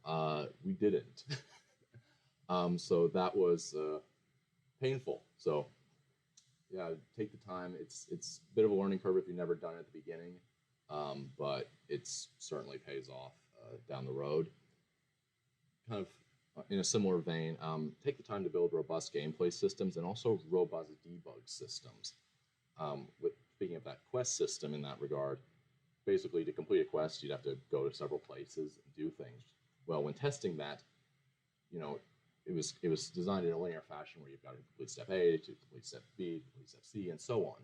We didn't. So that was painful. So yeah, take the time. It's a bit of a learning curve if you've never done it at the beginning, but it certainly pays off down the road. Kind of in a similar vein, take the time to build robust gameplay systems and also robust debug systems. Speaking of that quest system in that regard, basically to complete a quest, you'd have to go to several places and do things. Well, when testing that, it was designed in a linear fashion where you've got to complete step A, to complete step B, to complete step C, and so on.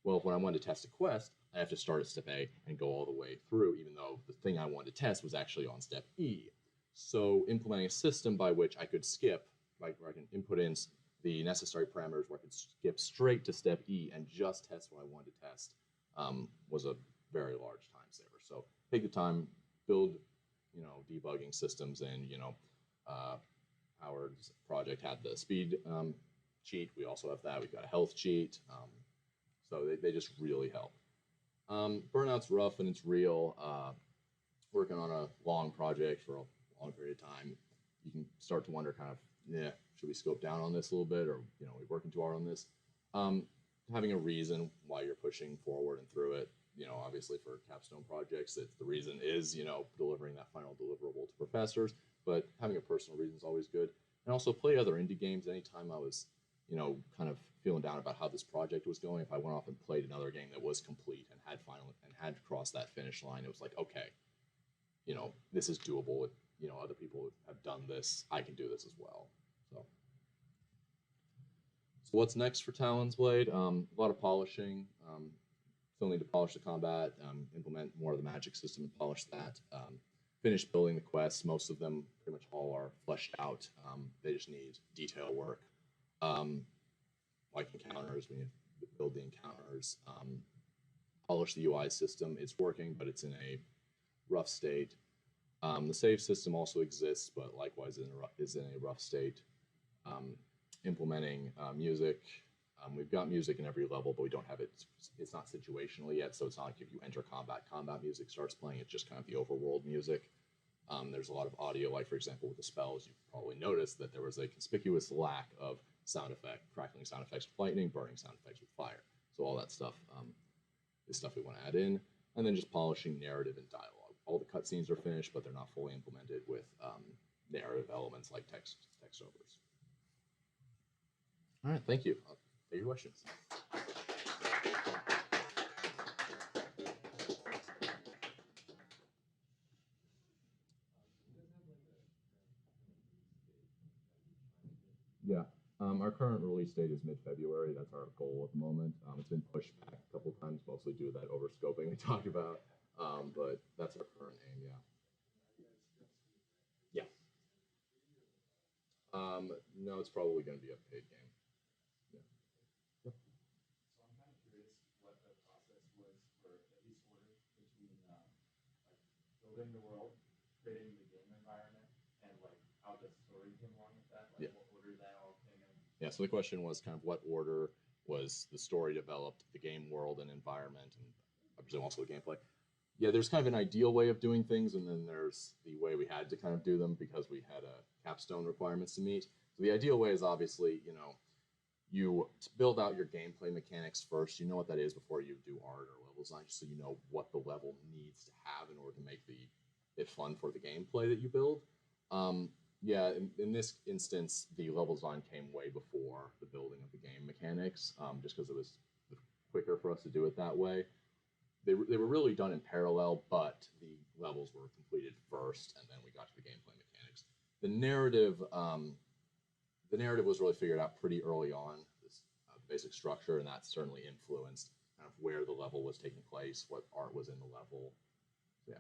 Well, when I wanted to test a quest, I have to start at step A and go all the way through, even though the thing I wanted to test was actually on step E. So implementing a system by which I could skip, where I can input in the necessary parameters where I could skip straight to step E and just test what I wanted to test, was a very large time saver. So take the time, build, debugging systems, and Howard's project had the speed cheat. We also have that. We've got a health cheat. So they just really help. Burnout's rough and it's real. Working on a long project for a long period of time, you can start to wonder kind of, should we scope down on this a little bit, or we working too hard on this? Having a reason why you're pushing forward and through it. Obviously for capstone projects, the reason is delivering that final deliverable to professors, but having a personal reason is always good. And also play other indie games. Anytime I was kind of feeling down about how this project was going, if I went off and played another game that was complete and had crossed that finish line, it was like, okay, this is doable. Other people have done this. I can do this as well. So what's next for Talon's Blade? A lot of polishing. Still need to polish the combat, implement more of the magic system and polish that. Finish building the quests. Most of them, pretty much all, are fleshed out. They just need detail work. Like encounters, we need to build the encounters. Polish the UI system. It's working, but it's in a rough state. The save system also exists, but likewise is in a rough state. Implementing music. We've got music in every level, but we don't have it. It's not situational yet, so it's not like if you enter combat music starts playing. It's just kind of the overworld music. There's a lot of audio, like for example with the spells, you probably noticed that there was a conspicuous lack of crackling sound effects with lightning, burning sound effects with fire. So all that stuff is stuff we want to add in, and then just polishing narrative and dialogue. All the cutscenes are finished, but they're not fully implemented with narrative elements like text overs. All right, thank you. I'll take your questions. Yeah, our current release date is mid-February. That's our goal at the moment. It's been pushed back a couple times, mostly due to that overscoping we talked about. But that's our current aim, yeah. Yeah. No, it's probably going to be a paid game. Yeah. So I'm kind of curious what the process was building the world, creating the game environment, and like how the story came along with that, like what order that all came in. Yeah, so the question was kind of what order was the story developed, the game world and environment, and I presume also the gameplay. Yeah, there's kind of an ideal way of doing things, and then there's the way we had to kind of do them because we had capstone requirements to meet. So the ideal way is obviously, you build out your gameplay mechanics first. You know what that is before you do art or level design, just so you know what the level needs to have in order to make it fun for the gameplay that you build. Yeah, in this instance, the level design came way before the building of the game mechanics, just because it was quicker for us to do it that way. They were really done in parallel, but the levels were completed first, and then we got to the gameplay mechanics. The narrative was really figured out pretty early on, this basic structure, and that certainly influenced kind of where the level was taking place, what art was in the level. Yeah.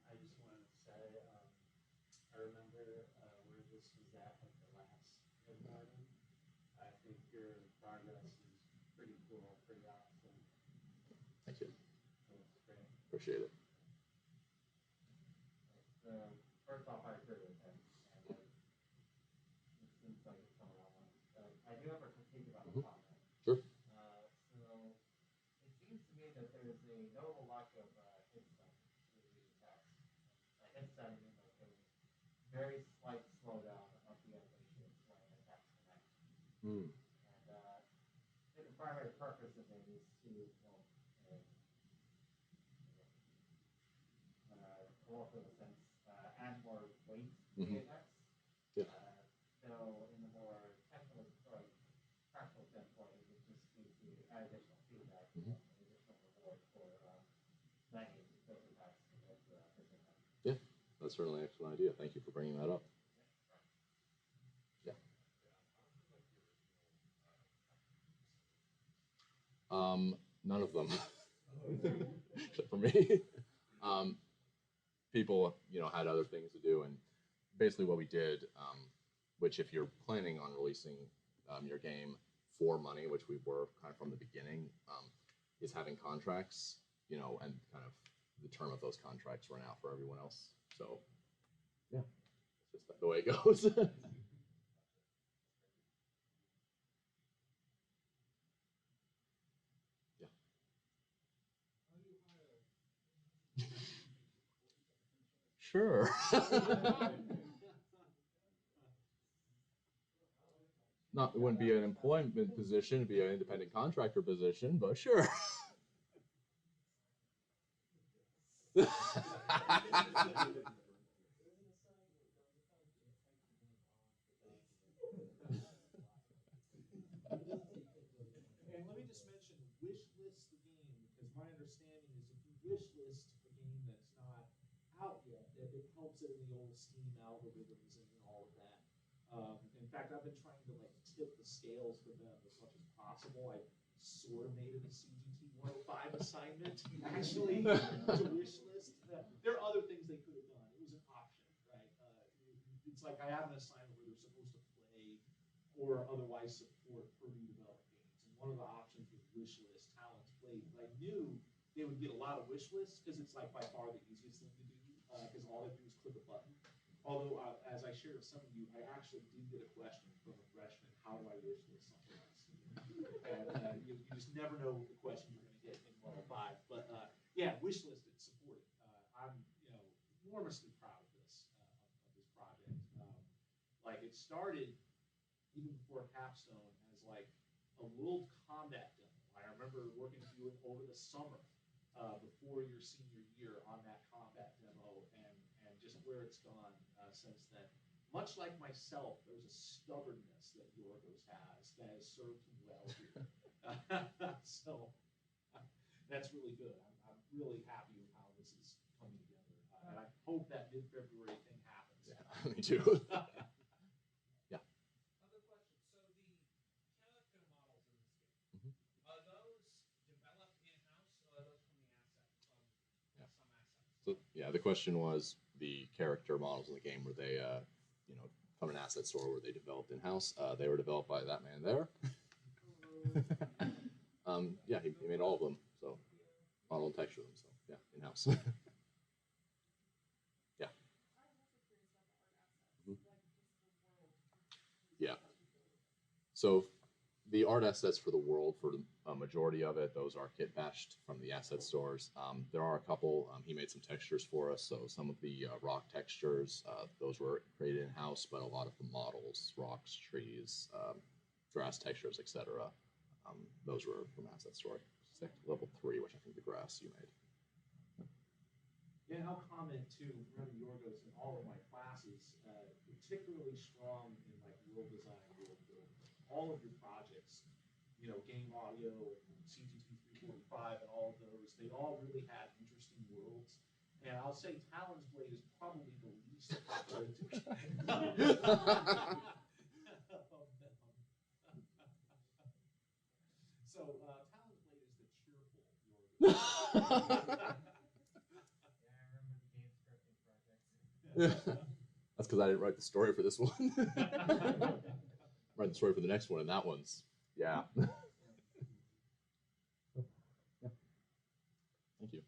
I just wanted to say, I remember where this was at the last mid-mortem. I think your progress is pretty cool, pretty awesome. Thank you. That's great. Appreciate it. First off, I agree with him, and it seems like it's coming out well. I do have a critique about the combat. Sure. So it seems to me that there's a notable lack of hit stun with these attacks. Hit stun means like a very slight slowdown of the animations when attacks connect. And I think the primary purpose of it is to go in a sense, add more weight to the attacks. Yeah. So in the more technical, like practical standpoint, it would just need to add additional feedback, additional reward for landing those attacks. Yeah, that's certainly an excellent idea. Thank you for bringing that up. Yeah. None of them, except for me. People, had other things to do, and basically what we did, which if you're planning on releasing your game for money, which we were kind of from the beginning, is having contracts, and kind of the term of those contracts run out for everyone else. So, yeah, it's just the way it goes. Sure. It wouldn't be an employment position, it'd be an independent contractor position, but sure. And let me just mention, wish list the game, because my understanding is if you wish list a game that's not out yet, that it helps it in the old Steam algorithms and all of that. In fact, I've been trying to tip the scales for them as much as possible. I sort of made it a CGT 105 assignment, actually, to wish list. There are other things they could have done. It was an option, right? It's like I have an assignment where they're supposed to play or otherwise support Purdue developed games. And one of the options was wish list, Talon's played. But I knew they would get a lot of wish lists because it's by far the easiest thing to do, because all they do is click a button. Although, as I shared with some of you, I actually did get a question from a freshman, how do I wish list something else? And you just never know the question you're going to get in 105. But yeah, wish list it, support it. I'm enormously proud of this project. It started even before Capstone as a world combat demo. I remember working with you over the summer before your senior year on that combat demo, and just where it's gone since then. Much like myself, there's a stubbornness that Yorgos has that has served him well here. So that's really good. I'm really happy with how this is coming together. And I hope that mid-February thing happens. Yeah, me too. Yeah. Other question. So the character models in this game, are those developed in-house or are those from the asset, some assets? So yeah, the question was the character models in the game, were they from an asset store where they developed in-house. They were developed by that man there. Yeah, he made all of them, so model and texture them, so yeah, in-house. Yeah. Mhm. Yeah. So the art assets for the world, for a majority of it, those are kit bashed from the asset stores. There are a couple, he made some textures for us. So some of the rock textures, those were created in-house, but a lot of the models, rocks, trees, grass textures, etc., those were from asset store. Except level 3, which I think the grass you made. Yeah, and I'll comment too, running Yorgos in all of my classes, particularly strong in like world design, world building. All of your projects, you know, game audio, CGT 345 and all of those, they all really had interesting worlds. And I'll say Talon's Blade is probably the least apocalyptic. So Talon's Blade is the cheerful Yorgos. That's because I didn't write the story for this one. Write the story for the next one, and that one's, yeah. Yeah. Thank you.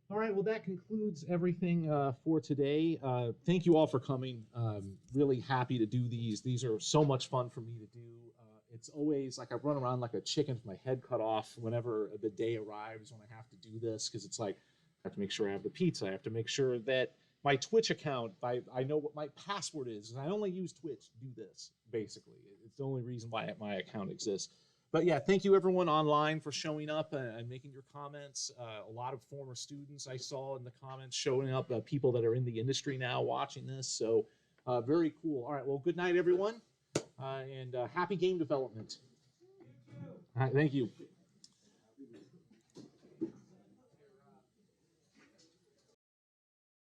All right, well, that concludes everything for today. Thank you all for coming. Really happy to do these. These are so much fun for me to do. It's always like I run around like a chicken with my head cut off whenever the day arrives when I have to do this, because it's like I have to make sure I have the pizza. I have to make sure that my Twitch account, I know what my password is, and I only use Twitch to do this, basically. It's the only reason why my account exists. But yeah, thank you everyone online for showing up and making your comments. A lot of former students I saw in the comments showing up, people that are in the industry now watching this. So very cool. All right, well, good night, everyone, and happy game development. All right, thank you.